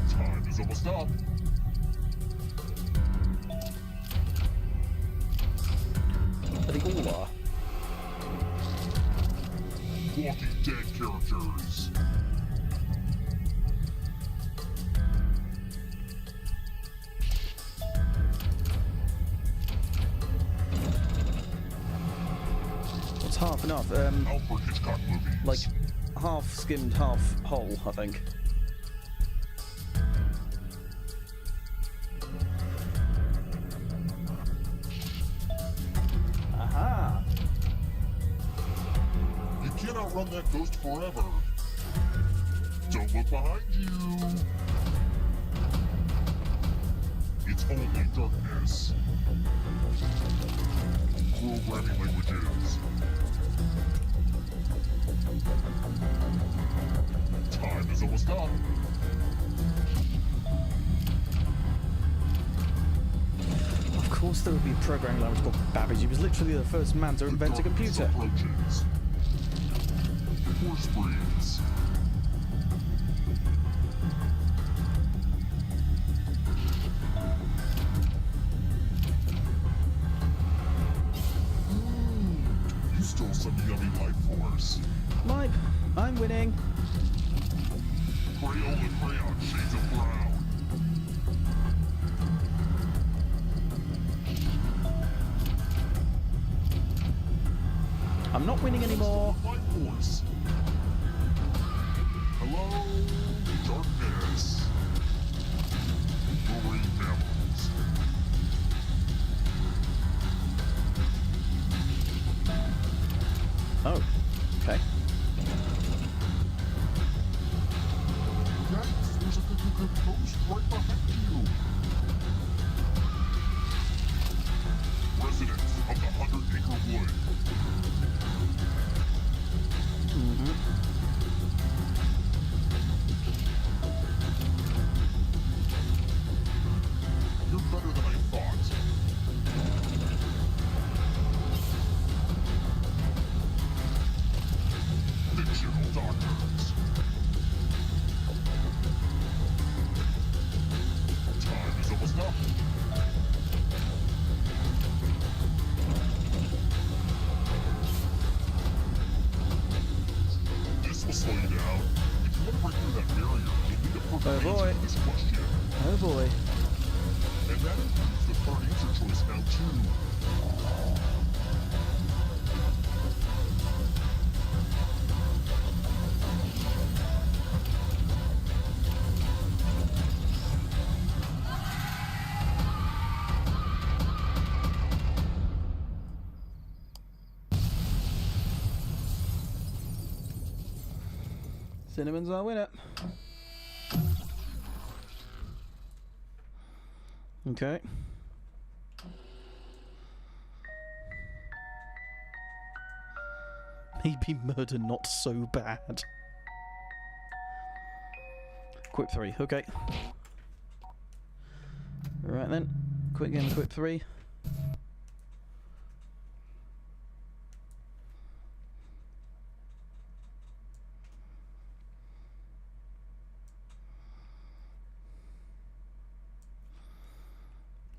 Speaker 9: Time is almost up.
Speaker 1: They all are.
Speaker 9: Walking Dead characters.
Speaker 1: It's half and half.
Speaker 9: Alfred Hitchcock movies.
Speaker 1: Like half skimmed, half whole, I think. Aha!
Speaker 9: You can't outrun that ghost forever. Don't look behind you. It's only darkness. Programming languages. Time is almost up.
Speaker 1: Of course there would be a programming language called Babbage. He was literally the first man to invent a computer.
Speaker 9: Approaches. Force breeds. You stole some yummy life force.
Speaker 1: Mike, I'm winning.
Speaker 9: Crayola crayon shades of brown.
Speaker 1: I'm not winning anymore.
Speaker 9: Life force. Hello, darkness. Marine mammals.
Speaker 1: Oh, okay.
Speaker 9: Yikes, there's a ghost right behind you. Residents of the 100-acre wood. You're better than I thought. Fictional doctors. Time is almost up. This will slow you down. If you want to break through that barrier, you need a perfect
Speaker 1: Oh boy.
Speaker 9: answer to this question.
Speaker 1: Oh boy.
Speaker 9: And that includes the third answer choice now too.
Speaker 1: Cinnamon's our winner. Okay. Maybe murder not so bad. Quip 3, okay. Right then. Quick game, Quip 3.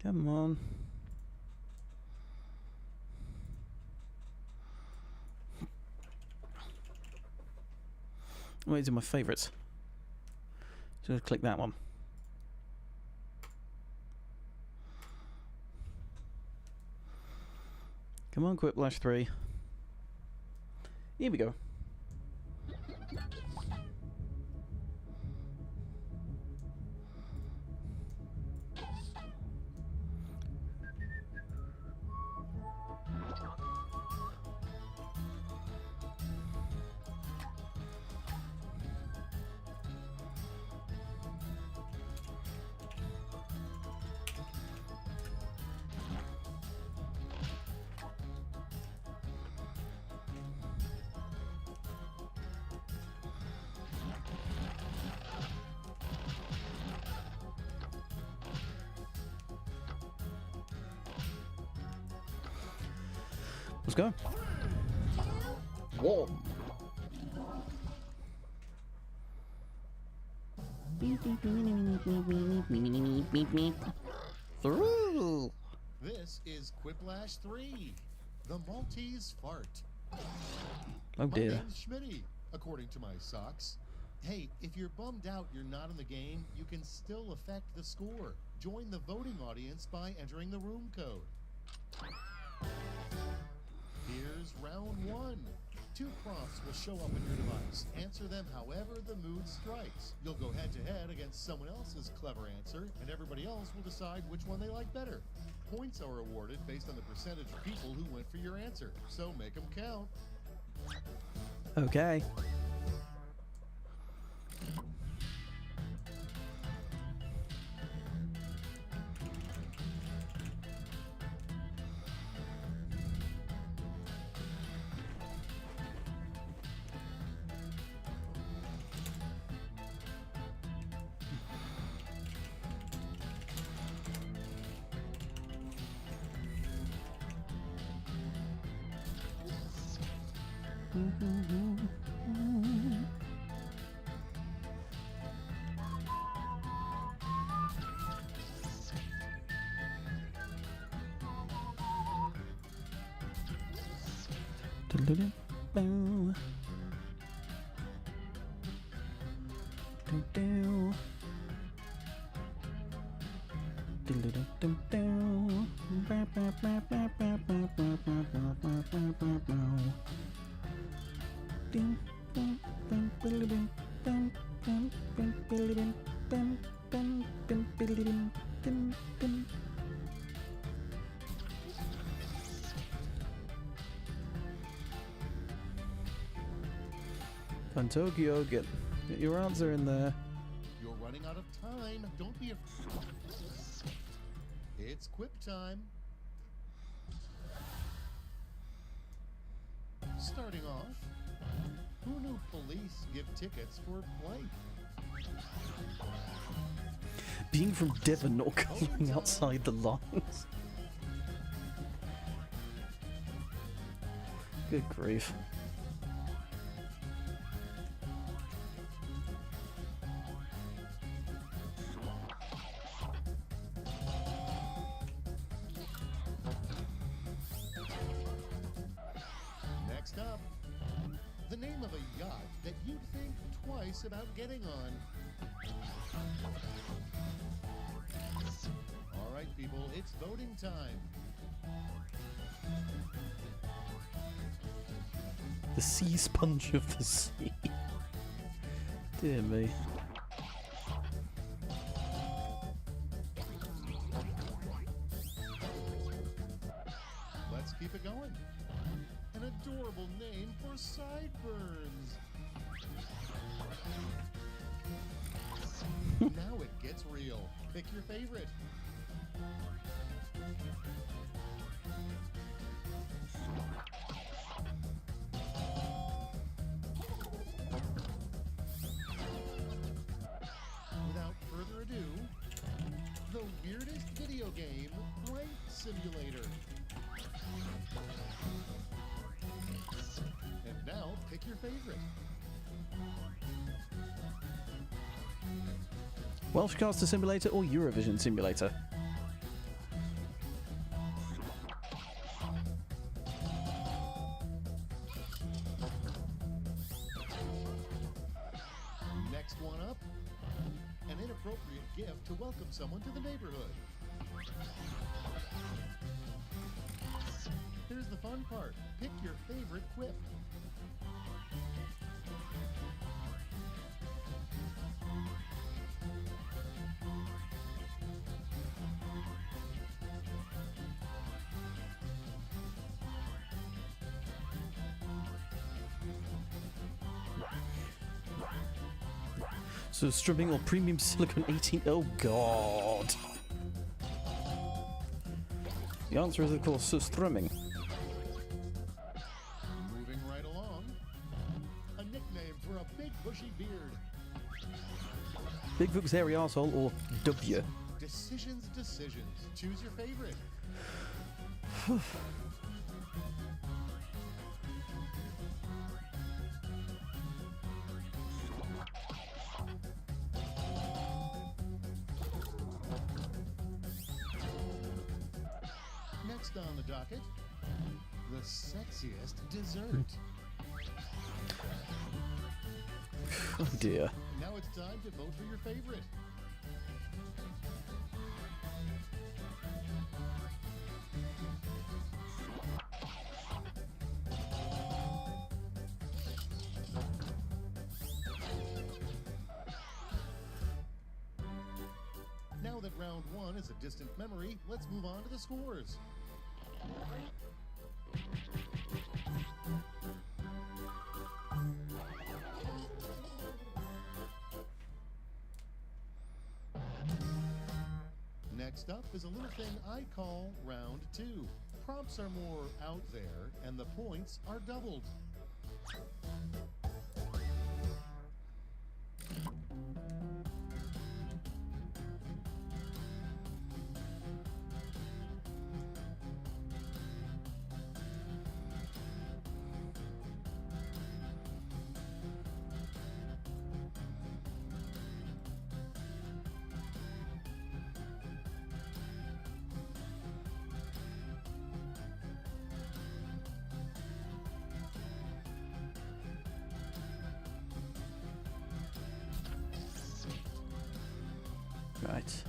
Speaker 1: Come on. Oh, these are my favourites. So I'm gonna click that one. Come on, Quiplash 3. Here we go. Let's go. Warm. Through.
Speaker 10: This is Quiplash 3, the Maltese fart.
Speaker 1: Oh dear.
Speaker 10: My name's Schmitty, according to my socks. Hey, if you're bummed out you're not in the game, you can still affect the score. Join the voting audience by entering the room code. Here's is round 1. 2 prompts will show up on your device. Answer them however the mood strikes. You'll go head-to-head against someone else's clever answer, and everybody else will decide which one they like better. Points are awarded based on the percentage of people who went for your answer, so make them count.
Speaker 1: Okay. And Tokyo, get your answer in there.
Speaker 10: You're running out of time. Don't be afraid. It's quip time. Starting off, who knew police give tickets for play?
Speaker 1: Being from Devon or colouring outside the lines. Good grief.
Speaker 10: Next up, the name of a yacht that you'd think twice about getting on. All right, people, it's voting time.
Speaker 1: The sea sponge of the sea. Dear me.
Speaker 10: Let's keep it going. An adorable name for sideburns. Now it gets real. Pick your favorite. Without further ado, the weirdest video game, Blank Simulator. And now, pick your favorite.
Speaker 1: Welshcaster Simulator or Eurovision Simulator?
Speaker 10: Next one up, an inappropriate gift to welcome someone to the neighborhood. Here's the fun part. Pick your favorite quip.
Speaker 1: So strumming or premium silicone 18. Oh god. The answer is of course strumming.
Speaker 10: Moving right along, a nickname for a big bushy beard.
Speaker 1: Big Book's hairy arsehole or W.
Speaker 10: Decisions. Choose your favorite. Next on the docket, the sexiest dessert.
Speaker 1: Oh dear.
Speaker 10: Now it's time to vote for your favorite. round 1 is a distant memory, let's move on to the scores. Next up is a little thing I call round 2. Prompts are more out there, and the points are doubled.
Speaker 1: Right.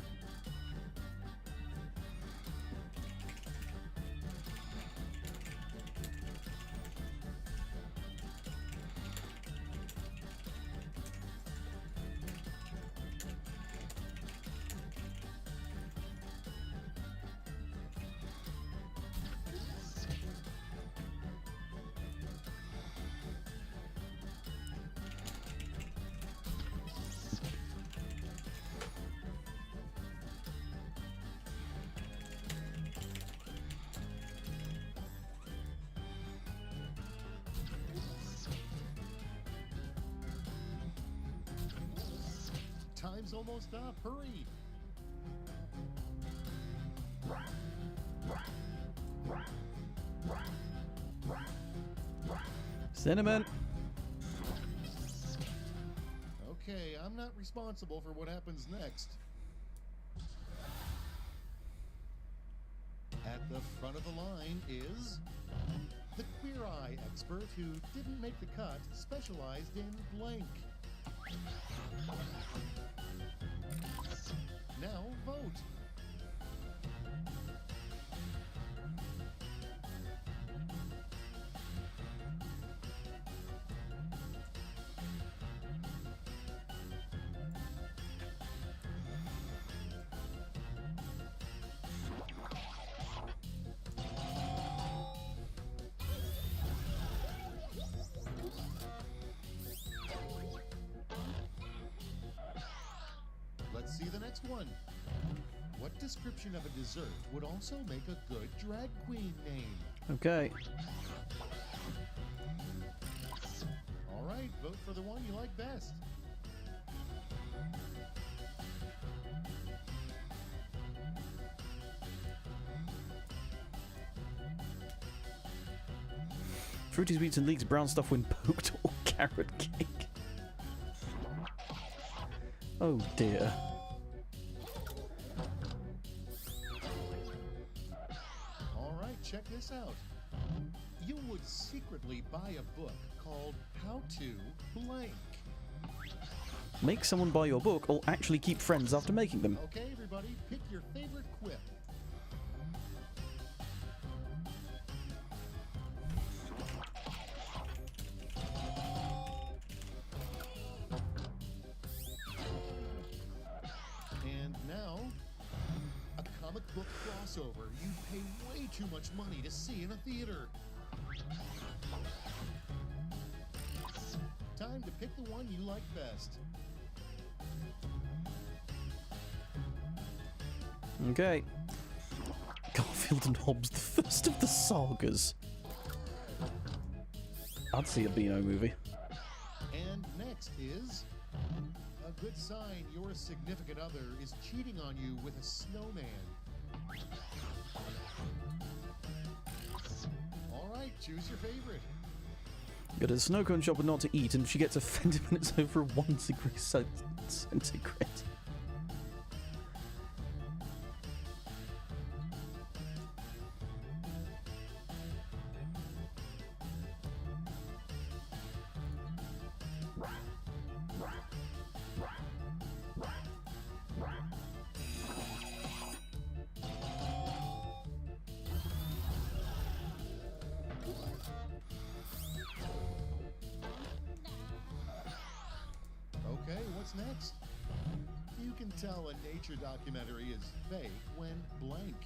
Speaker 10: Time's almost up. Hurry!
Speaker 1: Cinnamon.
Speaker 10: Okay, I'm not responsible for what happens next. At the front of the line is the Queer Eye expert who didn't make the cut, specialized in blank. Now vote. Let's see the next one. What description of a dessert would also make a good drag queen name?
Speaker 1: Okay.
Speaker 10: All right, vote for the one you like best.
Speaker 1: Fruity Sweets and Leeks brown stuff when poked or carrot cake. Oh dear.
Speaker 10: Alright, check this out. You would secretly buy a book called How to Blank.
Speaker 1: Make someone buy your book or actually keep friends after making them.
Speaker 10: Okay, everybody, pick your favorite quip. And now, a comic book crossover you pay way too much money to see in a theater. Time to pick the one you like best.
Speaker 1: Okay. Garfield and Hobbs, the first of the sagas. I'd see a Beano movie.
Speaker 10: And next is a good sign your significant other is cheating on you with a snowman. All right, choose your favorite.
Speaker 1: Go to the snow cone shop and not to eat, and she gets offended when it's over 1 degree centigrade.
Speaker 10: Okay, what's next? You can tell a nature documentary is fake when blank.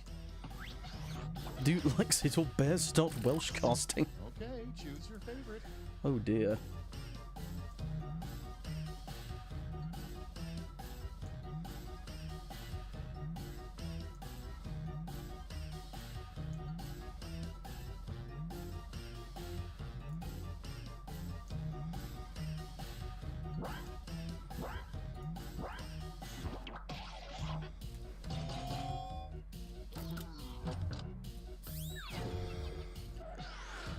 Speaker 1: Dude likes it all bears stop Welsh casting.
Speaker 10: Okay, choose your favorite.
Speaker 1: Oh dear.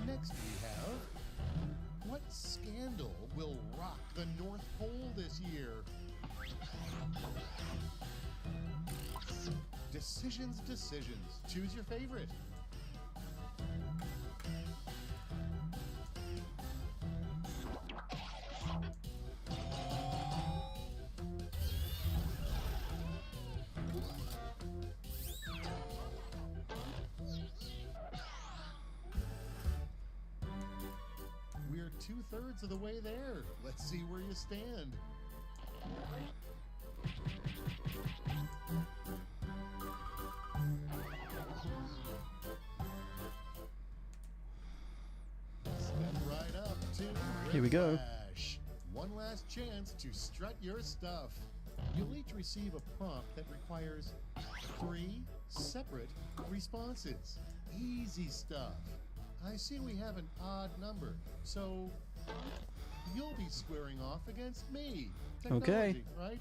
Speaker 10: Next we have, what scandal will rock the North Pole this year? Decisions. Choose your favorite. We're 2/3 of the way there. Let's see where you stand. Step right up to
Speaker 1: Here we go.
Speaker 10: Rifftrax. One last chance to strut your stuff. You'll each receive a prompt that requires 3 separate responses. Easy stuff. I see we have an odd number, so you'll be squaring off against me.
Speaker 1: Okay.
Speaker 10: Technology, right?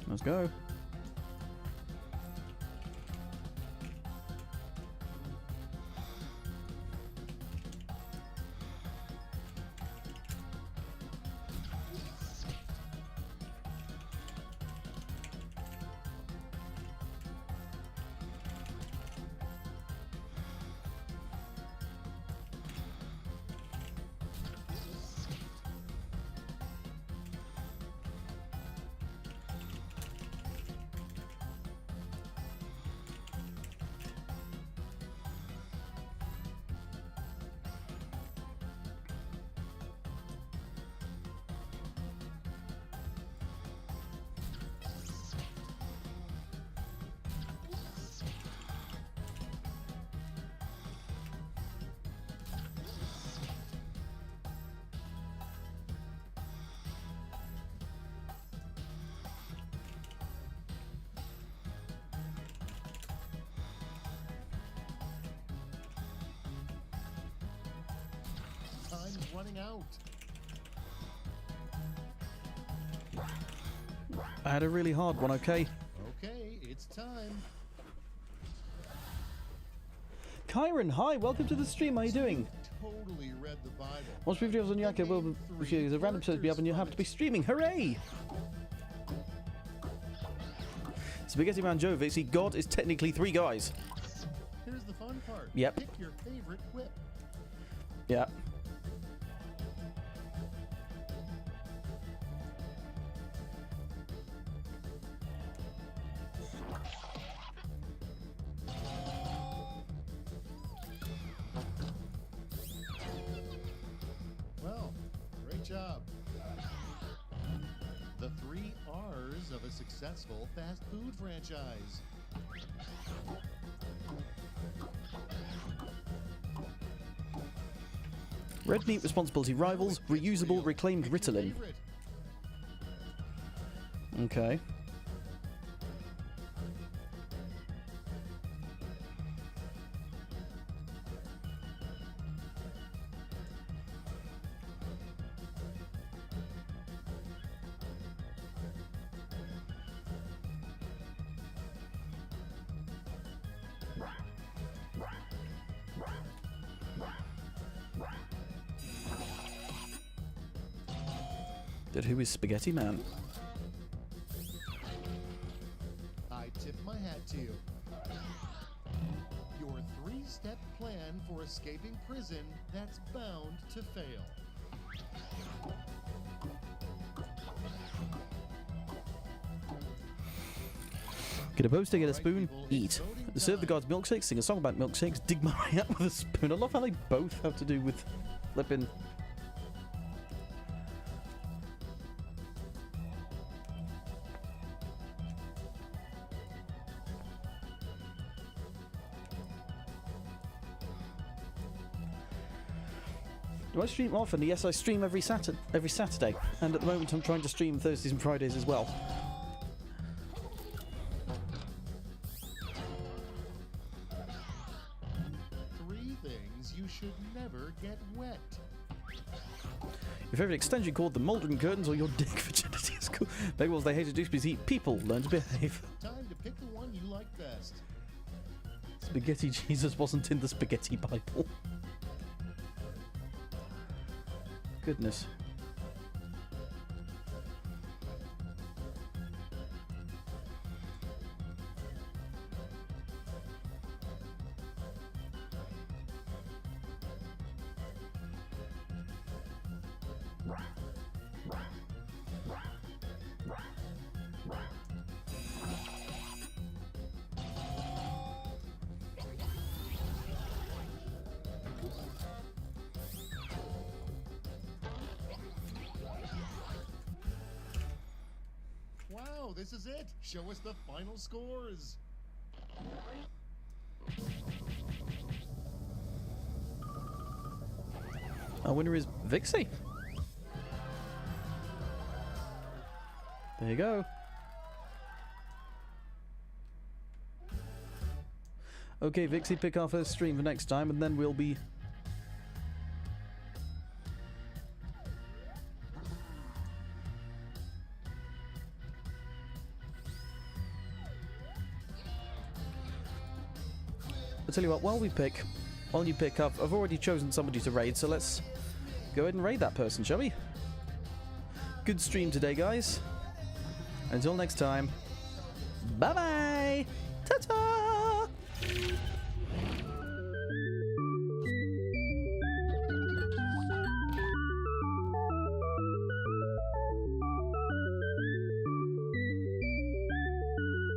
Speaker 1: Let's go.
Speaker 10: Time's running out.
Speaker 1: I had a really hard one, okay?
Speaker 10: Okay, it's time.
Speaker 1: Kyron, hi, welcome to the stream. How are you doing?
Speaker 10: Totally read the Bible.
Speaker 1: Watch videos on your account. Well, if there's a random episode be up and you have to be streaming. Hooray! Spaghetti Man Joe, see, God is technically 3 guys.
Speaker 10: Here's the fun part.
Speaker 1: Yep.
Speaker 10: Pick your favorite whip.
Speaker 1: Yeah.
Speaker 10: Well, great job. The 3 R's of a successful fast food franchise.
Speaker 1: Red meat responsibility rivals, reusable reclaimed Ritalin.
Speaker 10: Favorite.
Speaker 1: Okay. But who is Spaghetti Man?
Speaker 10: I tip my hat to you. Your 3-step plan for escaping prison that's bound to fail.
Speaker 1: Get a poster, get a spoon, eat. Serve the gods milkshakes, sing a song about milkshakes, dig my eye out with a spoon. I love how they both have to do with flipping. Do I stream often? Yes, I stream every Saturday, and at the moment I'm trying to stream Thursdays and Fridays as well.
Speaker 10: You should never get wet.
Speaker 1: Your favourite extension called the Mouldering Curtains or your dick virginity is cool. Bagels they hate to do because eat people. Learn to behave.
Speaker 10: Time to pick the one you like best.
Speaker 1: Spaghetti Jesus wasn't in the Spaghetti Bible. Goodness.
Speaker 10: Wow, this is it. Show us the final scores.
Speaker 1: Our winner is Vixie. There you go. Okay, Vixie, pick our first stream for next time, and then we'll be... I'll tell you what, while you pick, I've already chosen somebody to raid, so let's go ahead and raid that person, shall we? Good stream today, guys. Until next time, bye-bye! Ta-ta!